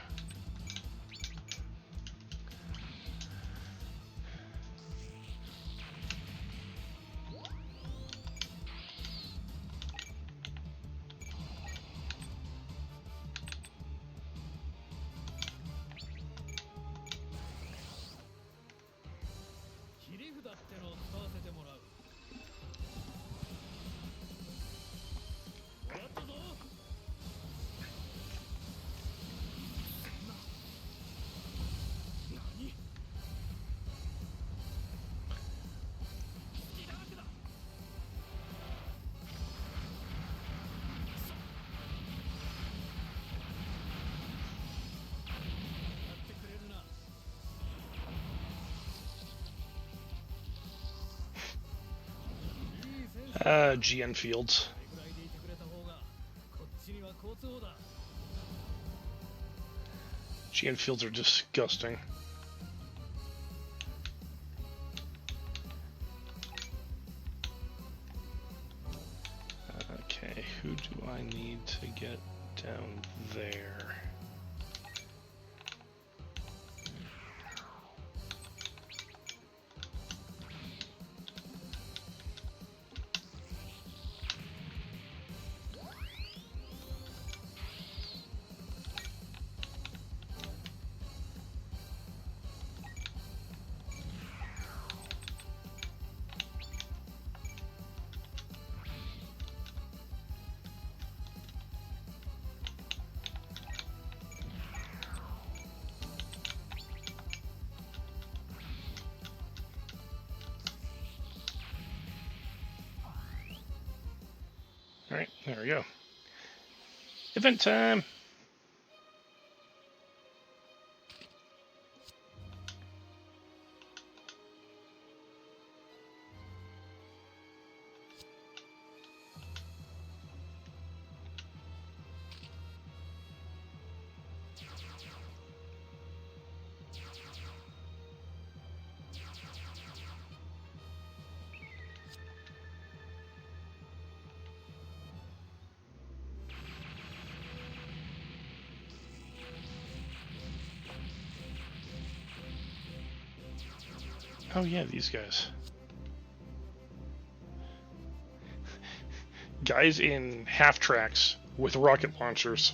GN fields. これぐらいでいてくれた方がこっちには好都合だ。 GN fields are disgusting. Okay, who do I need to get down there? Alright, there we go. Event time! Oh yeah, these guys. Guys in half tracks with rocket launchers.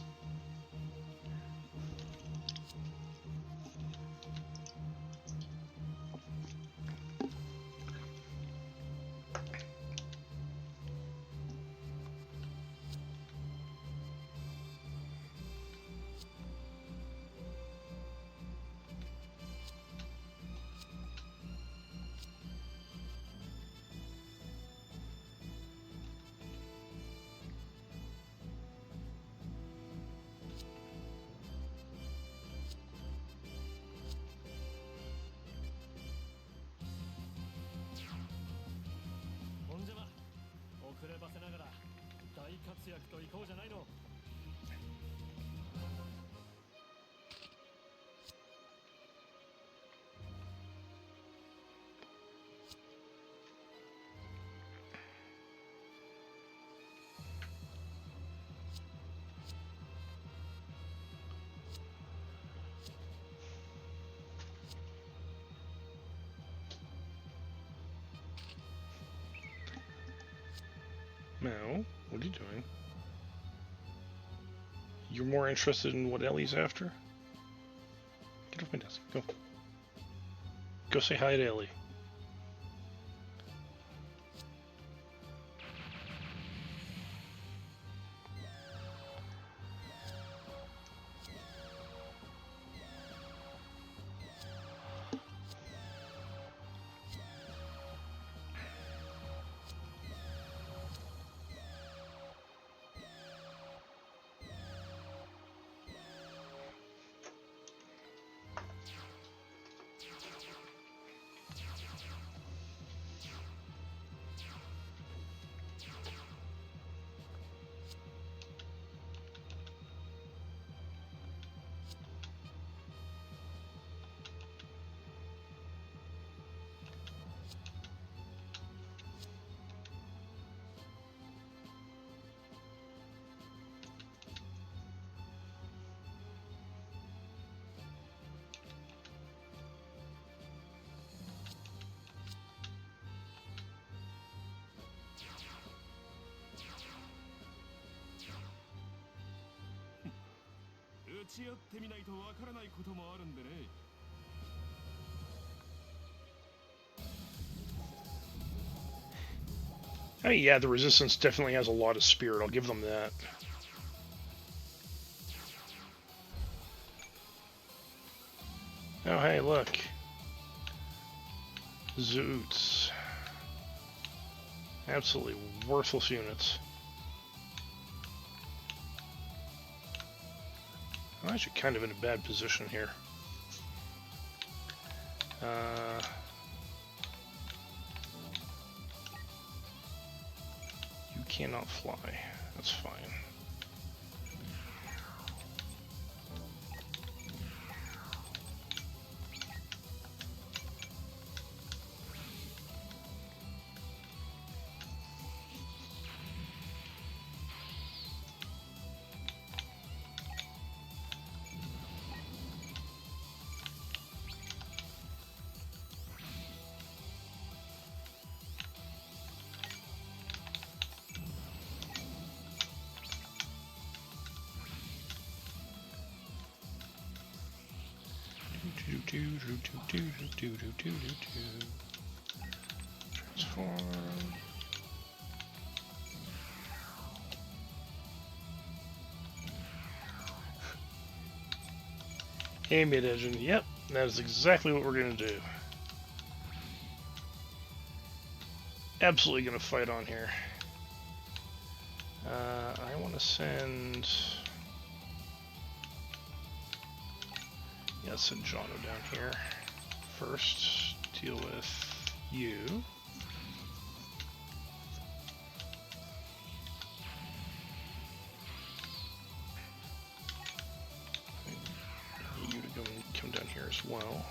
Mao, what are you doing? You're more interested in what Ellie's after? Get off my desk. Go. Go say hi to Ellie. Oh yeah, the Resistance definitely has a lot of spirit, I'll give them that. Oh hey, look. Zoots. Absolutely worthless units. I'm actually kind of in a bad position here. cannot fly. That's fine. Transform. Hey, mid-engine. Yep, that is exactly what we're gonna do. Absolutely gonna fight on here. I want to send. Yeah, send Jono down here first. Deal with you. I need you to come down here as well.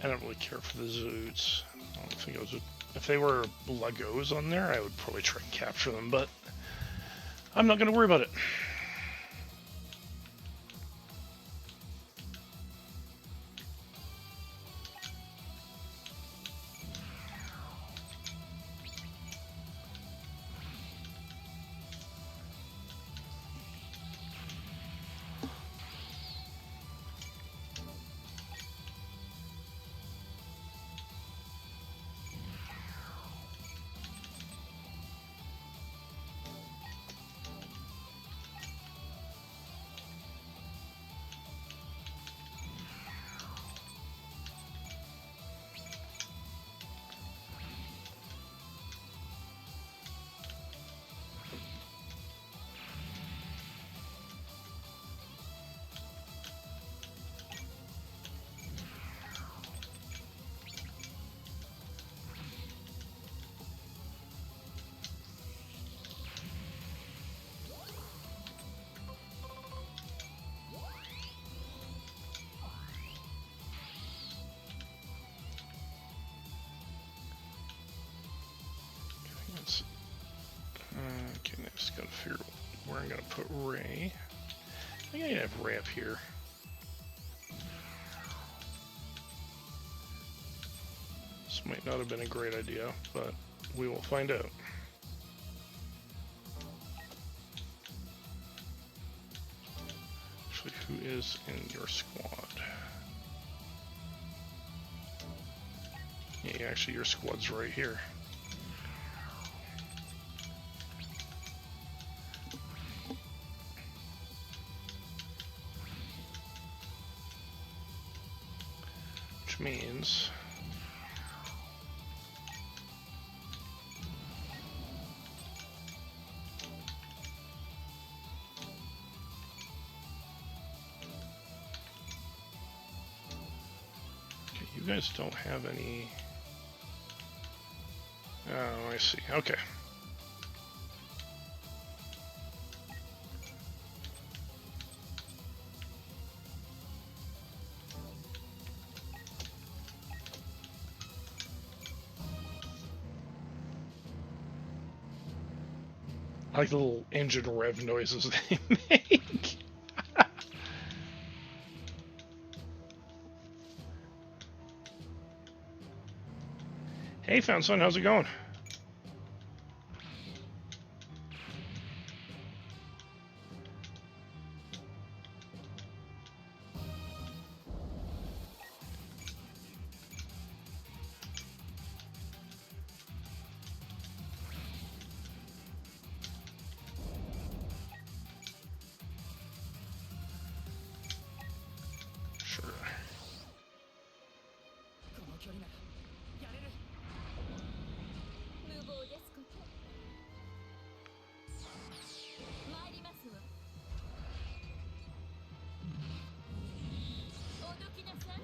I don't really care for the Zoots. I don't think it was. If they were Legos on there, I would probably try and capture them, but I'm not going to worry about it. Okay, now just gotta figure out where I'm gonna put Ray. I think I can have Ray up here. This might not have been a great idea, but we will find out. Actually, who is in your squad? Yeah, actually, your squad's right here. Which means okay, you guys don't have any. Oh, I see. Okay. I like the little engine rev noises they make. Hey, Found Son, how's it going? 距離ならやれる。無謀ですこと。参りますわ。おどきなさい。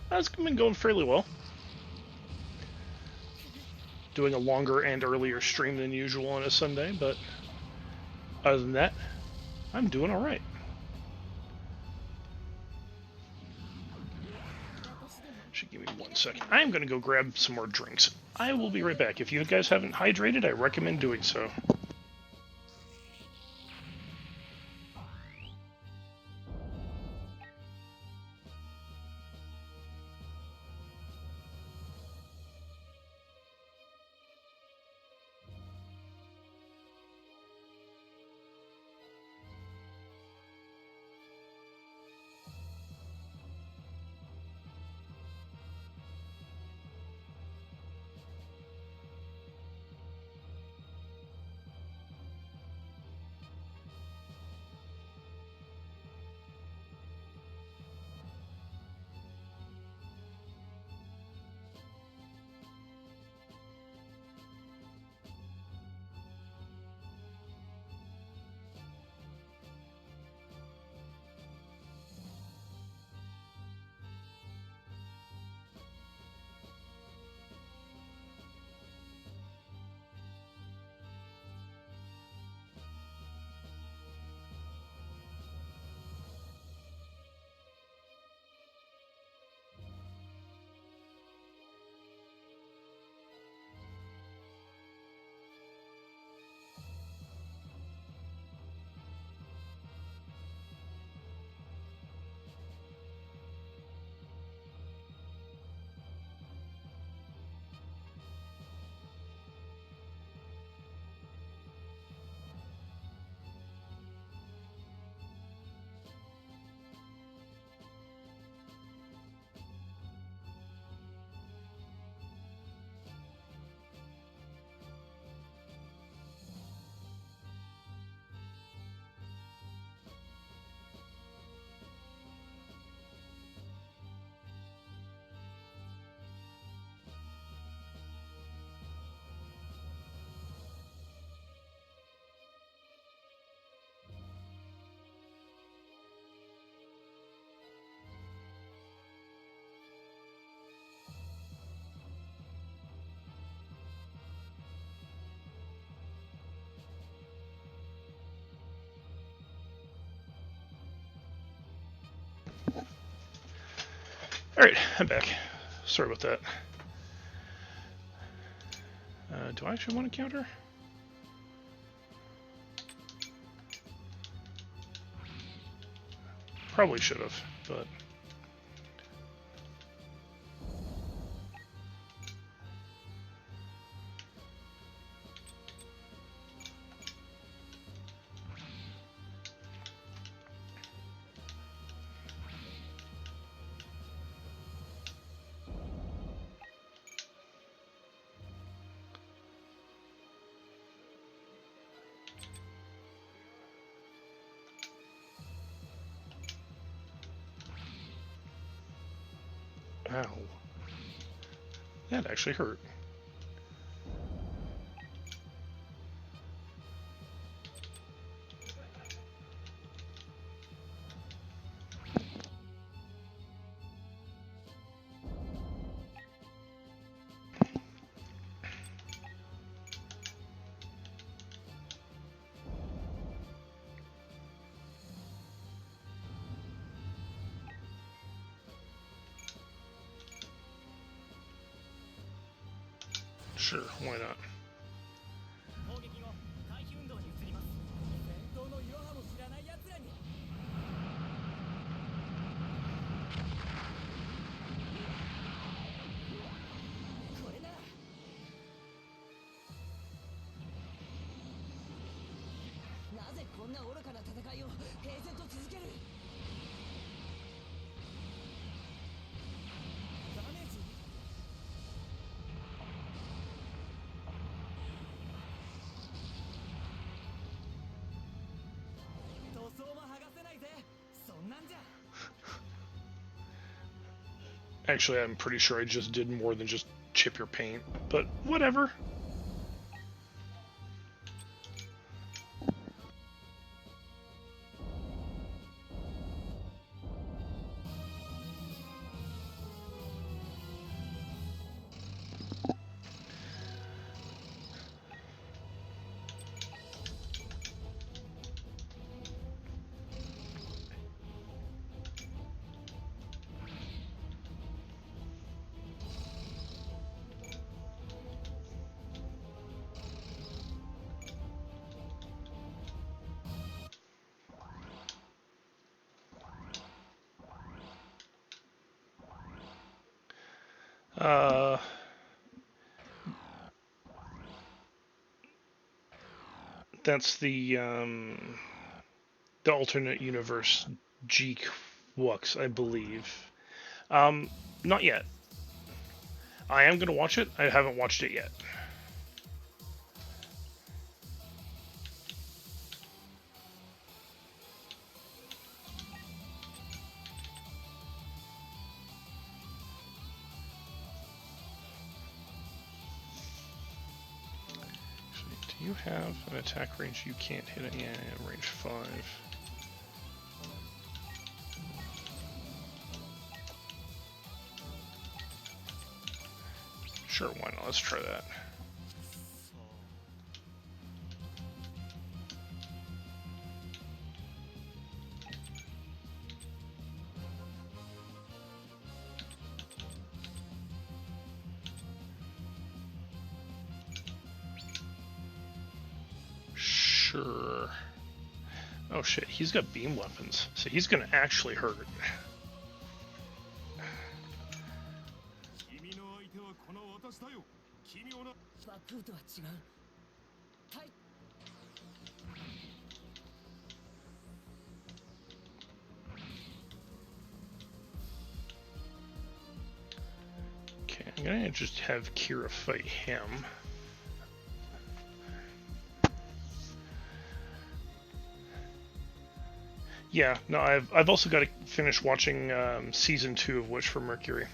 That's been going fairly well. Doing a longer and earlier stream than usual on a Sunday, but other than that, I'm doing all right. Should give me 1 second. I'm going to go grab some more drinks. I will be right back. If you guys haven't hydrated, I recommend doing so. Alright, I'm back. Sorry about that. Do I actually want to counter? Probably should have, but... Ow. That actually hurt. Sure, why not? 攻撃後回避運動に移ります。戦闘のいろはも知らない奴らに。これなら。なぜこんな愚かな戦いを平然と続ける。ダメージ。塗装も剥が Actually, I'm pretty sure I just did more than just chip your paint, but whatever. That's the alternate universe Geek Wux, I believe. Not yet. I am gonna watch it. I haven't watched it yet. Do you have an attack range you can't hit it? Yeah, range 5. Sure, why not? Let's try that. Sure. Oh shit, he's got beam weapons, so he's gonna actually hurt. 君の相手はこの私だよ。奇妙な。バクーとは違う。はい。 Okay, I'm gonna just have Kira fight him. Yeah, no, I've also got to finish watching season 2 of Wish for Mercury.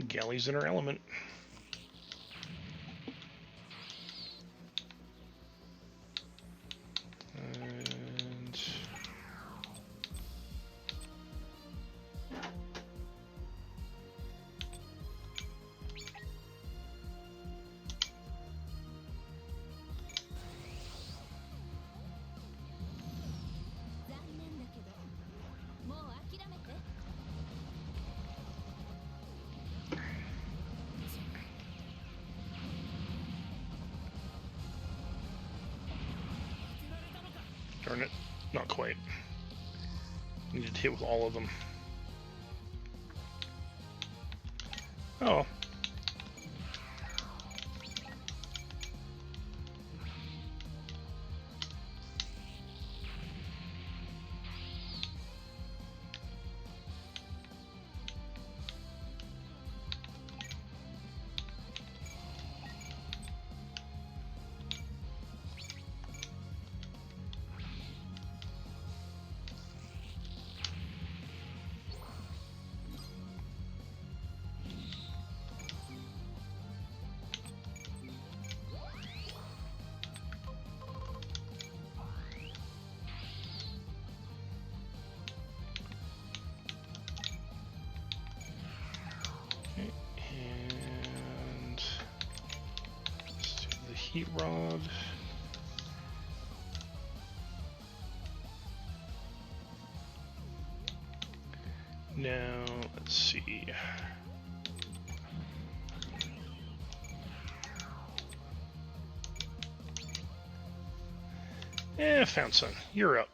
Galley's in her element. And darn it, not quite. Needed to hit with all of them. Oh. Heat rod. Now, let's see. Found son, you're up.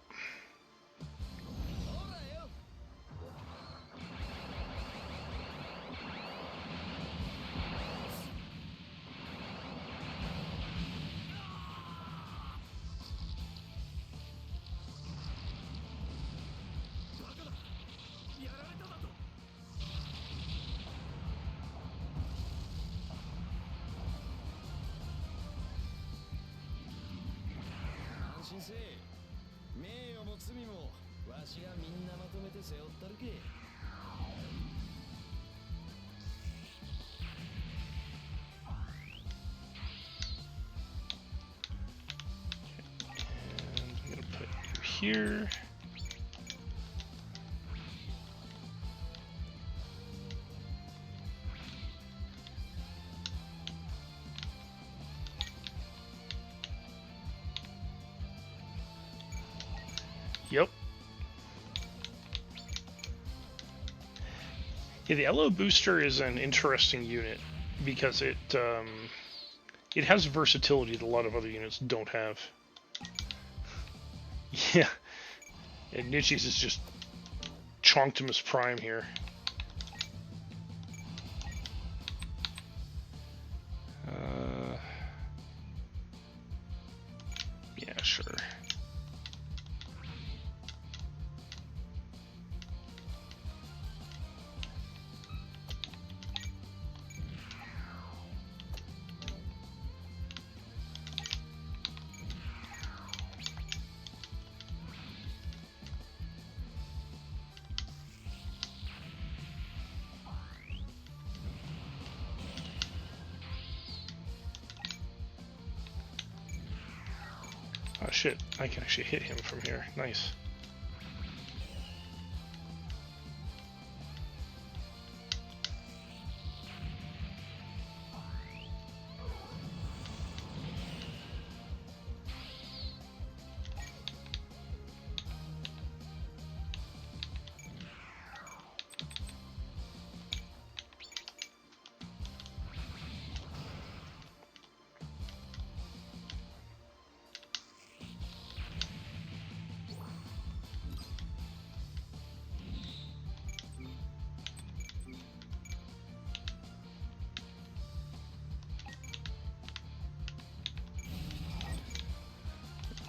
心せえ。名誉も罪もわしがみんなまとめて背負ったるけ。And I'm gonna put you here. Yep. Yeah, the Elo booster is an interesting unit because it has versatility that a lot of other units don't have. Yeah, and Nichi's is just Chonctimus Prime here. Yeah, sure. Oh shit, I can actually hit him from here. Nice.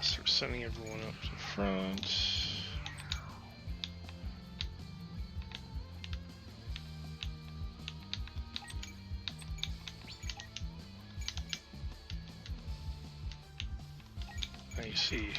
Start sending everyone up to the front. I see.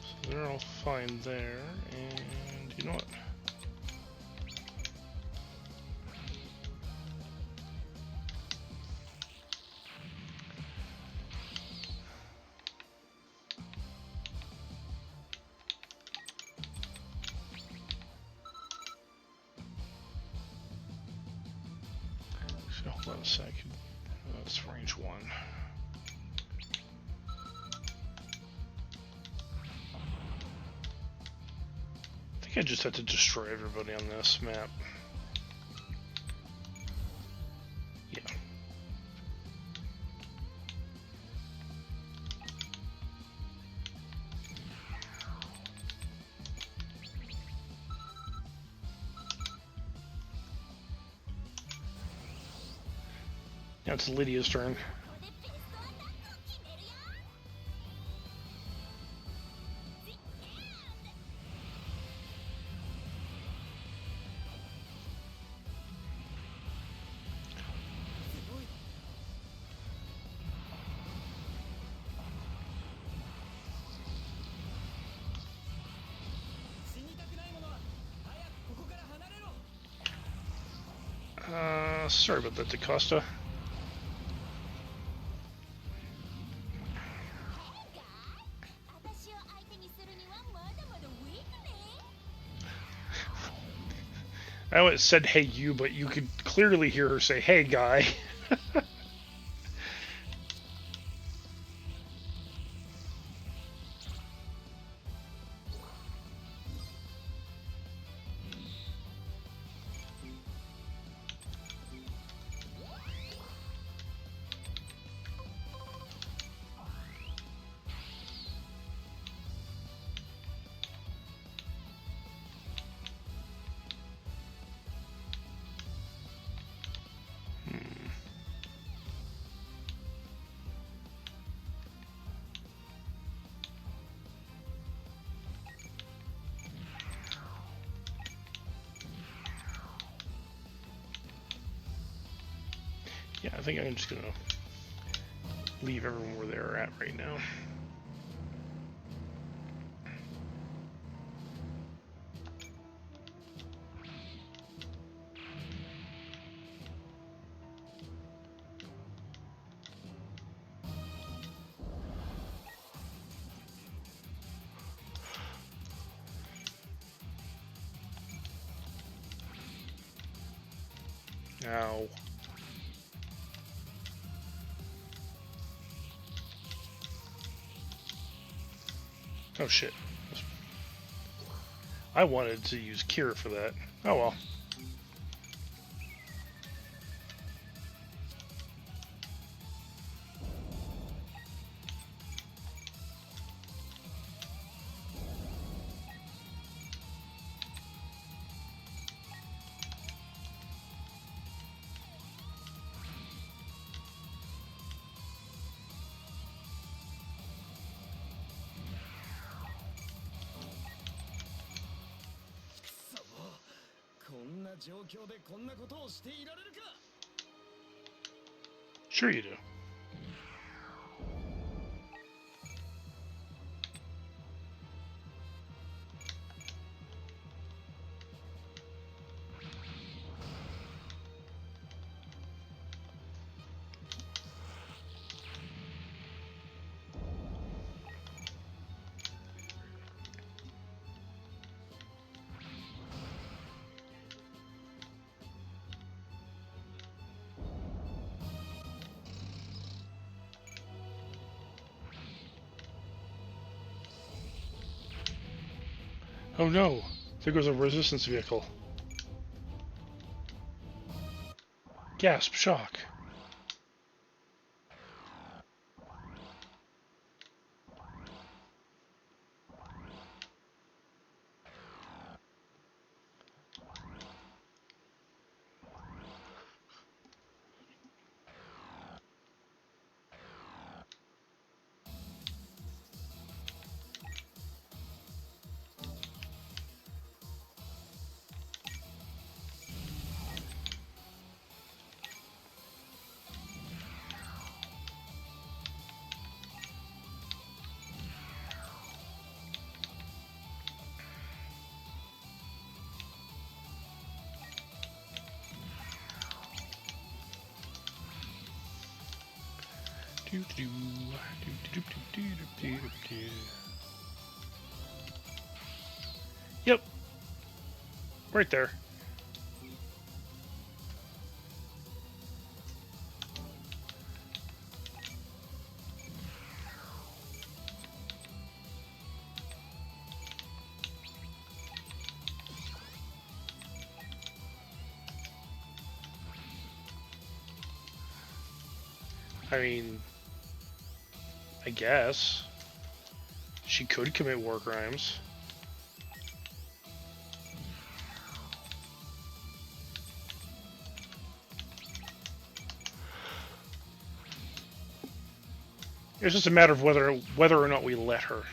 So they're all fine there, and you know what? So hold on a second. That's range 1. I think I just had to destroy everybody on this map. Yeah. Now it's Lydia's turn. ここでベストアタックを決めるよ。 死にたくない者は早くここから離れろ。 Sorry about that, DaCosta. 私を相手にするにはまだまだウィークね。 I always said hey you, but you could clearly hear her say hey guy. I think I'm just gonna leave everyone where they're at right now. Ow. Oh shit. I wanted to use Cure for that. Oh well. Sure you do. Oh no, there goes a resistance vehicle. Gasp, shock. Yep. Right there. I mean, I guess she could commit war crimes. It's just a matter of whether or not we let her.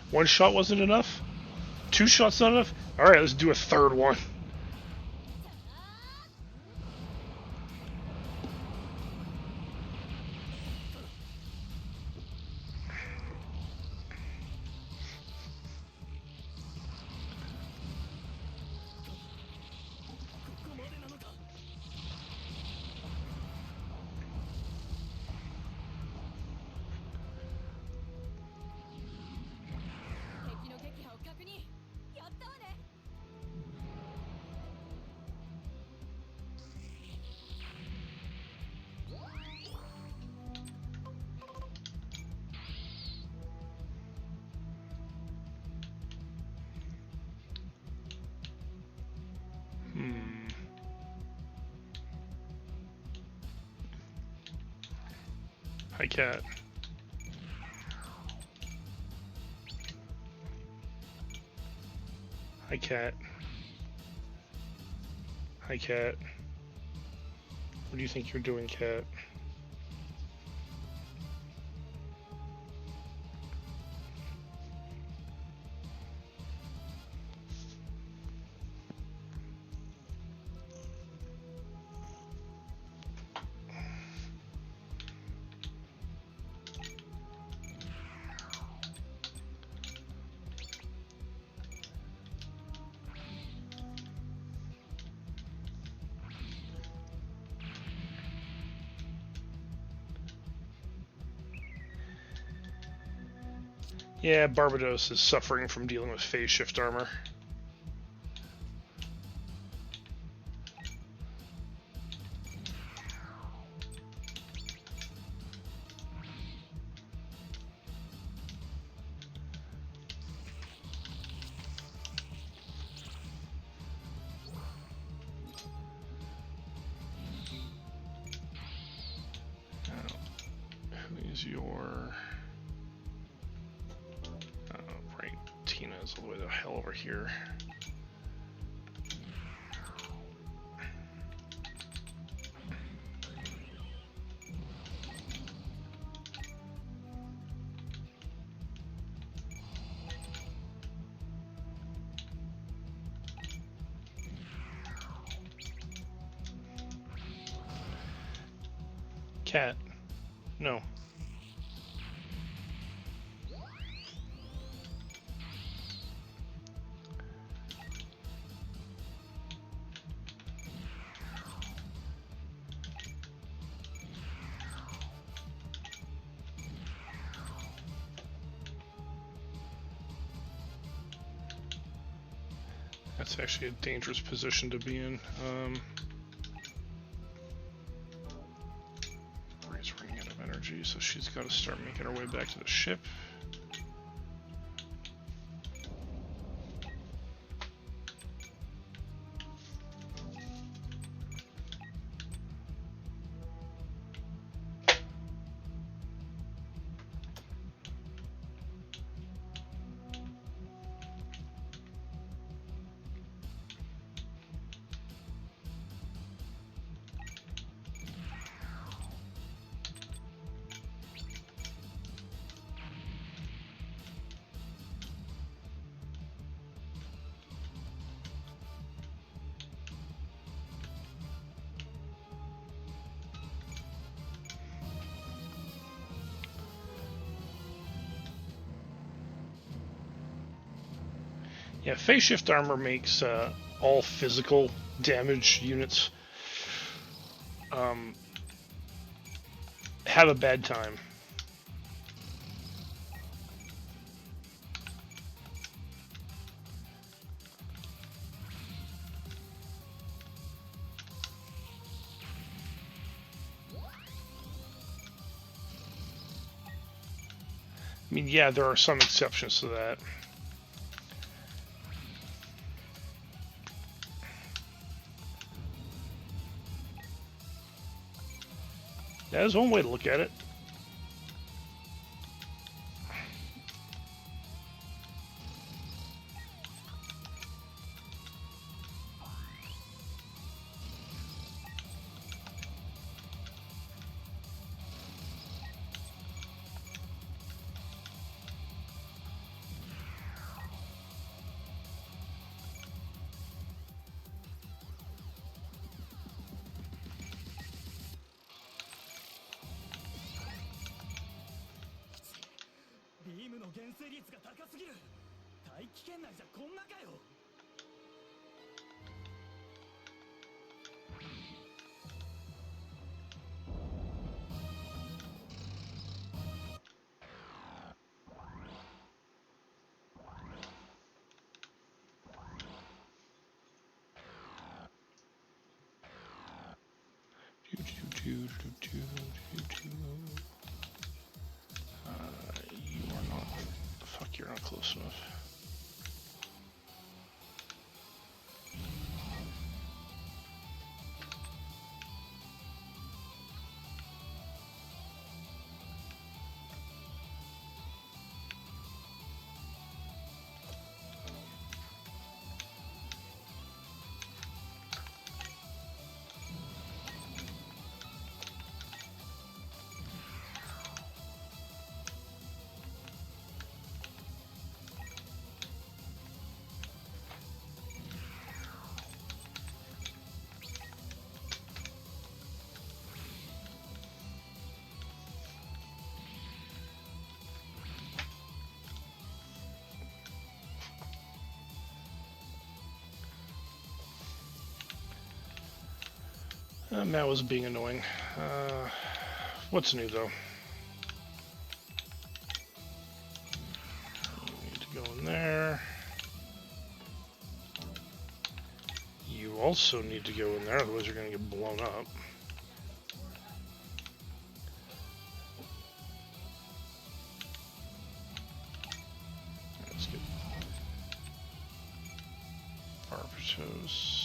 One shot wasn't enough? Two shots not enough? Alright, let's do a third one. Hi, cat. Hi, cat. Hi, cat. What do you think you're doing, cat? Yeah, Barbados is suffering from dealing with phase shift armor. Who is your... right, Tina is all the way the hell over here. Cat. No. That's actually a dangerous position to be in. Ray's running out of energy, so she's got to start making her way back to the ship. Yeah, phase shift armor makes all physical damage units have a bad time. I mean, yeah, there are some exceptions to that. That is one way to look at it. You are not. Fuck, you're not close enough. Matt was being annoying. What's new though? You need to go in there. You also need to go in there, otherwise you're going to get blown up. Let's get Barbatos.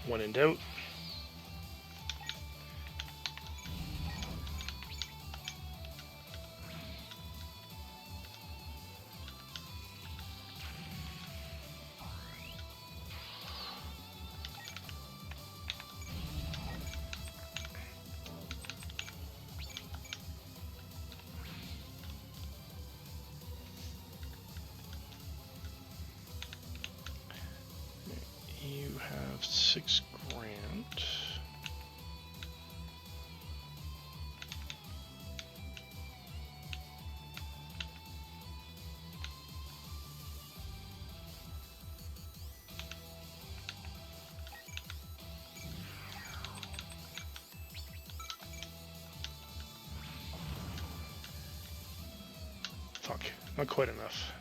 When in doubt. You have 6 grand. Fuck, not quite enough.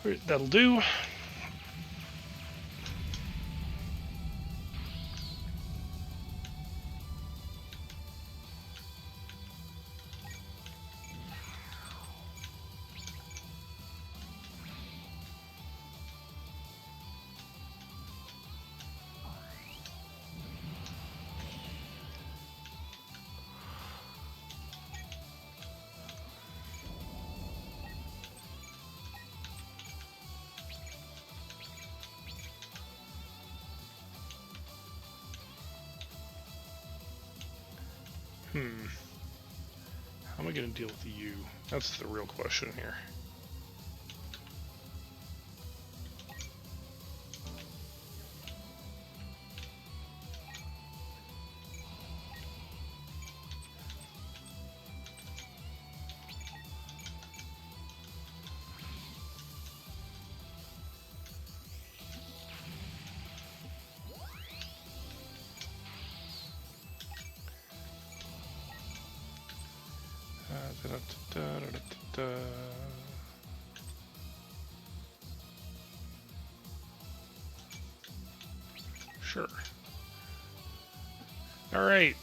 Alright, that'll do. How am I going to deal with you? That's the real question here. Sure. Alright,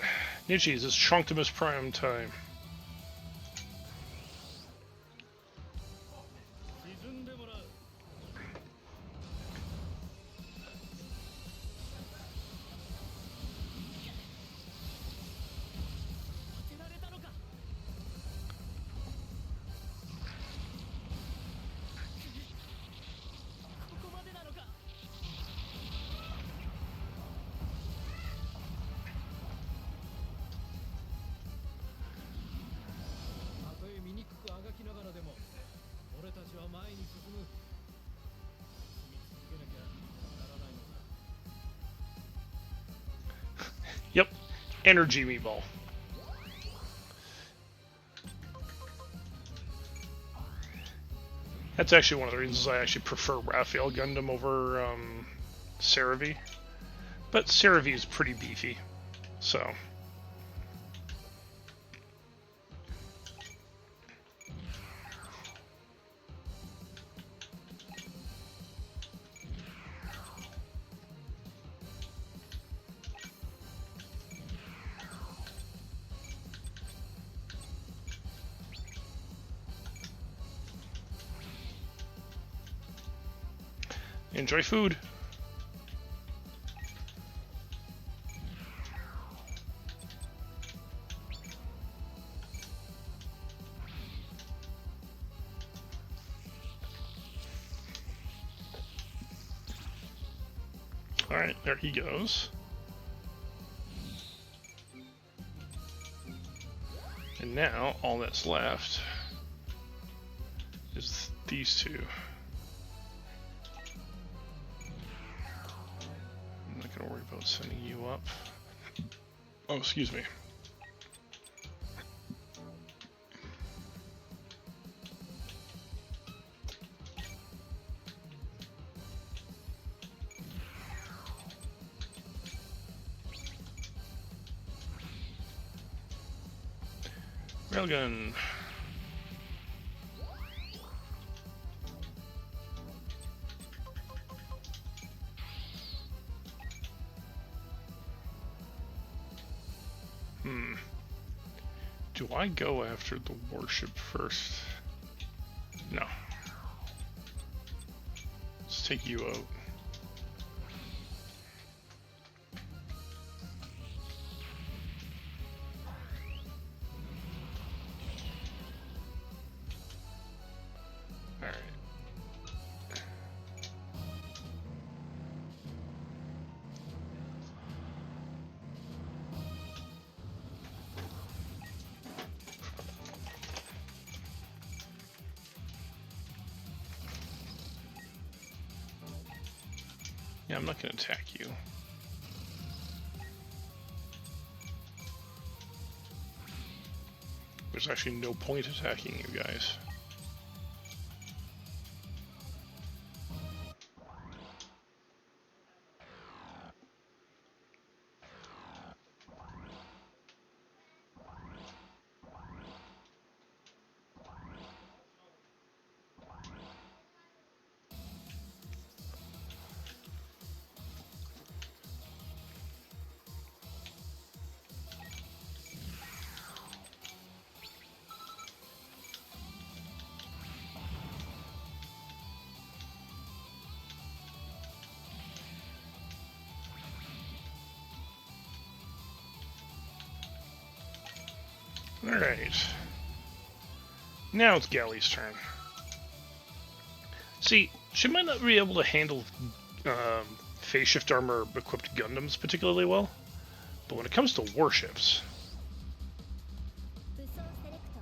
Nichis, it's Trunctimus Prime time. 沈んでもらう。当てられたのか。ここまでなのか。たとえ醜くあがきながらでも、俺たちは前に進む。進み続けなきゃならないのだ。 Yep, energy meatball. That's actually one of the reasons I actually prefer Raphael Gundam over Cerevi. But Cerevi is pretty beefy, so. Enjoy food. All right, there he goes. And now all that's left is these two. I'm not gonna worry about sending you up. Oh, excuse me. Railgun. Do I go after the warship first? No. Let's take you out. Alright. Yeah, I'm not going to attack you. There's actually no point attacking you guys. Alright. Now it's Galley's turn. See, she might not be able to handle phase shift armor equipped Gundams particularly well, but when it comes to warships, 武装セレクト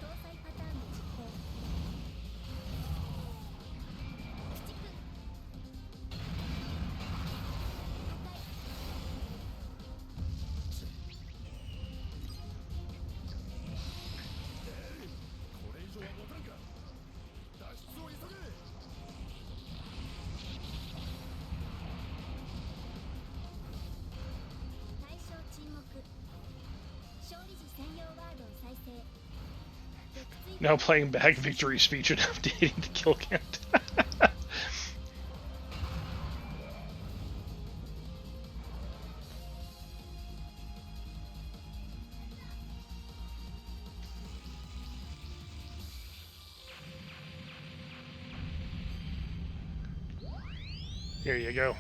搭載パターンの実行駆逐破壊これ以上は持たんか。脱出を急げ。対象沈黙勝利時専用ワードを再生撃墜 now playing back victory speech and updating the kill count. Here you go.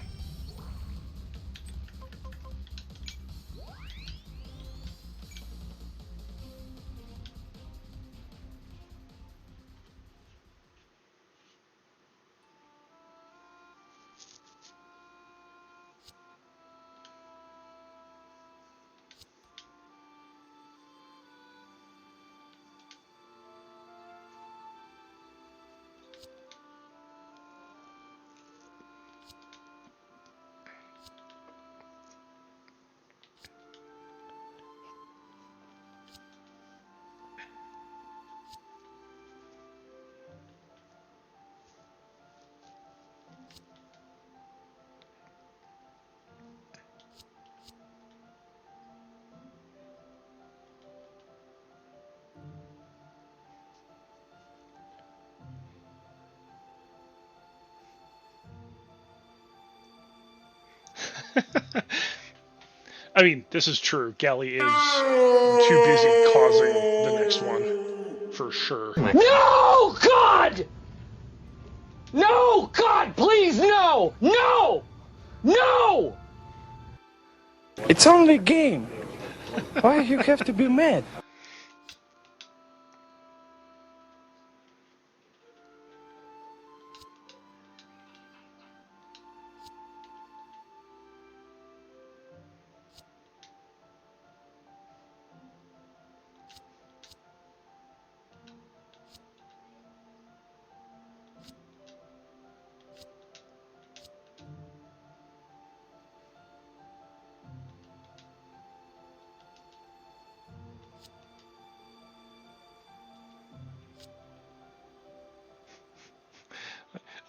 I mean, this is true. Galley is too busy causing the next one, for sure. No, God! No, God, please, no! No! No! It's only a game. Why you have to be mad?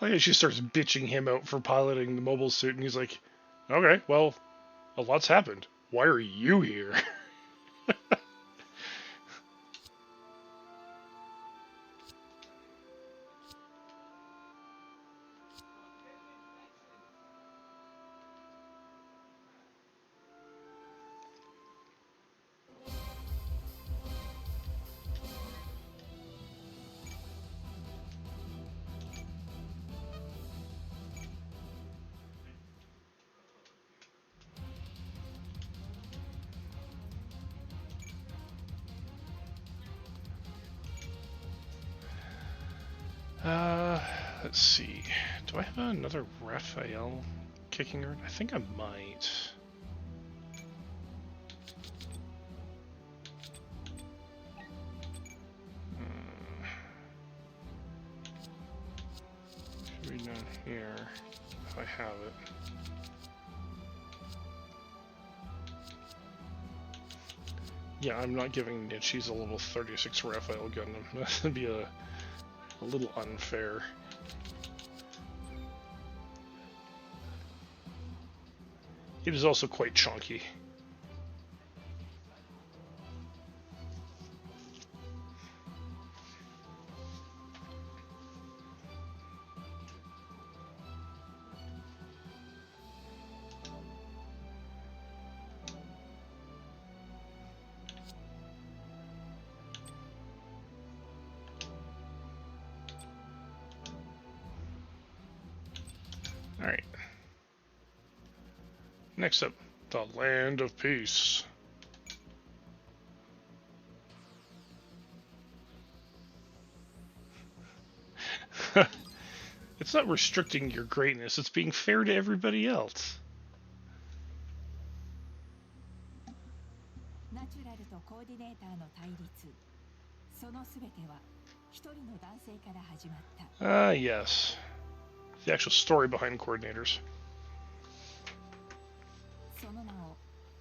Oh yeah, she starts bitching him out for piloting the mobile suit, and he's like, "Okay, well, a lot's happened. Why are you here?" Let's see. Do I have another Raphael kicking her? I think I might. Should be down here if I have it. Yeah, I'm not giving Nietzsche's a level 36 Raphael Gundam. That'd be a little unfair. It is also quite chunky. Alright. Next up, the Land of Peace. It's not restricting your greatness, it's being fair to everybody else. ナチュラルとコーディネーターの対立。そのすべては一人の男性から始まった。Ah, yes. The actual story behind coordinators. その名を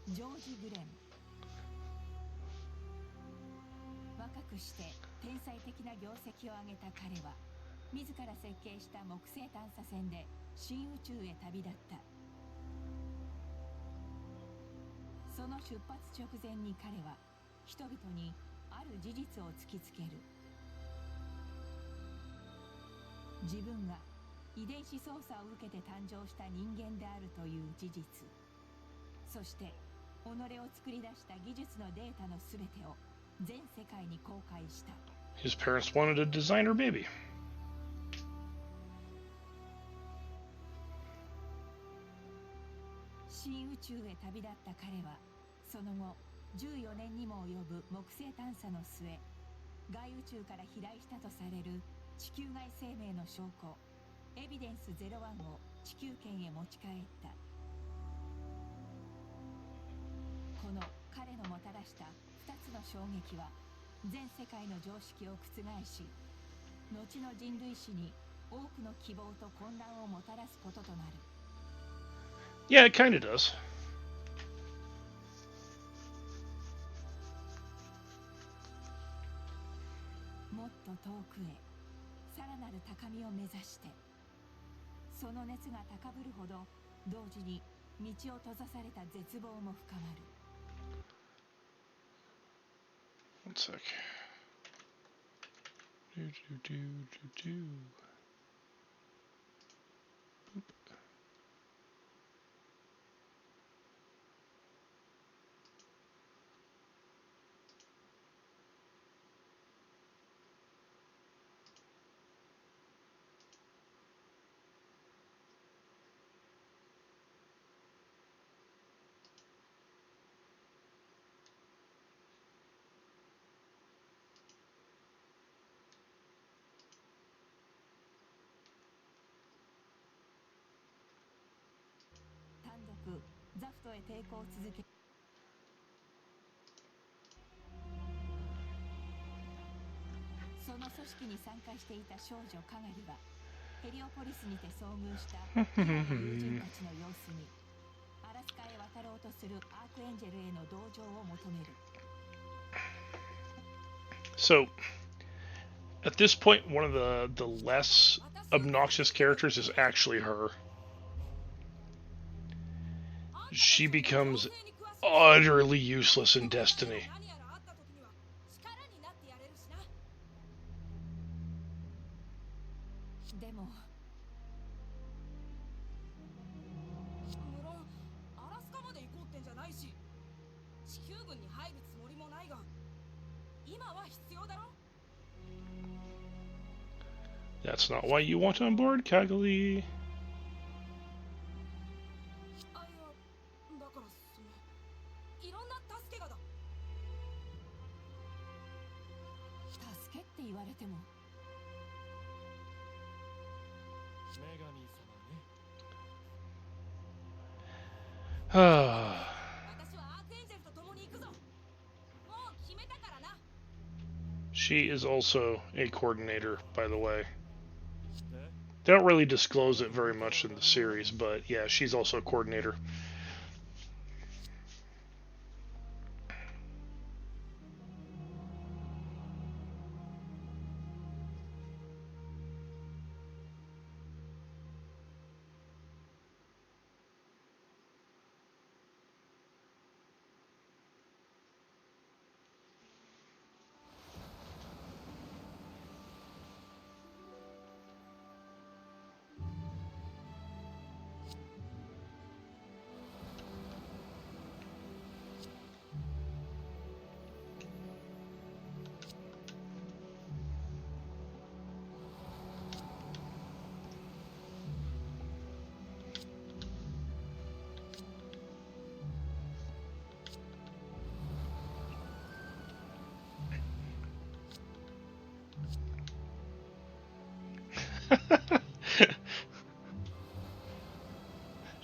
ジョージ・グレン。若くして天才的な業績を上げた彼は自ら設計した木星探査船で新宇宙へ旅立った。その出発直前に彼は人々にある事実を突きつける。自分が遺伝子操作を受けて誕生した人間であるという事実、そして己を作り出した技術のデータのすべてを全世界に公開した。 His parents wanted a designer baby. 新宇宙へ旅立った彼はその後14年にも及ぶ木星探査の末、外宇宙から飛来したとされる地球外生命の証拠エビデンス01を地球圏へ持ち帰った。この彼のもたらした2つの衝撃は全世界の常識を覆し、後の人類史に多くの希望と混乱をもたらすこととなる。 Yeah, it kinda does. もっと遠くへ、さらなる高みを目指して。その熱が高ぶるほど、同時に道を閉ざされた絶望も深まる。 One sec. Do. Boop.ザフトへ抵抗を続け、その組織に参加していた少女カガリはヘリオポリスにて遭遇した友人たちの様子にアラスカへ渡ろうとするアークエンジェルへの同情を求める。 So, at this point, one of the less obnoxious characters is actually her. She becomes utterly useless in Destiny. 何やらあった時には力になってやれるしな。でも無論アラスカまで行こうってんじゃないし、地球軍に入るつもりもないが、今は必要だろ。 That's not why you want on board, Kaguli. あ、いや、だからいろんな助けがだ。助けって言われても女神様ね。Ah. 私はアークエンジェルと共に行くぞ。もう決めたからな。 She is also a coordinator, by the way. え They don't really disclose it very much in the series, but yeah, she's also a coordinator.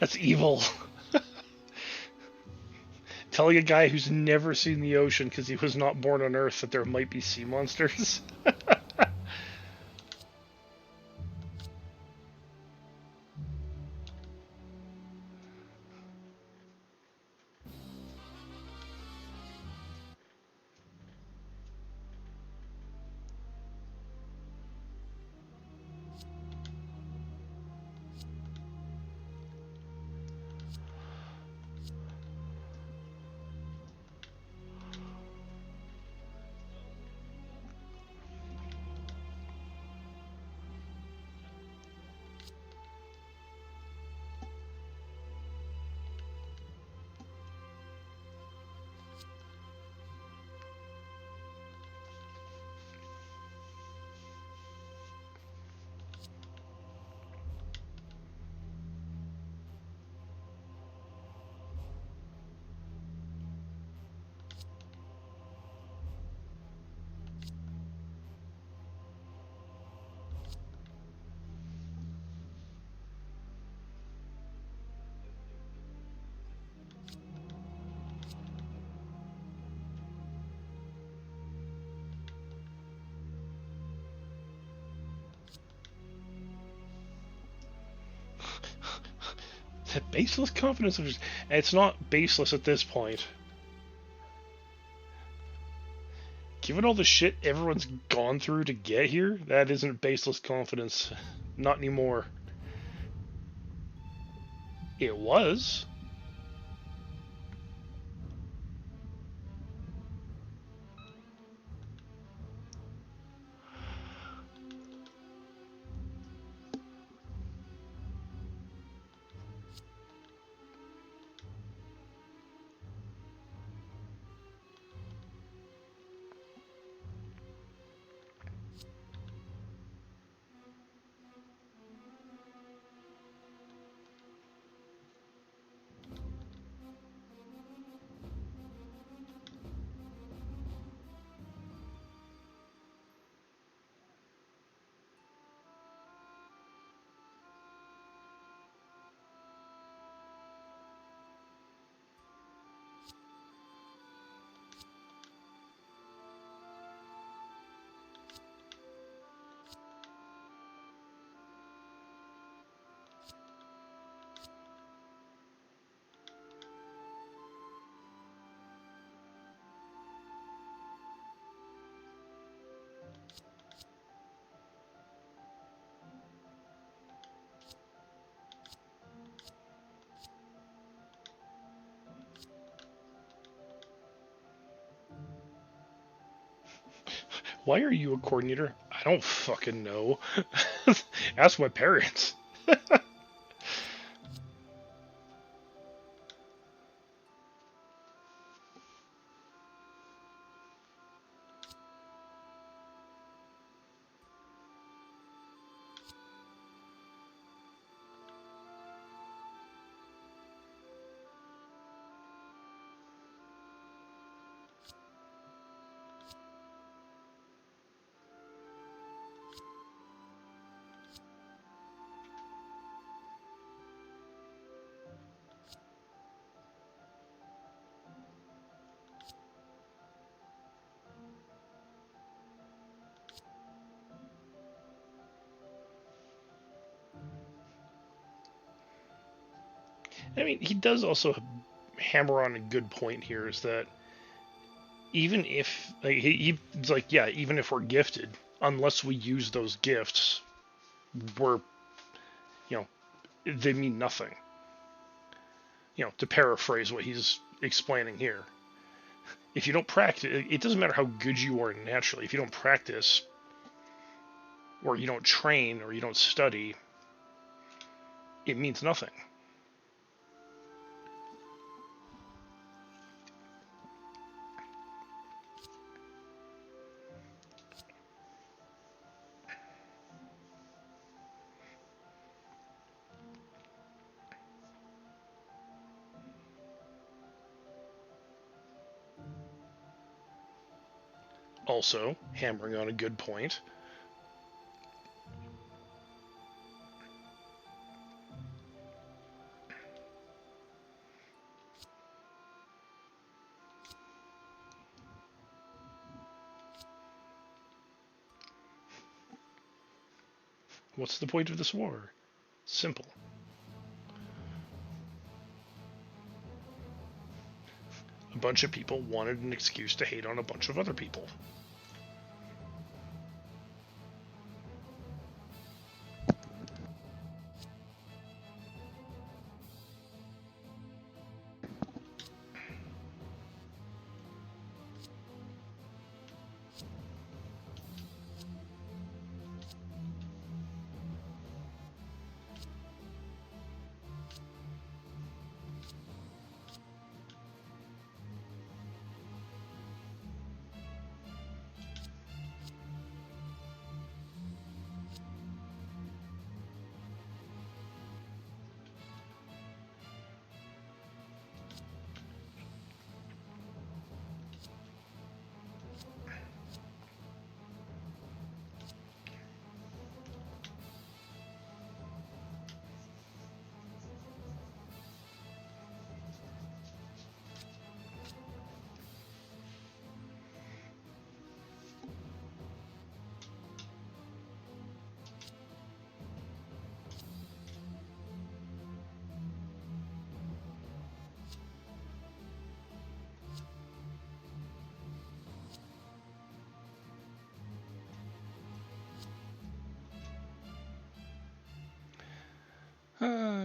That's evil. Telling a guy who's never seen the ocean because he was not born on Earth that there might be sea monsters. That baseless confidence of it's not baseless at this point. Given all the shit everyone's gone through to get here, that isn't baseless confidence. Not anymore. It was. Why are you a coordinator? I don't fucking know. Ask my parents. I mean, he does also hammer on a good point here is that even if like, he's like, yeah, even if we're gifted, unless we use those gifts, we're, you know, they mean nothing. You know, to paraphrase what he's explaining here. If you don't practice, it doesn't matter how good you are naturally. If you don't practice, or you don't train, or you don't study, it means nothing. Also, hammering on a good point. What's the point of this war? Simple. A bunch of people wanted an excuse to hate on a bunch of other people.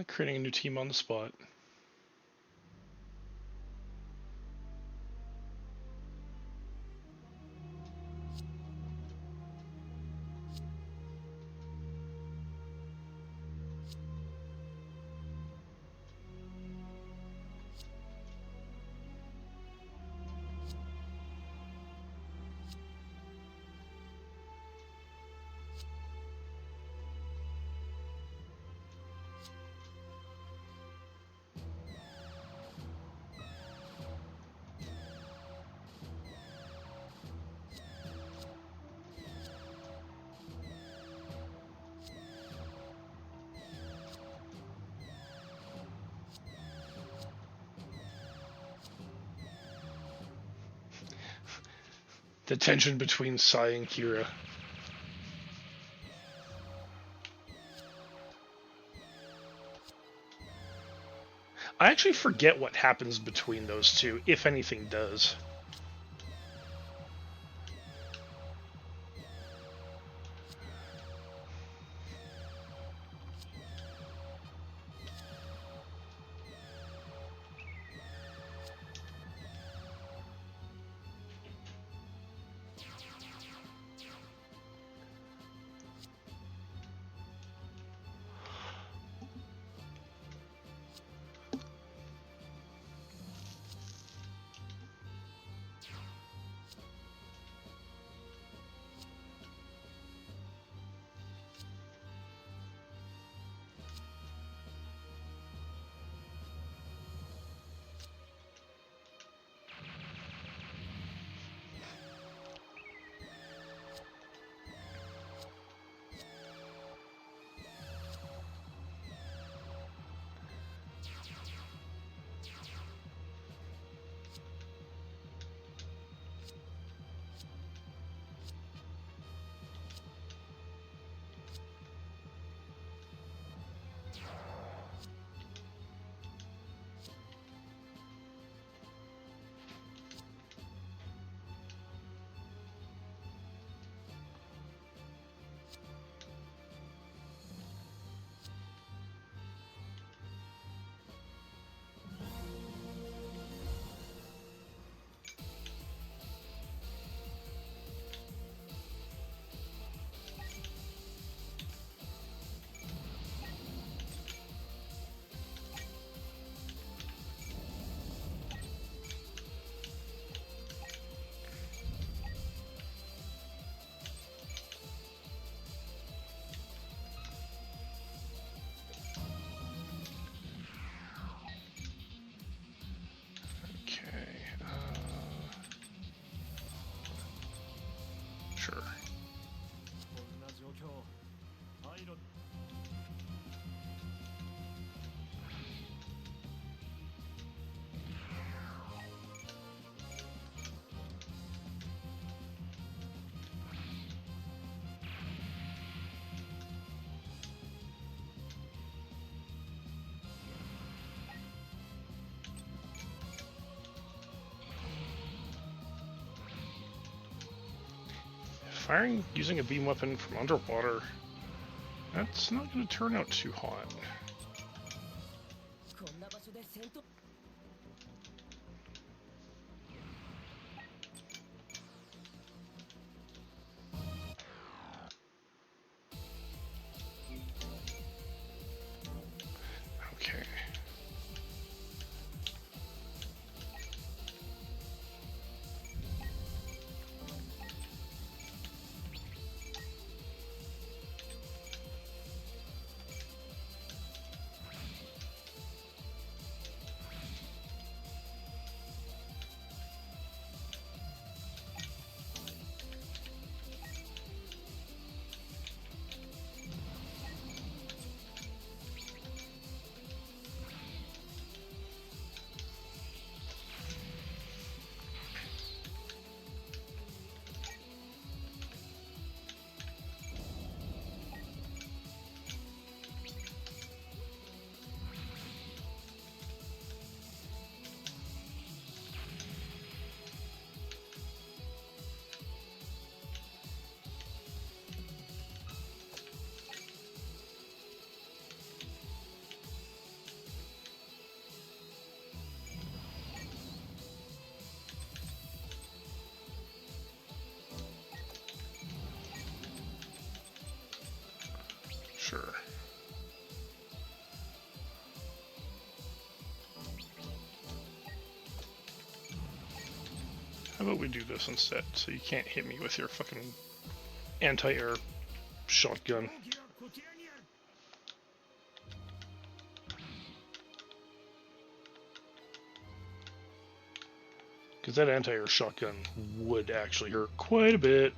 Creating a new team on the spot. The tension between Sai and Kira. I actually forget what happens between those two, if anything does. firing using a beam weapon from underwater, that's not going to turn out too hot. こんな場所で戦闘 Okay. Sure. How about we do this instead, so you can't hit me with your fucking anti-air shotgun. Because that anti-air shotgun would actually hurt quite a bit.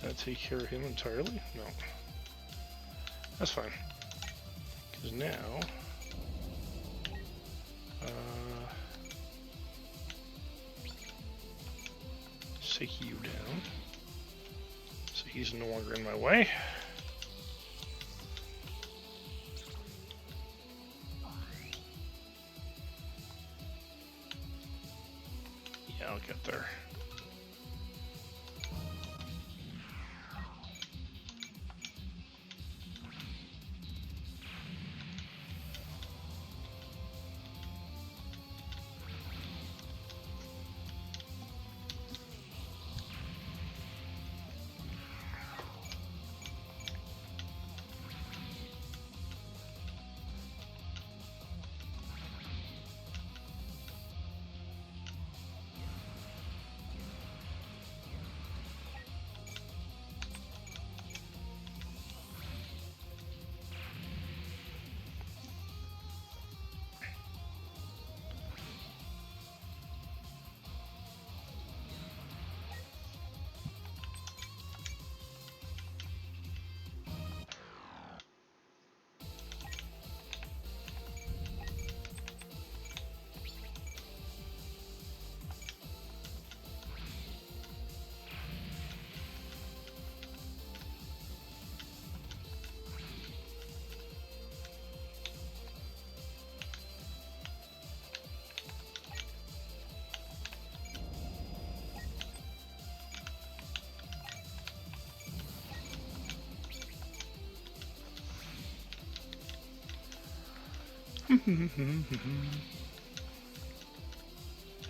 Did that take care of him entirely? No. That's fine. Because now... take you down. So he's no longer in my way. Yeah, I'll get there.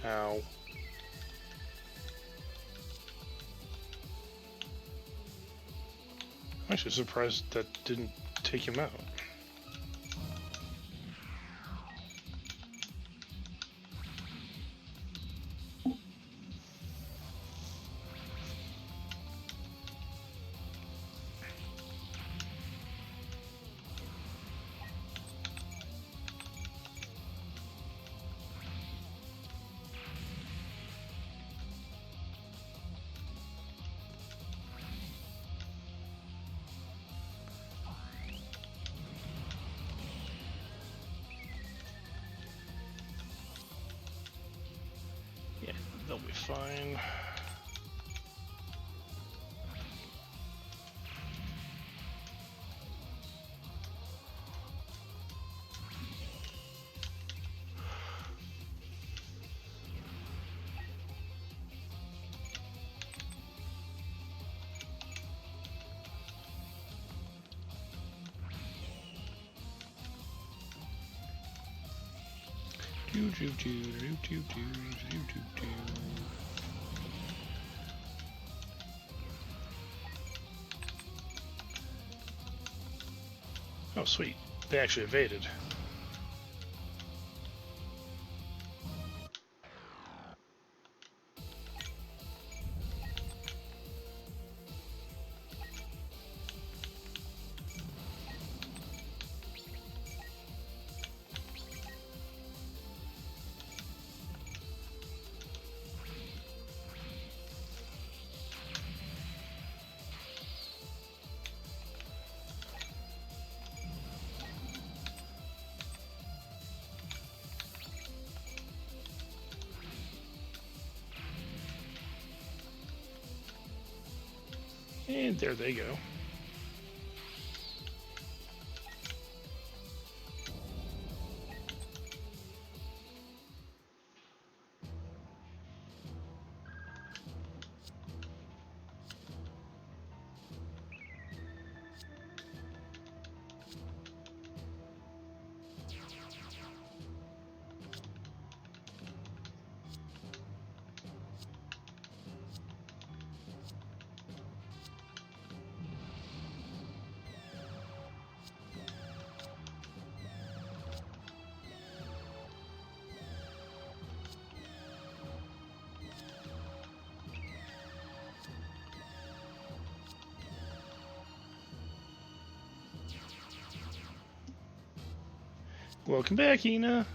Ow. I'm actually surprised that didn't take him out. Yeah, they'll be fine. Do do do do do do do do do. Oh, sweet. They actually evaded. And there they go. Welcome back, Ina.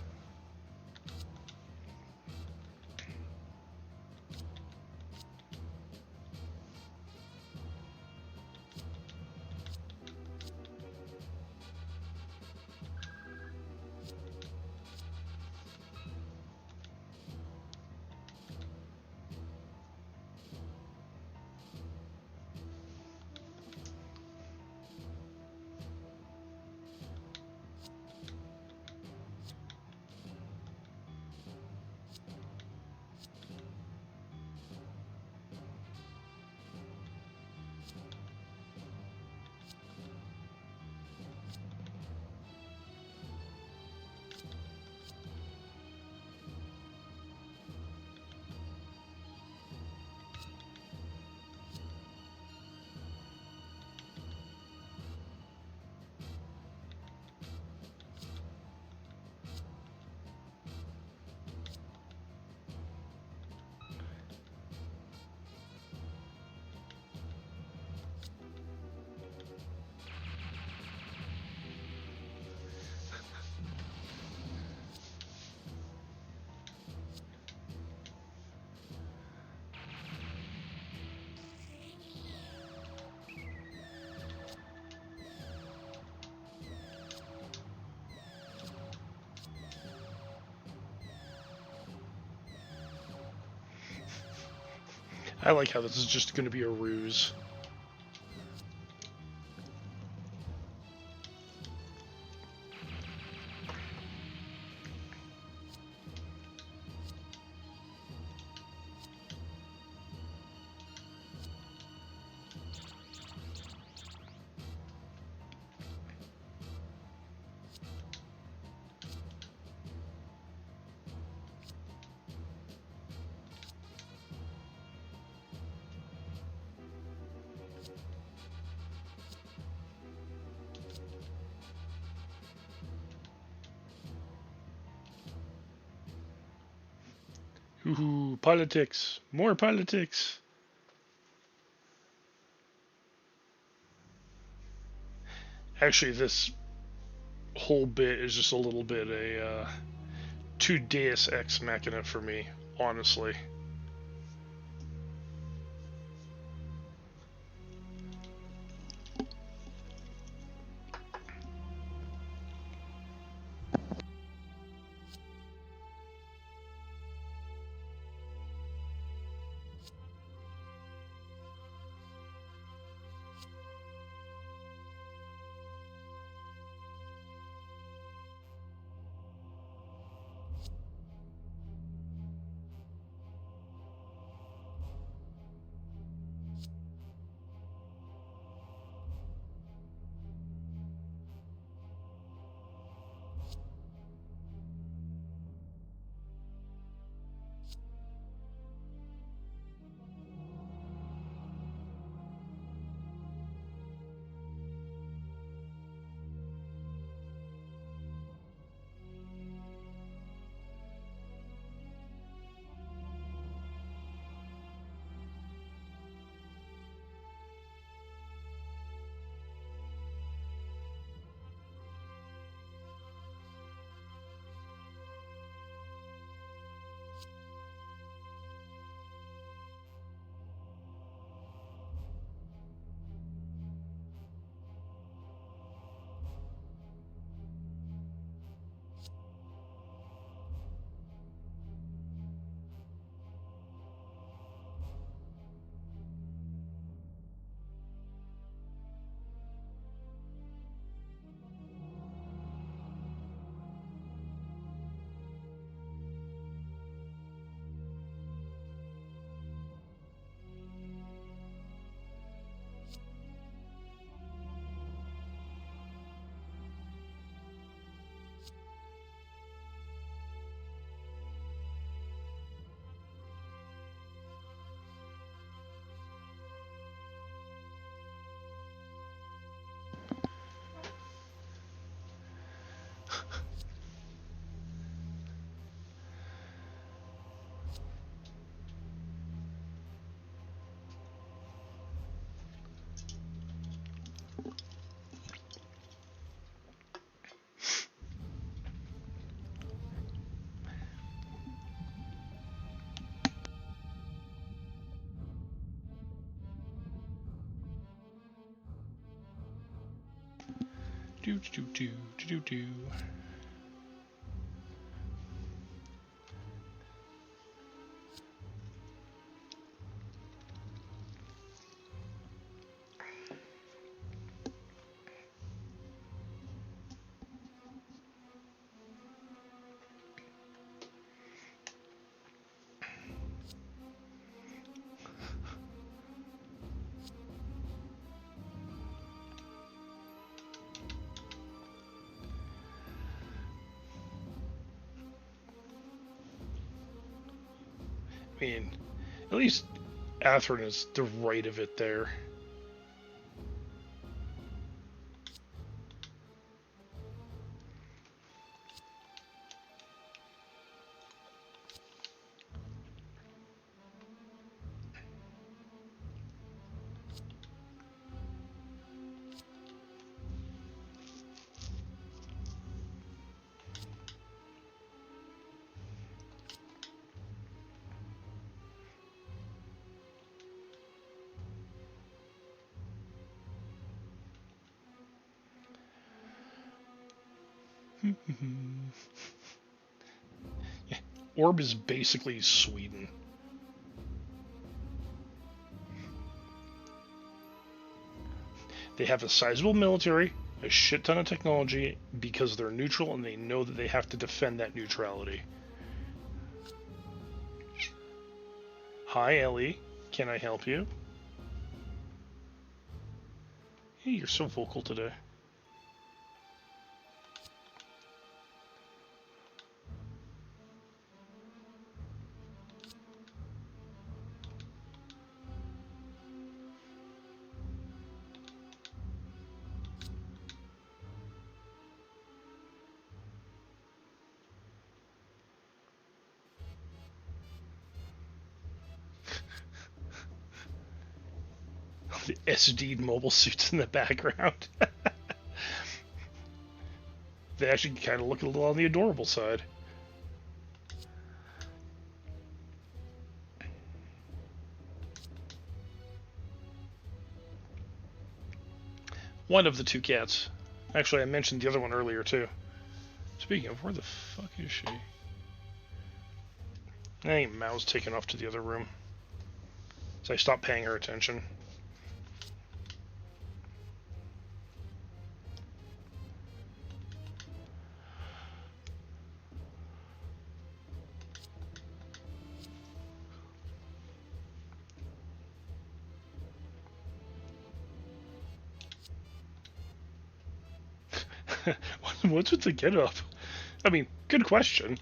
I like how this is just going to be a ruse. Ooh, politics. More politics. Actually, this whole bit is just a little bit too Deus Ex Machina for me, honestly. Do do do do do do. I mean, at least Athrun is the right of it there. Yeah, Orb is basically Sweden. They have a sizable military, a shit ton of technology, because they're neutral and they know that they have to defend that neutrality. Hi, Ellie. Can I help you? Hey, you're so vocal today. SEED mobile suits in the background. They actually kind of look a little on the adorable side. One of the two cats. Actually, I mentioned the other one earlier, too. Speaking of, where the fuck is she? I think Mao's taken off to the other room. So I stopped paying her attention. What's with the get up? I mean, good question.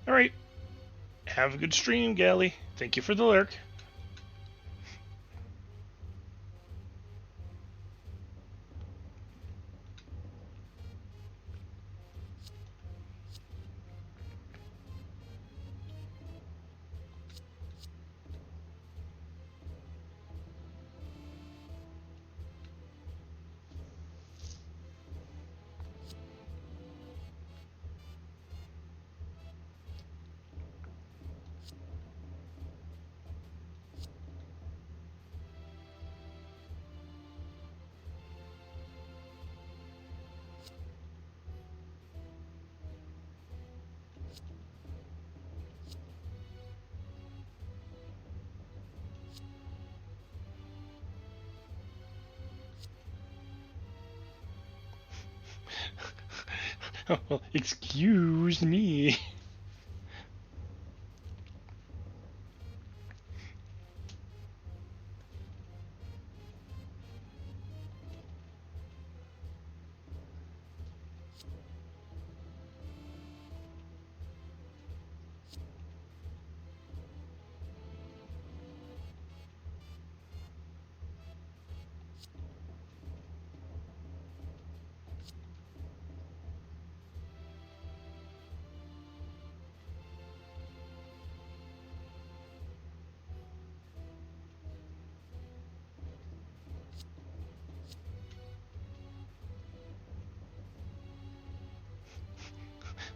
Alright. Have a good stream, Gally. Thank you for the lurk. Oh, well, excuse me.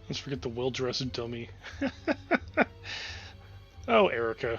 Let's forget the well-dressed dummy. Oh, Erica.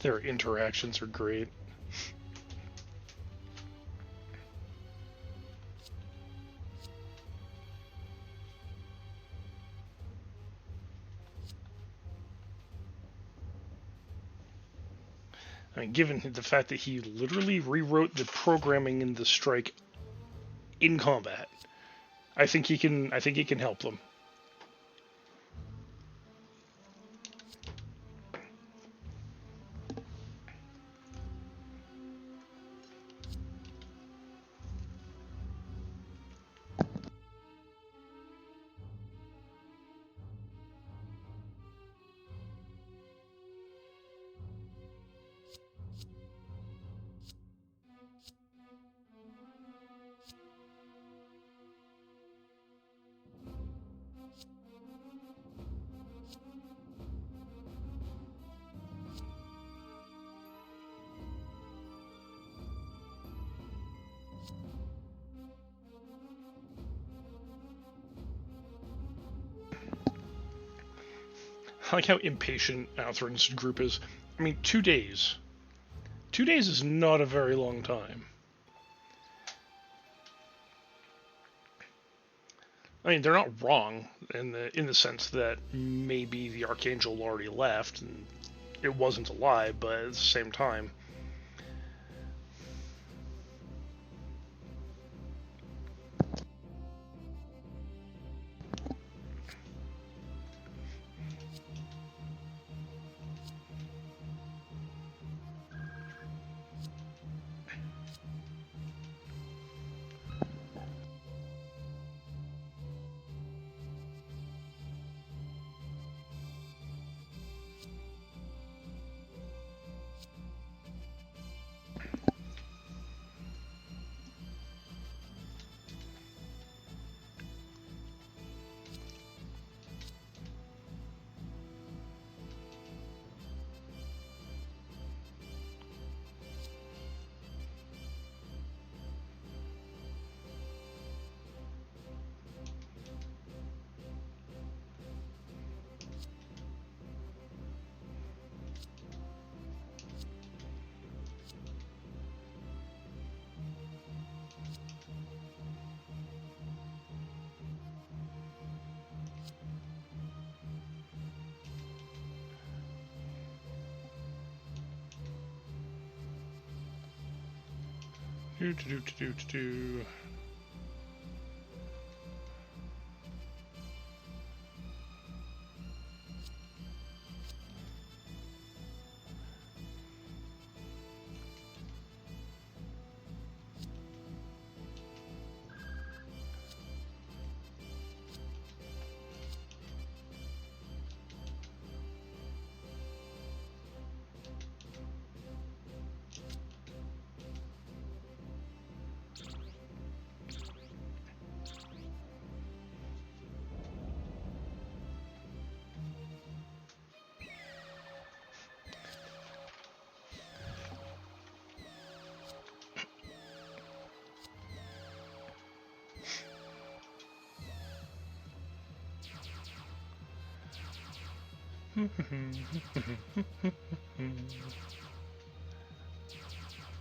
Their interactions are great. I mean, given the fact that he literally rewrote the programming in the strike in combat, I think he can help them. I like how impatient Althrin's group is. I mean, 2 days. 2 days is not a very long time. I mean, they're not wrong in the sense that maybe the Archangel already left and it wasn't a lie, but at the same time, do.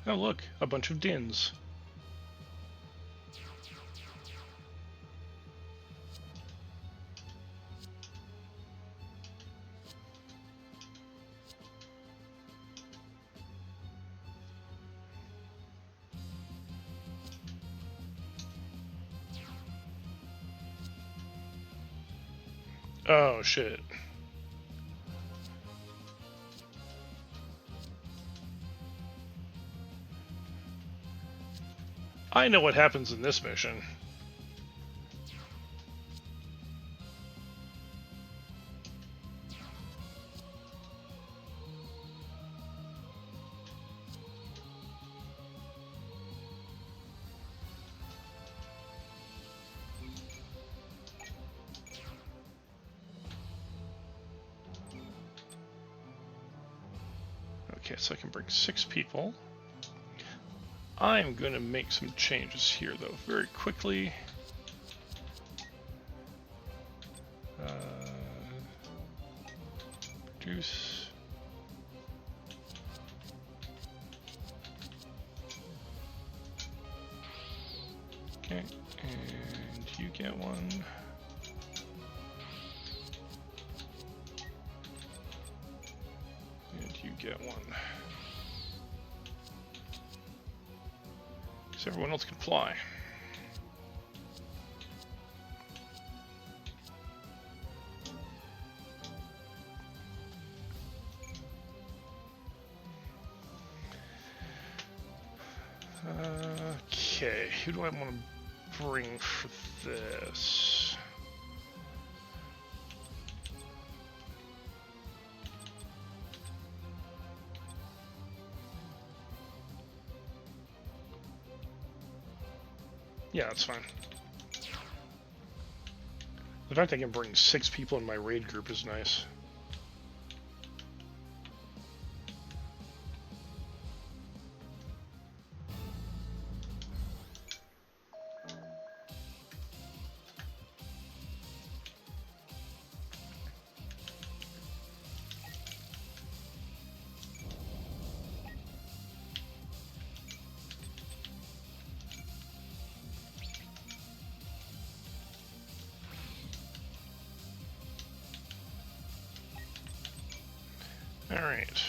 Oh look, a bunch of Dins. Oh shit. I know what happens in this mission. Okay, so I can bring 6 people. I'm going to make some changes here, though, very quickly. Reduce. Okay, and you get one. And you get one. So everyone else can fly. Okay, who do I want to bring for this? Yeah, that's fine. The fact I can bring 6 people in my raid group is nice. Alright.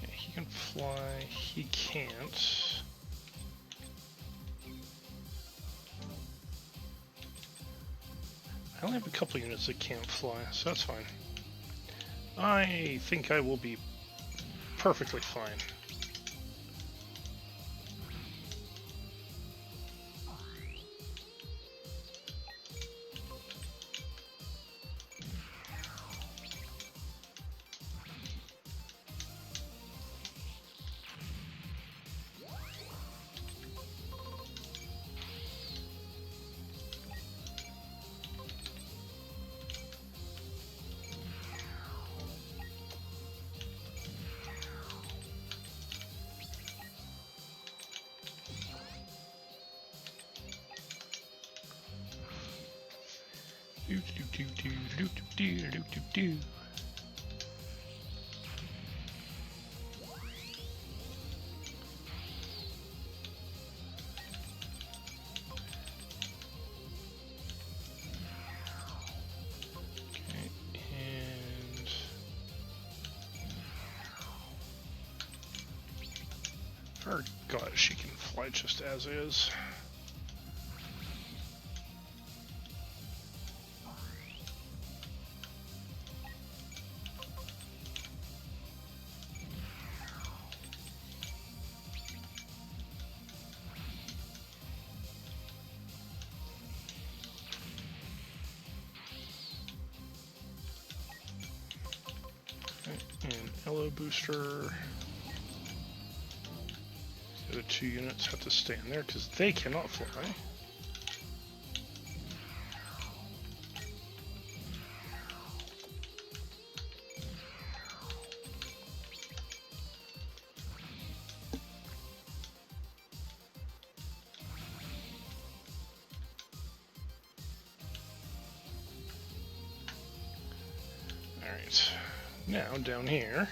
Yeah, he can fly, he can't. I only have a couple units that can't fly, so that's fine. I think I will be perfectly fine. Do do do do do do do do do. Okay, and forgot she can fly just as is. And Elo booster. The other 2 units have to stay in there because they cannot fly. Alright, now down here.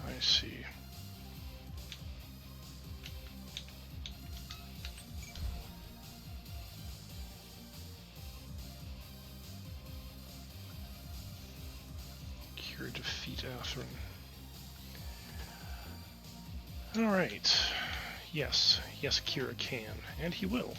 I see. Cure defeat Atherin. Alright. Yes. Yes, Kira can. And he will.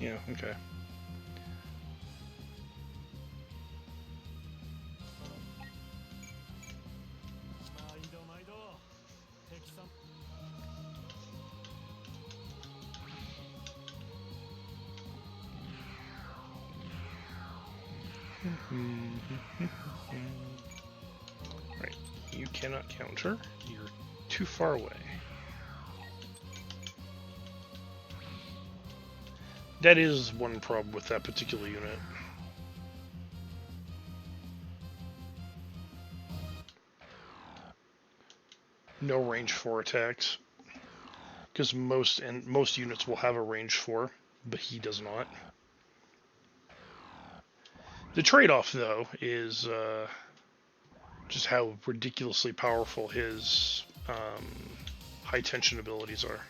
Yeah, okay. Right, you cannot counter. You're too far away. That is one problem with that particular unit. No range 4 attacks. Because most units will have a range 4, but he does not. The trade-off, though, is just how ridiculously powerful his high-tension abilities are.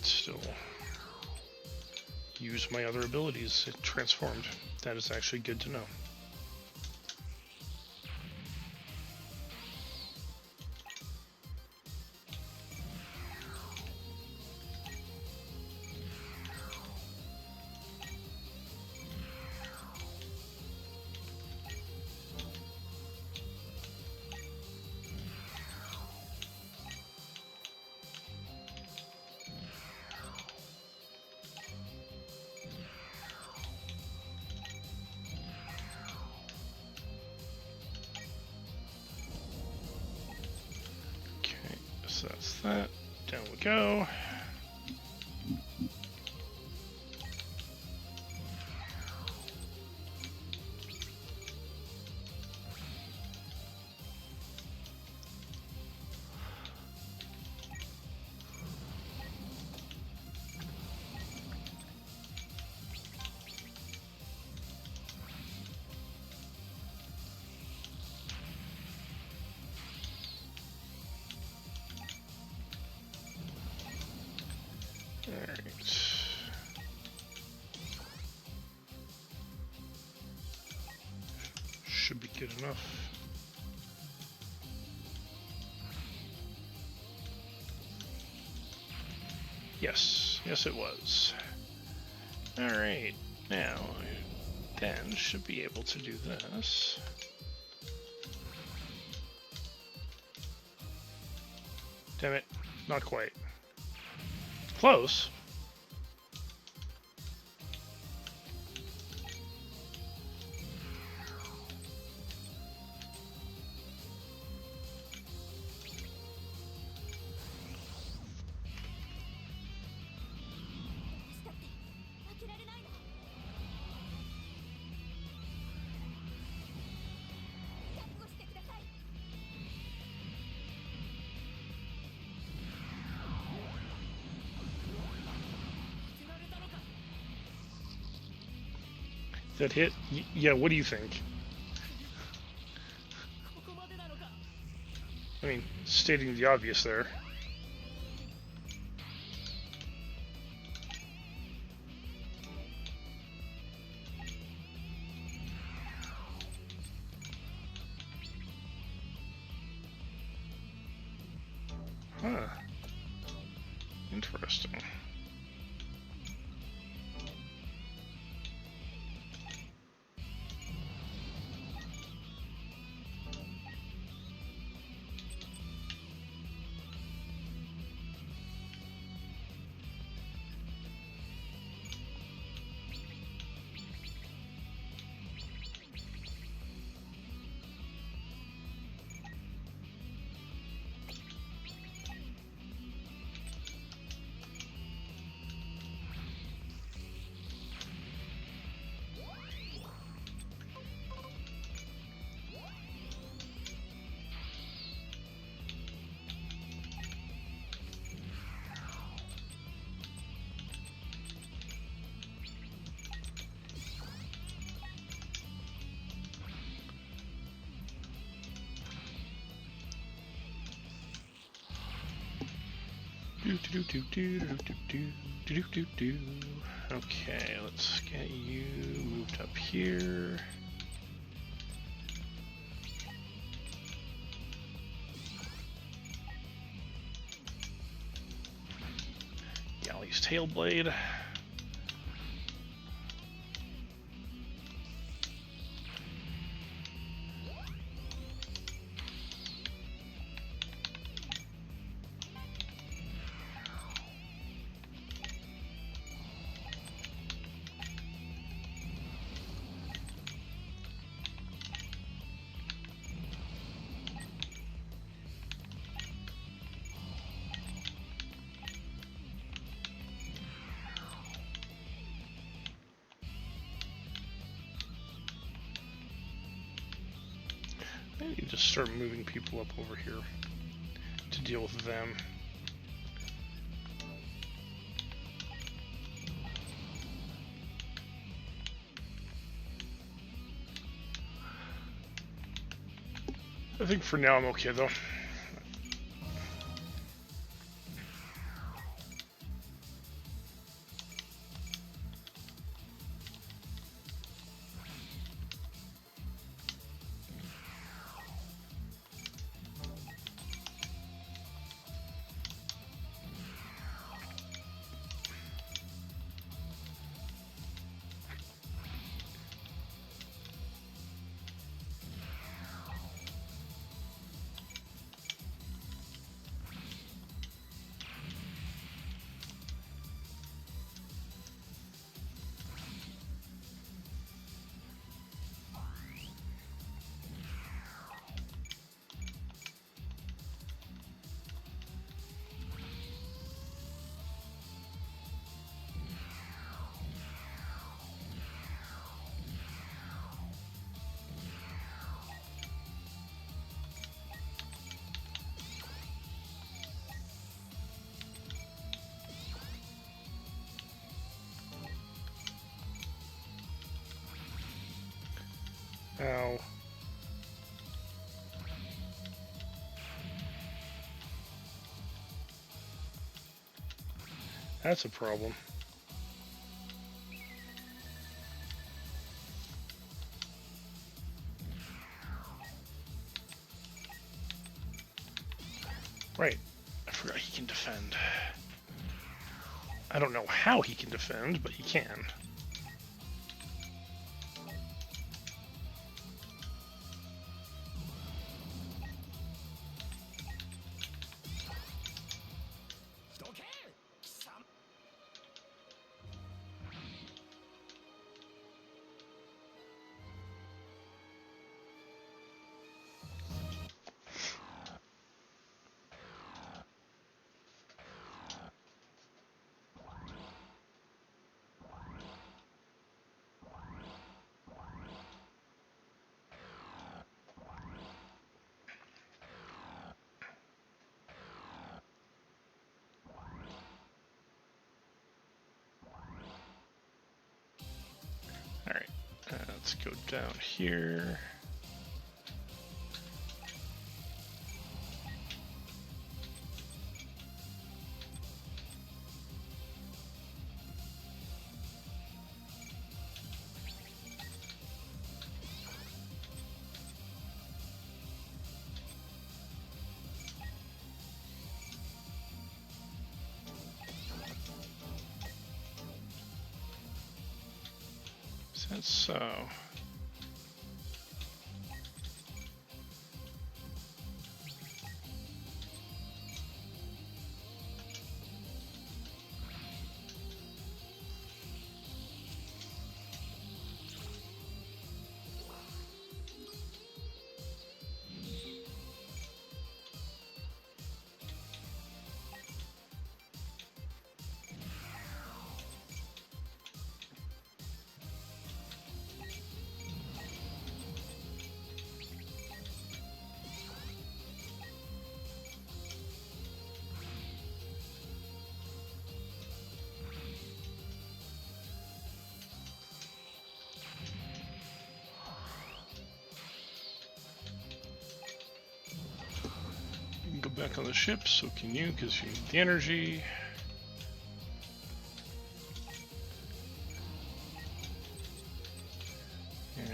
Still use my other abilities. It transformed. That is actually good to know. So that's that. Down we go. Should be good enough. Yes, yes it was. Alright, now I then should be able to do this. Damn it, not quite. Close. That hit? Yeah, what do you think? I mean, stating the obvious there. Huh. Interesting. Okay, let's get you moved up here. Galley's tail blade. Maybe just start moving people up over here to deal with them. I think for now I'm okay though. Ow. That's a problem. Right. I forgot he can defend. I don't know how he can defend, but he can. Alright, let's go down here. Is that so? back on the ship, so can you, because you need the energy.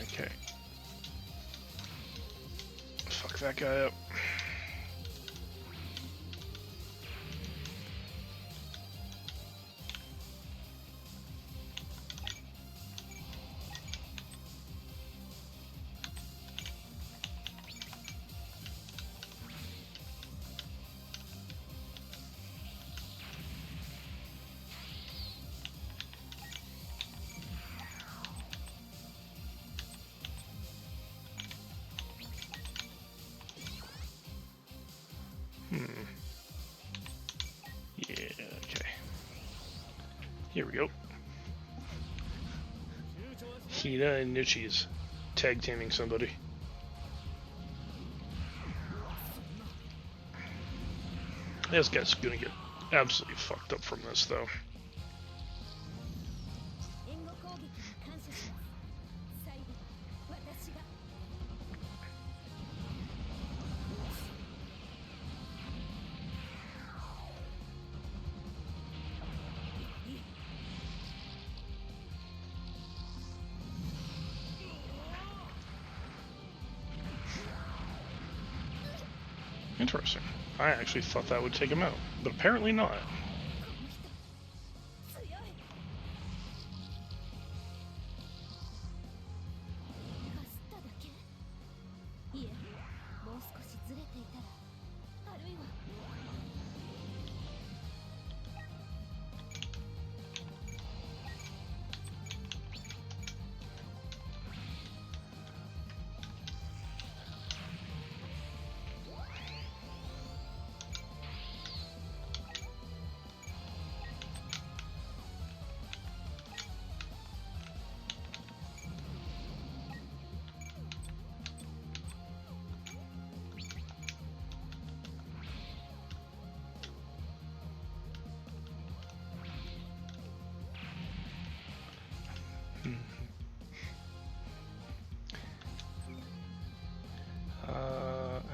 Okay. Fuck that guy up. Yeah, okay. Here we go. Hina and Nichi's tag teaming somebody. This guy's gonna get absolutely fucked up from this, though. 援護攻撃に感謝します。最後は私が。Interesting. I actually thought that would take him out, but apparently not. 強い。かすっただけ？いえ、もう少しずれていたら、あるいは。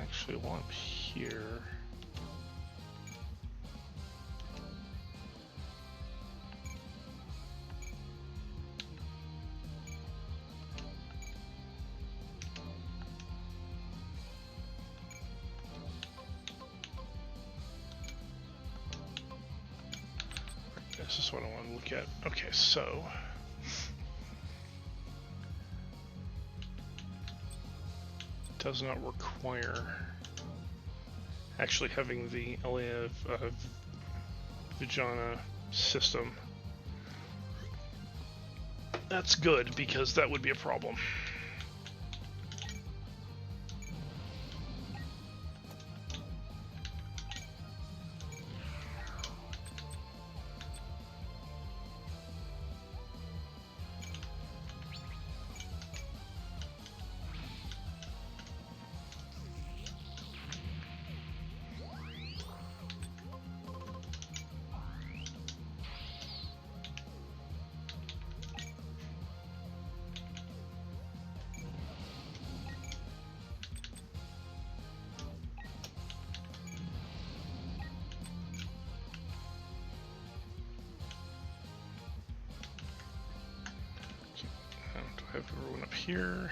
Actually, while I'm here, this is what I want to look at. Okay, so does not require actually having the Elena Vijana system. That's good, because that would be a problem. Have everyone up here.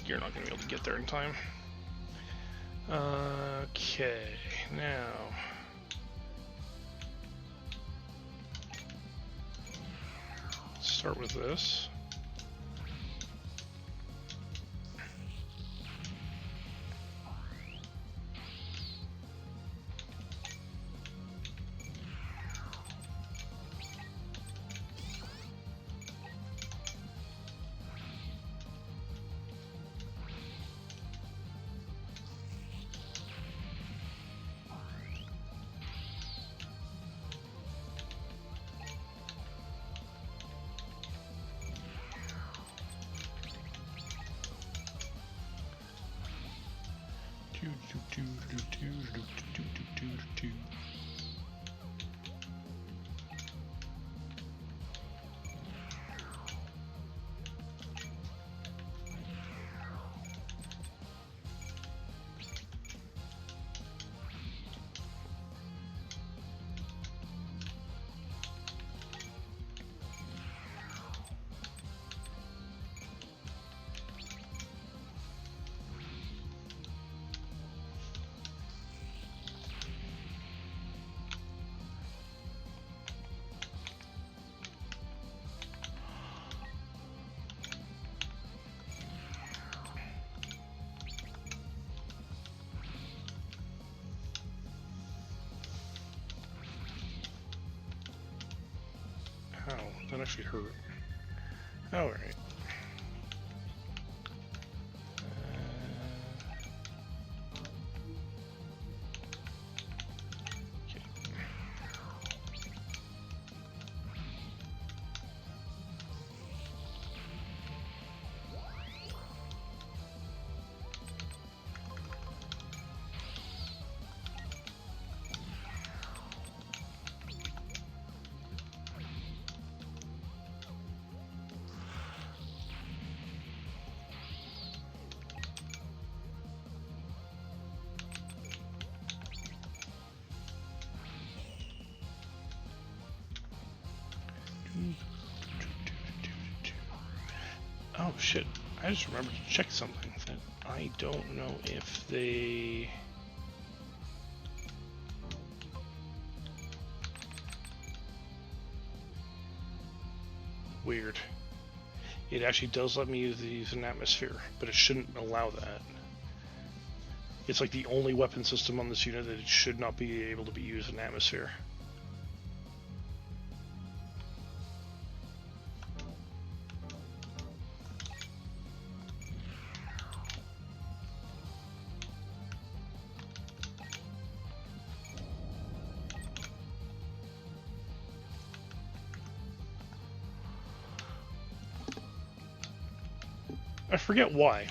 You're not going to be able to get there in time. Okay, now let's start with this. that actually hurt. Alright. Oh shit, I just remembered to check something that I don't know if they... Weird. It actually does let me use an atmosphere, but it shouldn't allow that. It's like the only weapon system on this unit that it should not be able to be used in atmosphere. I forget why.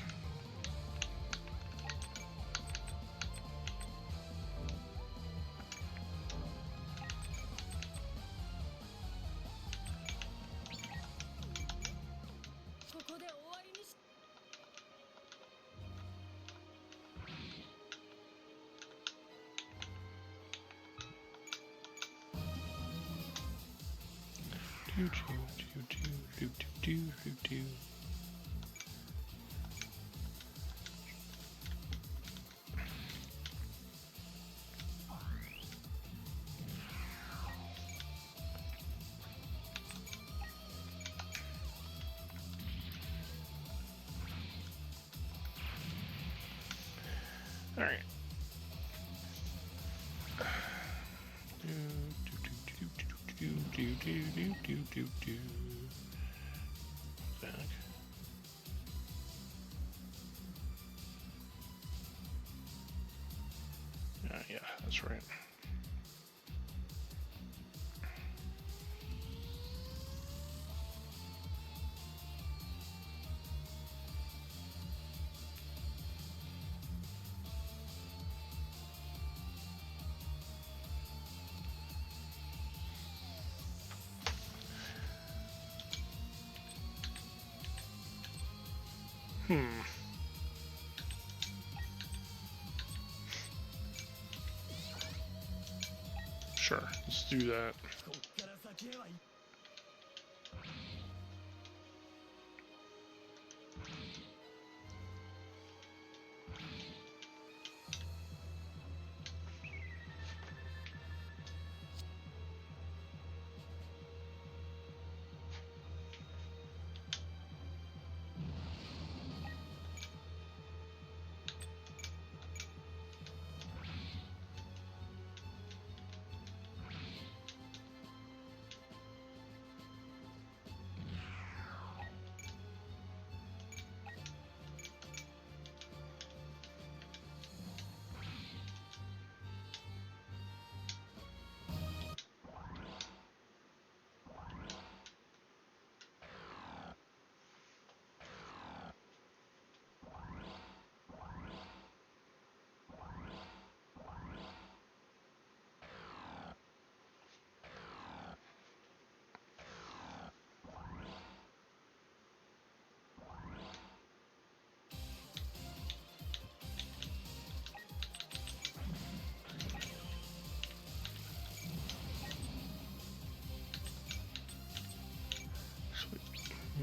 All right. Back. Yeah, that's right. Sure, let's do that.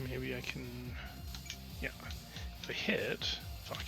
Maybe I can... Yeah. If I hit... Fuck.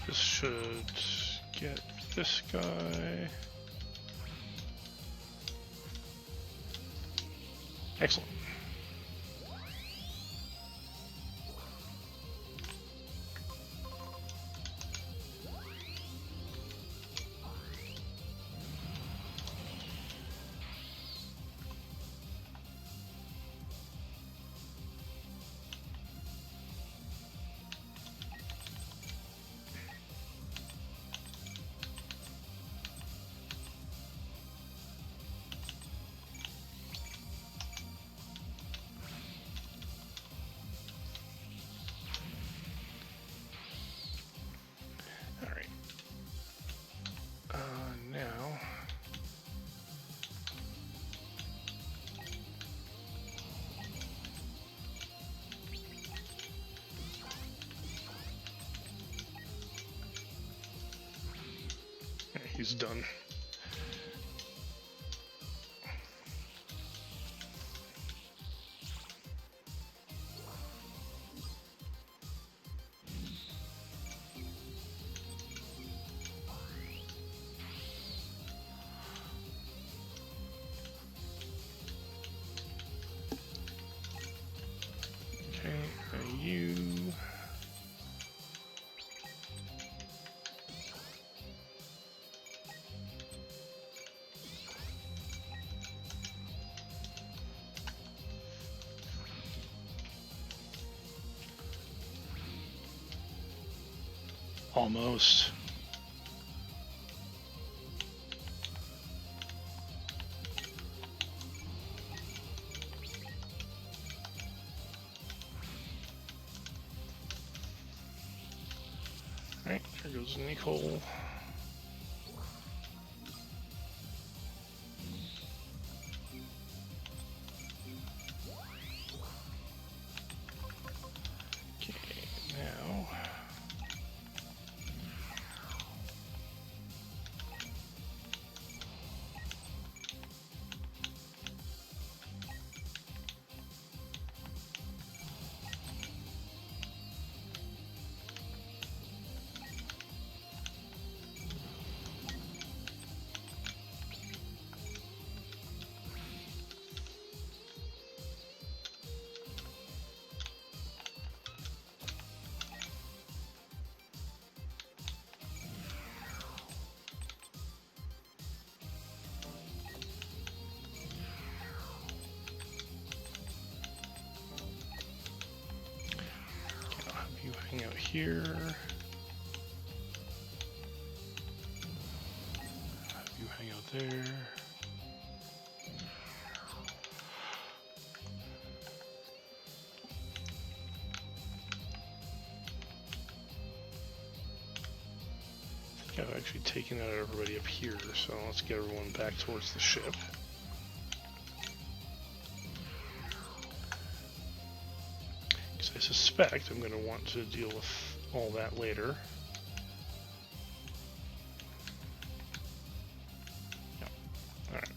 This should get this guy. Excellent. Now, he's done. You almost. Alright, there goes Nicole. Okay, now you hang out here. Have you hang out there. I think I've actually taken out everybody up here, so let's get everyone back towards the ship. I suspect I'm going to want to deal with all that later. Yeah. All right.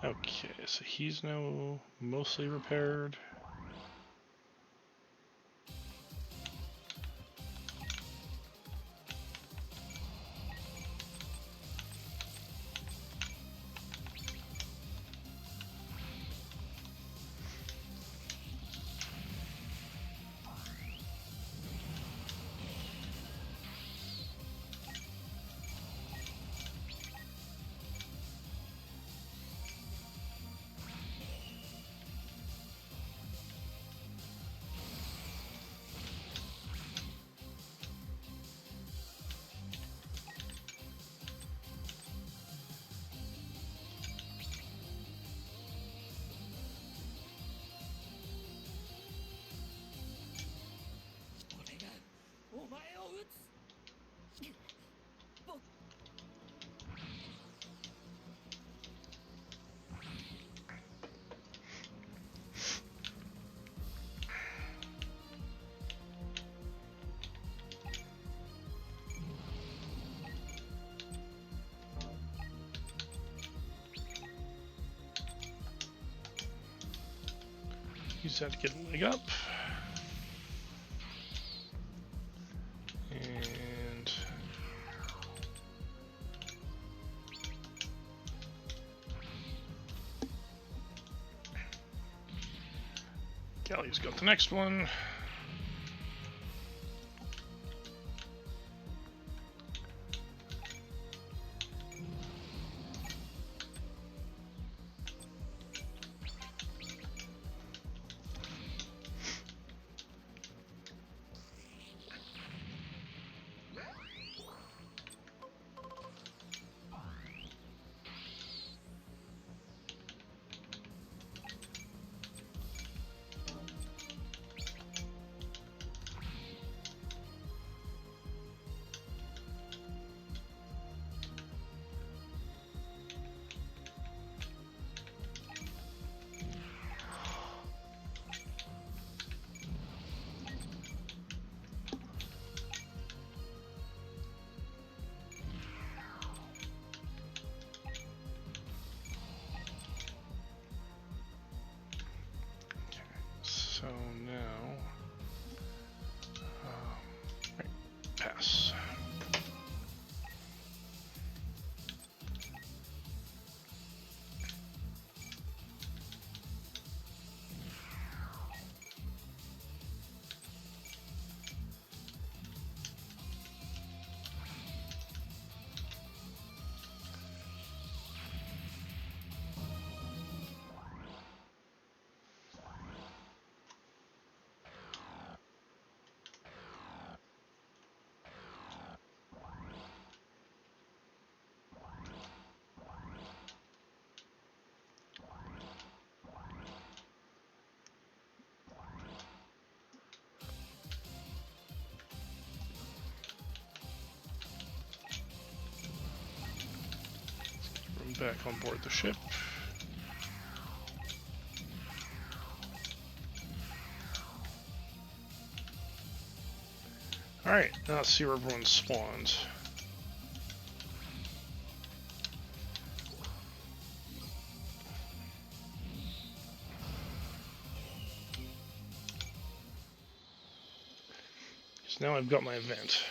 Okay, so he's now mostly repaired. Use that to get a leg up. And Galley's got the next one. So now, right, pass. Back on board the ship. Alright, now let's see where everyone spawns. So now I've got my event.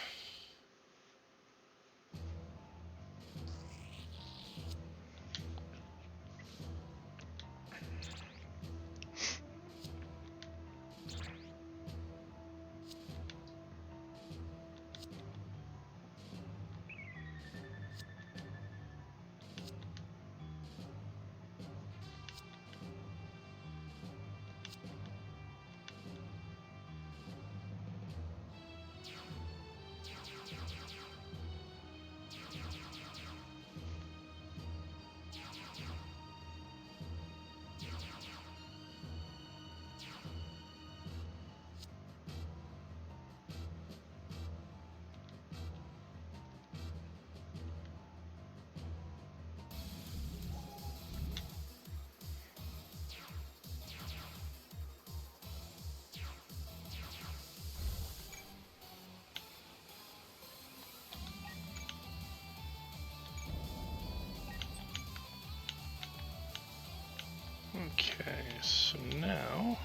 Okay, so now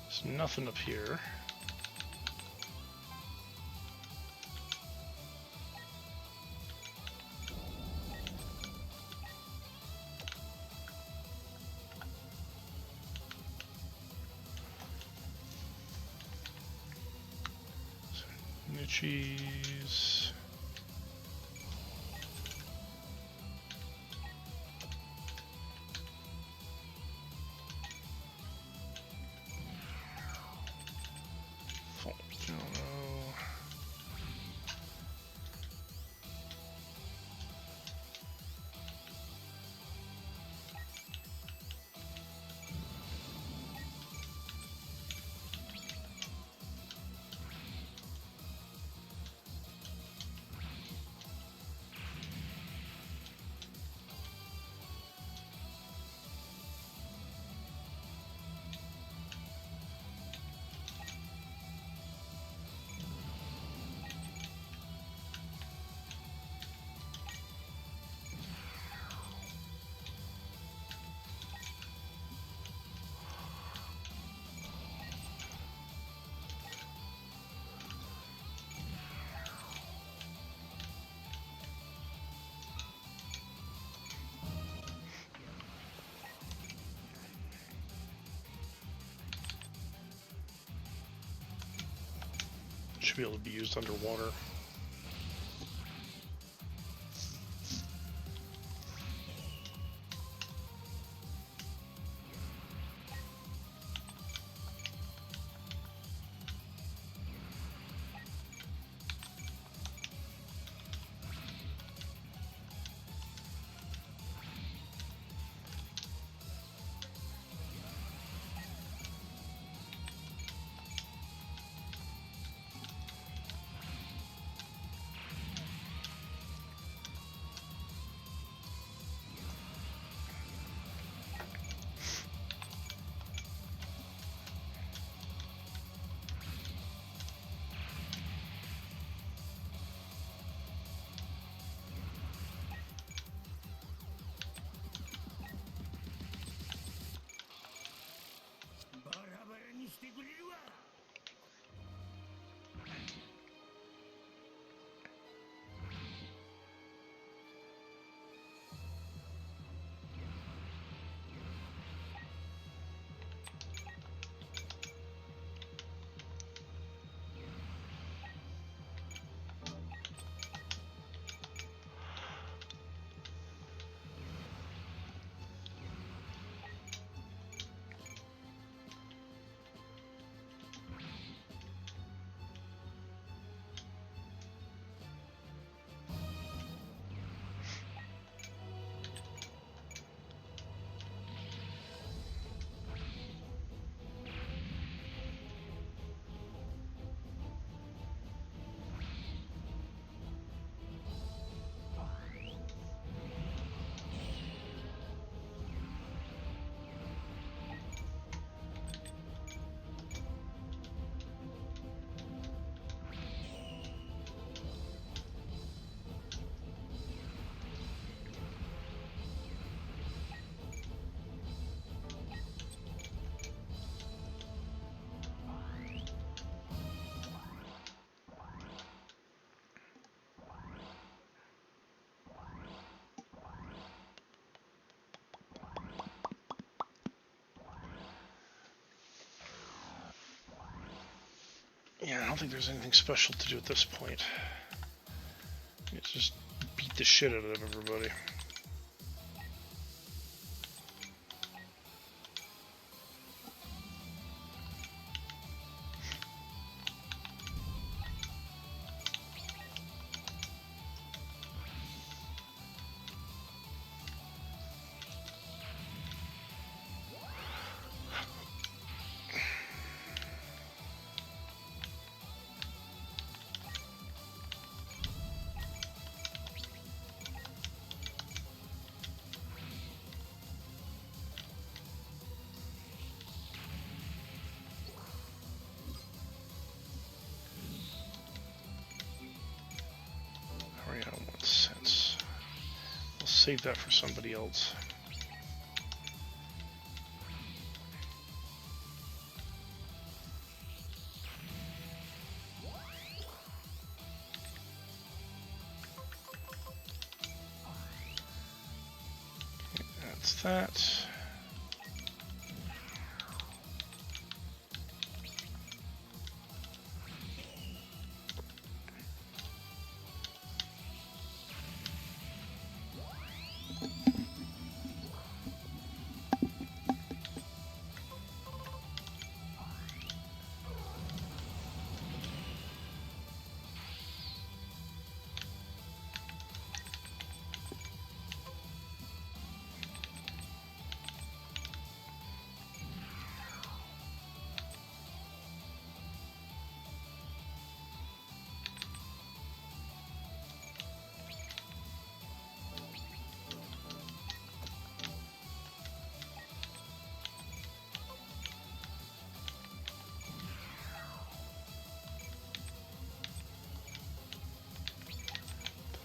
there's nothing up here. New cheese. Should be able to be used underwater. Yeah, I don't think there's anything special to do at this point. It's just beat the shit out of everybody. Save that for somebody else. That's that.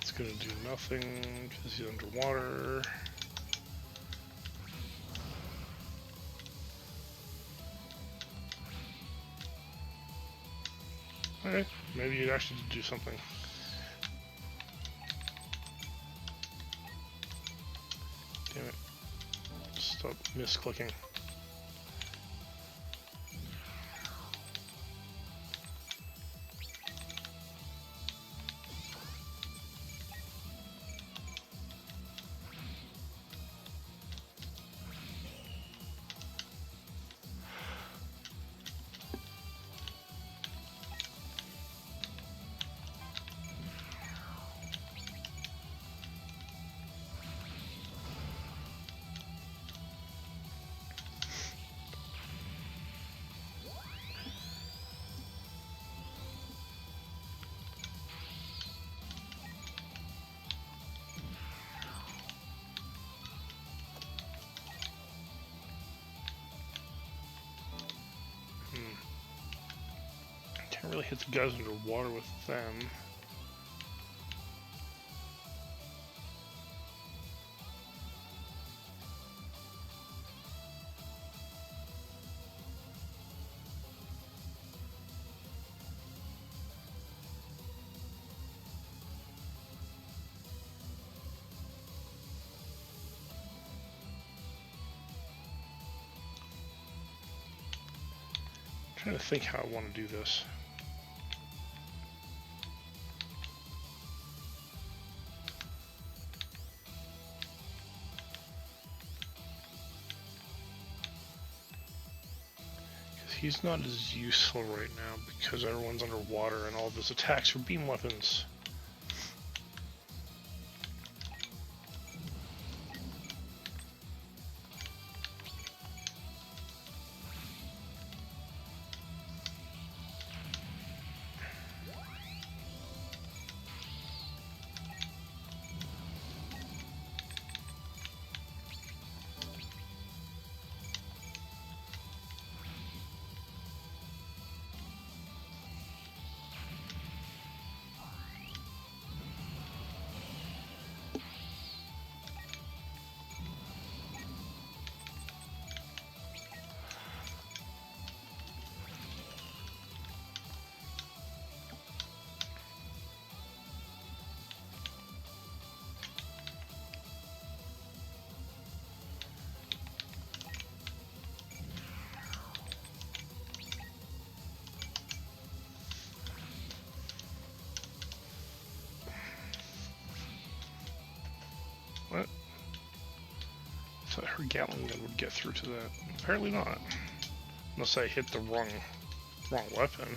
It's gonna do nothing because he's underwater. Okay, maybe you'd actually do something. Damn it. Stop misclicking. Can't really hit the guys underwater with them. Trying to think how I want to do this. Because he's not as useful right now because everyone's underwater and all of his attacks are beam weapons. What? I thought her Gatling gun would get through to that. Apparently not. Unless I hit the wrong weapon.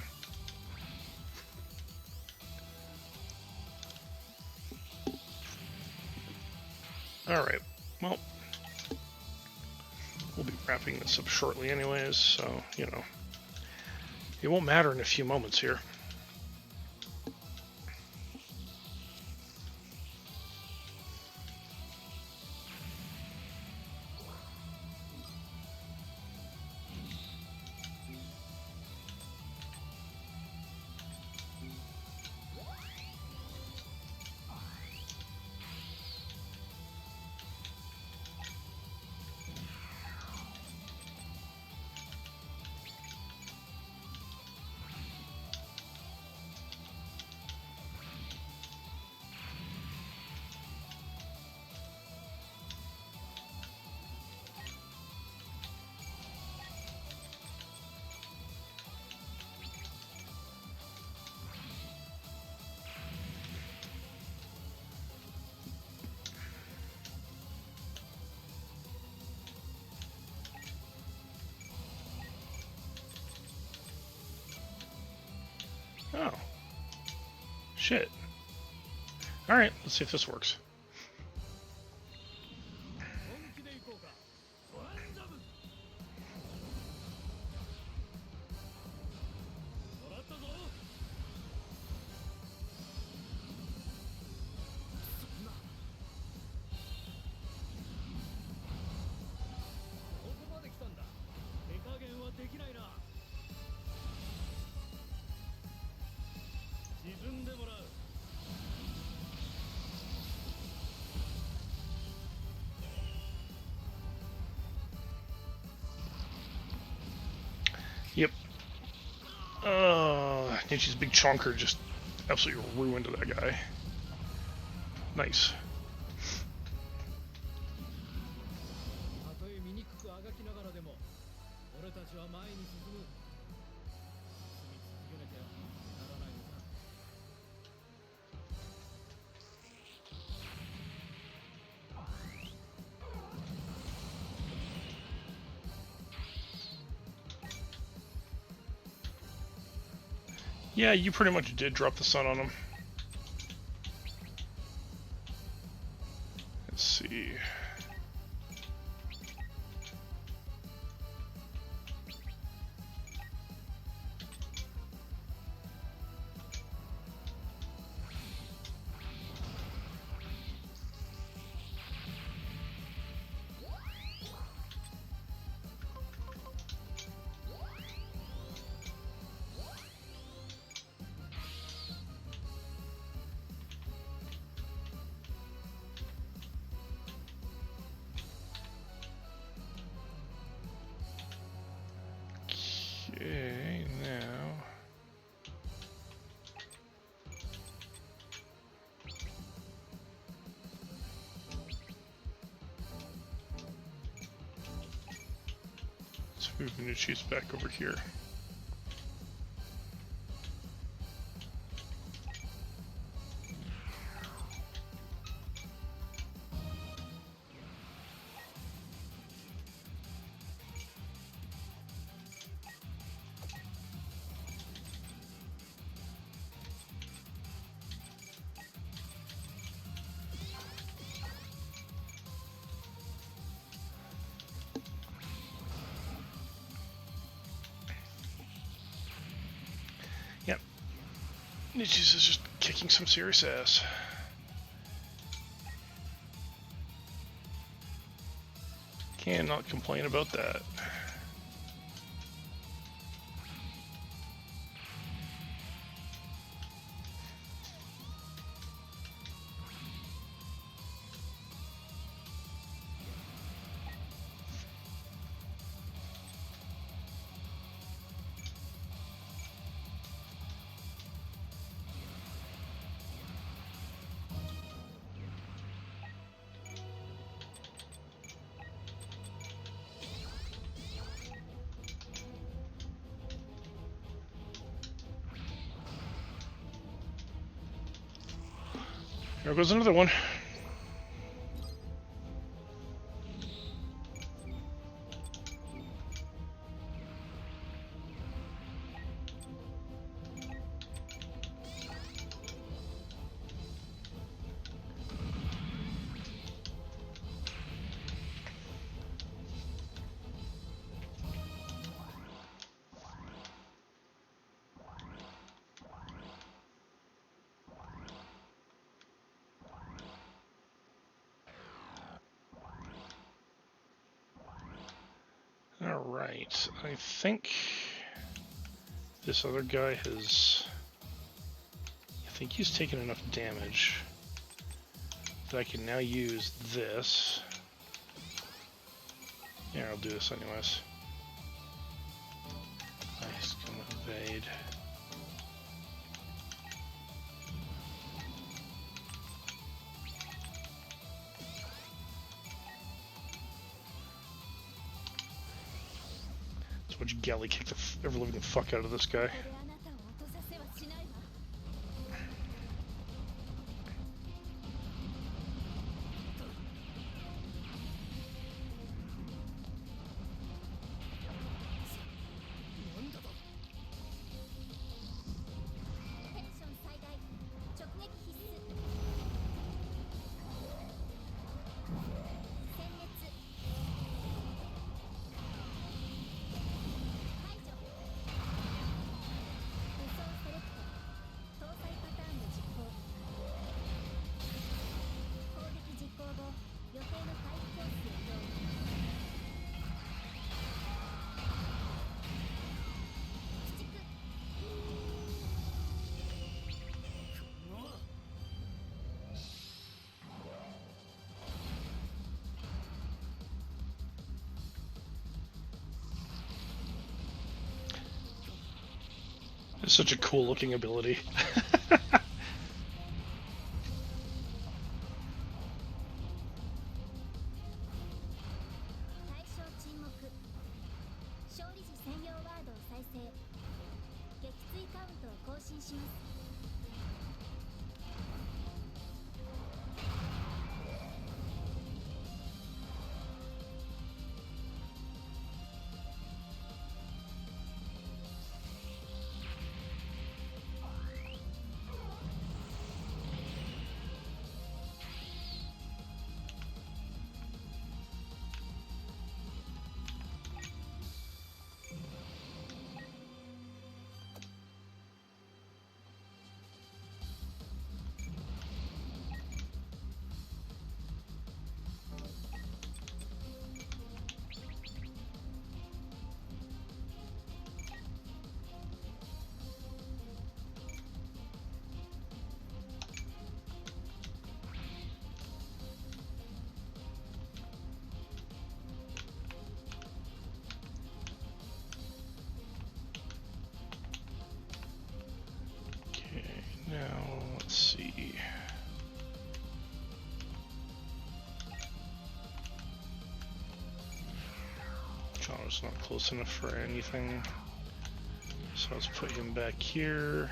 Alright, well, we'll be wrapping this up shortly anyways, so, you know, it won't matter in a few moments here. Oh. Shit. Alright, let's see if this works. 本気で行こうか。トランジャム。もらったぞ。そんな。ここまで来たんだ。手加減はできないな。沈んでもらう。Yep. Nietzsche's big chonker just absolutely ruined that guy. Nice. たとえ醜くあがきながらでも、俺たちは前に進む。進み続けなきゃならないのさ。Yeah, you pretty much did drop the sun on him. Let's see. Okay, now. Let's move Nietzsche's back over here. Yep. Nietzsche's is just kicking some serious ass. Cannot complain about that. There goes another one. Alright, I think this other guy has... I think he's taken enough damage that I can now use this. Yeah, I'll do this anyways. Nice, gonna evade. So would you galley kick the ever living fuck out of this guy? ここであなたを落とさせはしないわ。なんだと。It's such a cool looking ability. 対象沈黙。勝利時専用ワードを再生。撃墜カウントを更新します。Now, let's see. John's not close enough for anything. So let's put him back here.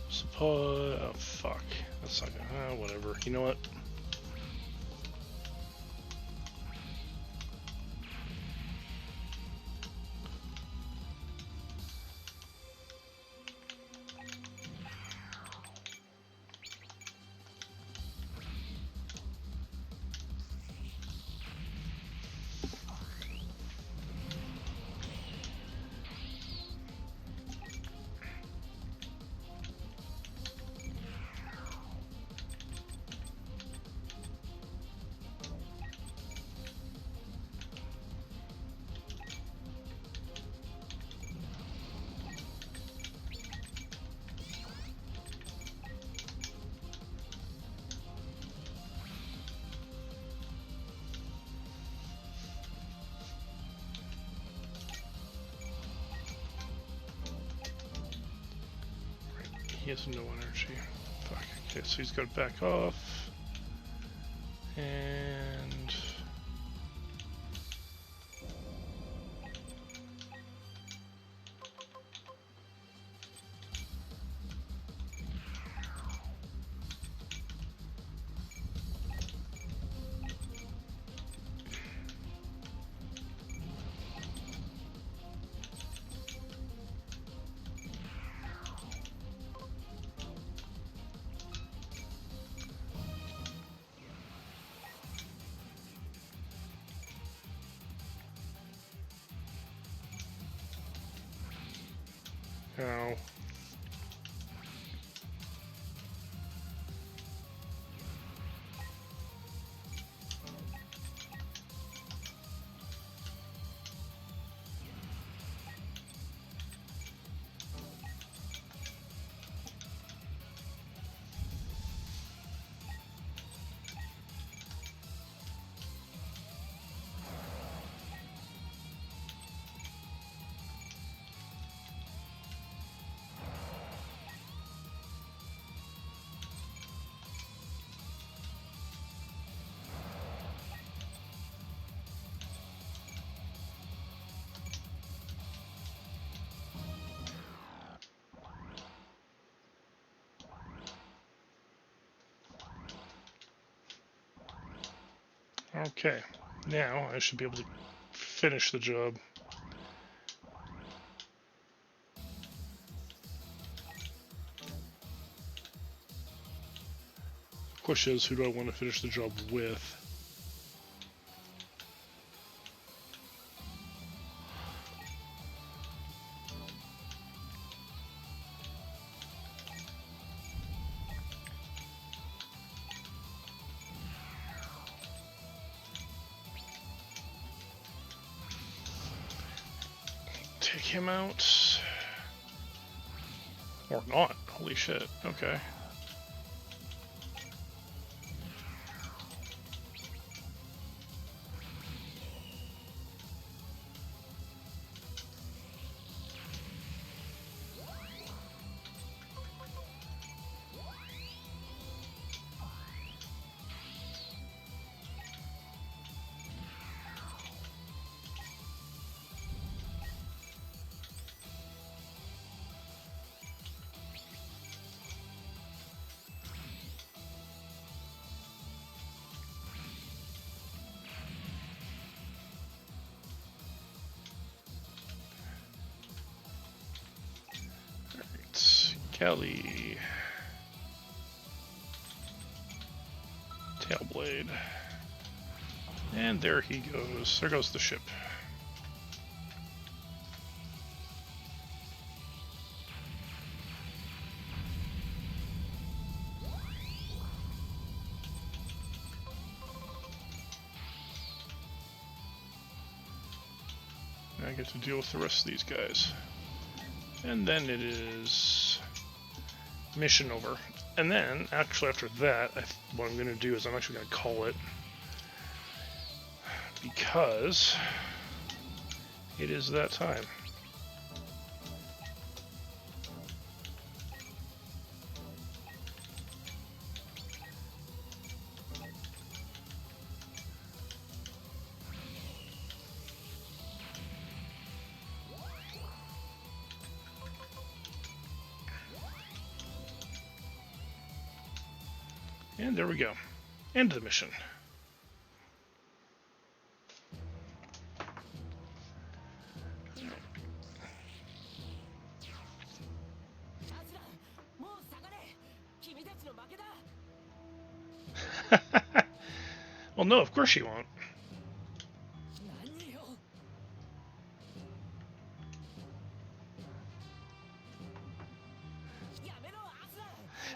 Supply. Oh fuck. That's not gonna. Whatever. You know what? He has no energy. Fuck. Okay, so he's got to back off. And... Oh. Okay, now I should be able to finish the job. Question is, who do I want to finish the job with? Take him out. Or not. Holy shit. Okay. Kelly. Tailblade. And there he goes. There goes the ship. Now I get to deal with the rest of these guys. And then it is mission over. And then, actually after that, what I'm going to do is I'm actually going to call it. Because it is that time. And there we go. End the mission. Well, no, of course she won't.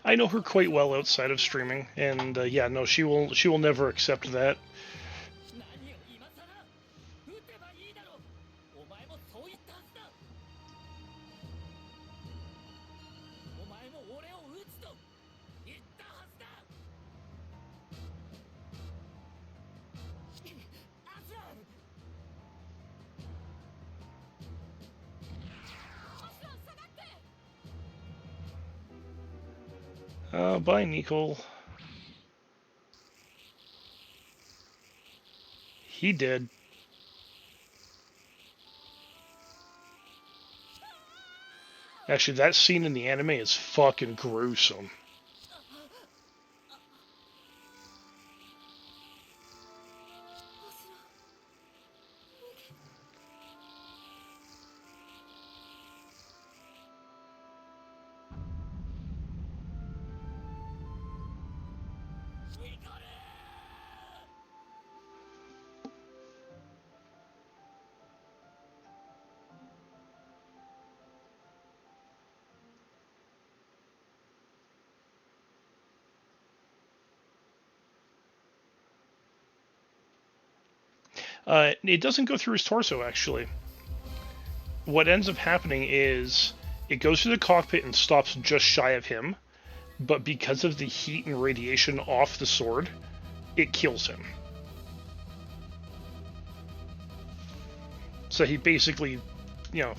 I know her quite well outside of streaming, and yeah, no, she will never accept that. Bye, Nicole. He did. Actually, that scene in the anime is fucking gruesome. It doesn't go through his torso, actually. What ends up happening is it goes through the cockpit and stops just shy of him, but because of the heat and radiation off the sword, it kills him. So he basically, you know,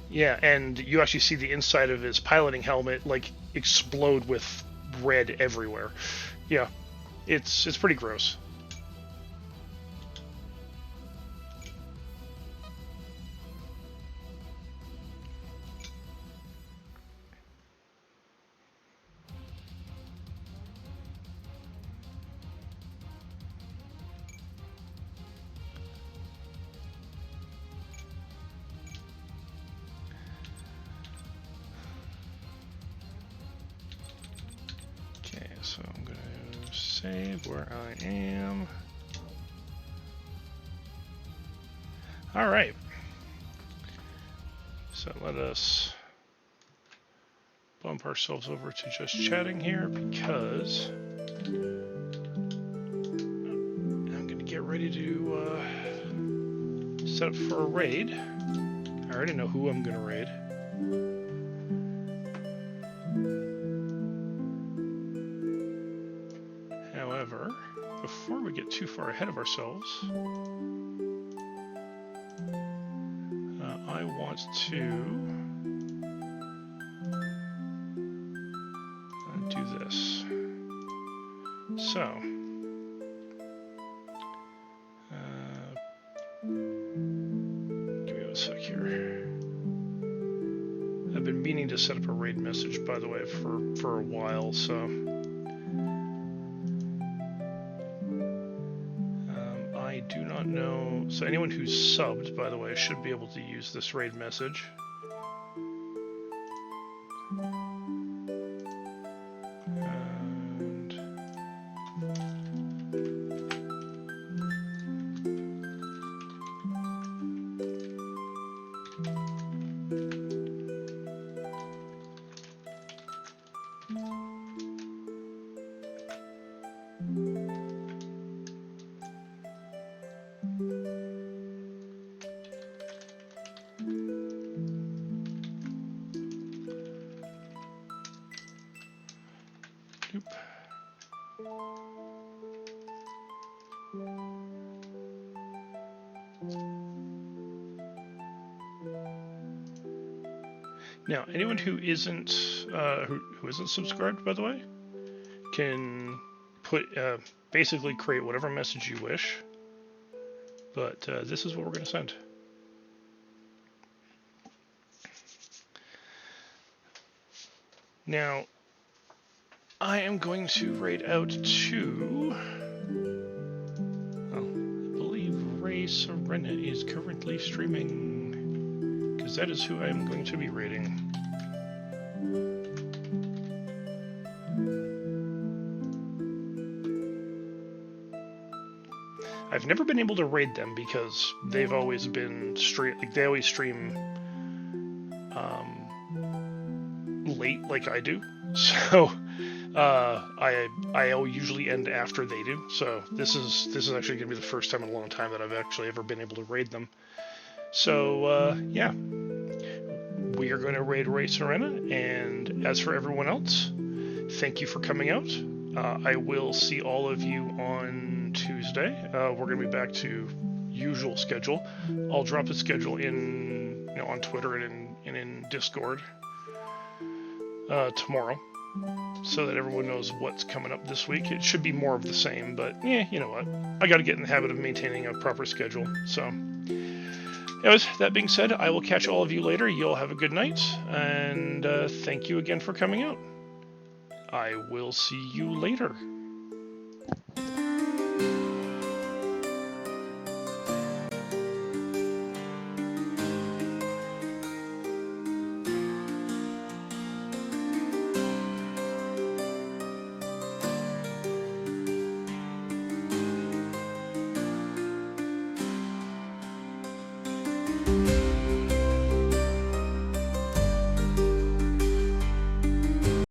yeah, and you actually see the inside of his piloting helmet like explode with red everywhere. Yeah, it's pretty gross. So I'm going to save where I am. All right. So let us bump ourselves over to just chatting here because I'm going to get ready to set up for a raid. I already know who I'm going to raid. However, before we get too far ahead of ourselves, I want to do this. So, give me a sec here. I've been meaning to set up a raid message, by the way, for a while, so I do not know. So anyone who's subbed, by the way, should be able to use this raid message. And now, anyone who isn't who isn't subscribed, by the way, can put basically create whatever message you wish. But this is what we're going to send. Now, I am going to raid out to, well, I believe Ray Serena is currently streaming, because that is who I am going to be raiding. I've never been able to raid them because they've always been they always stream late like I do. So I'll usually end after they do. So this is actually going to be the first time in a long time that I've actually ever been able to raid them. So yeah, we are going to raid Ray Serena, and as for everyone else, thank you for coming out. I will see all of you on Tuesday. We're going to be back to usual schedule. I'll drop the schedule in, on Twitter and in Discord tomorrow, so that everyone knows what's coming up this week. It should be more of the same, but yeah, you know what? I got to get in the habit of maintaining a proper schedule. So, anyways, that being said, I will catch all of you later. You'll have a good night, and thank you again for coming out. I will see you later.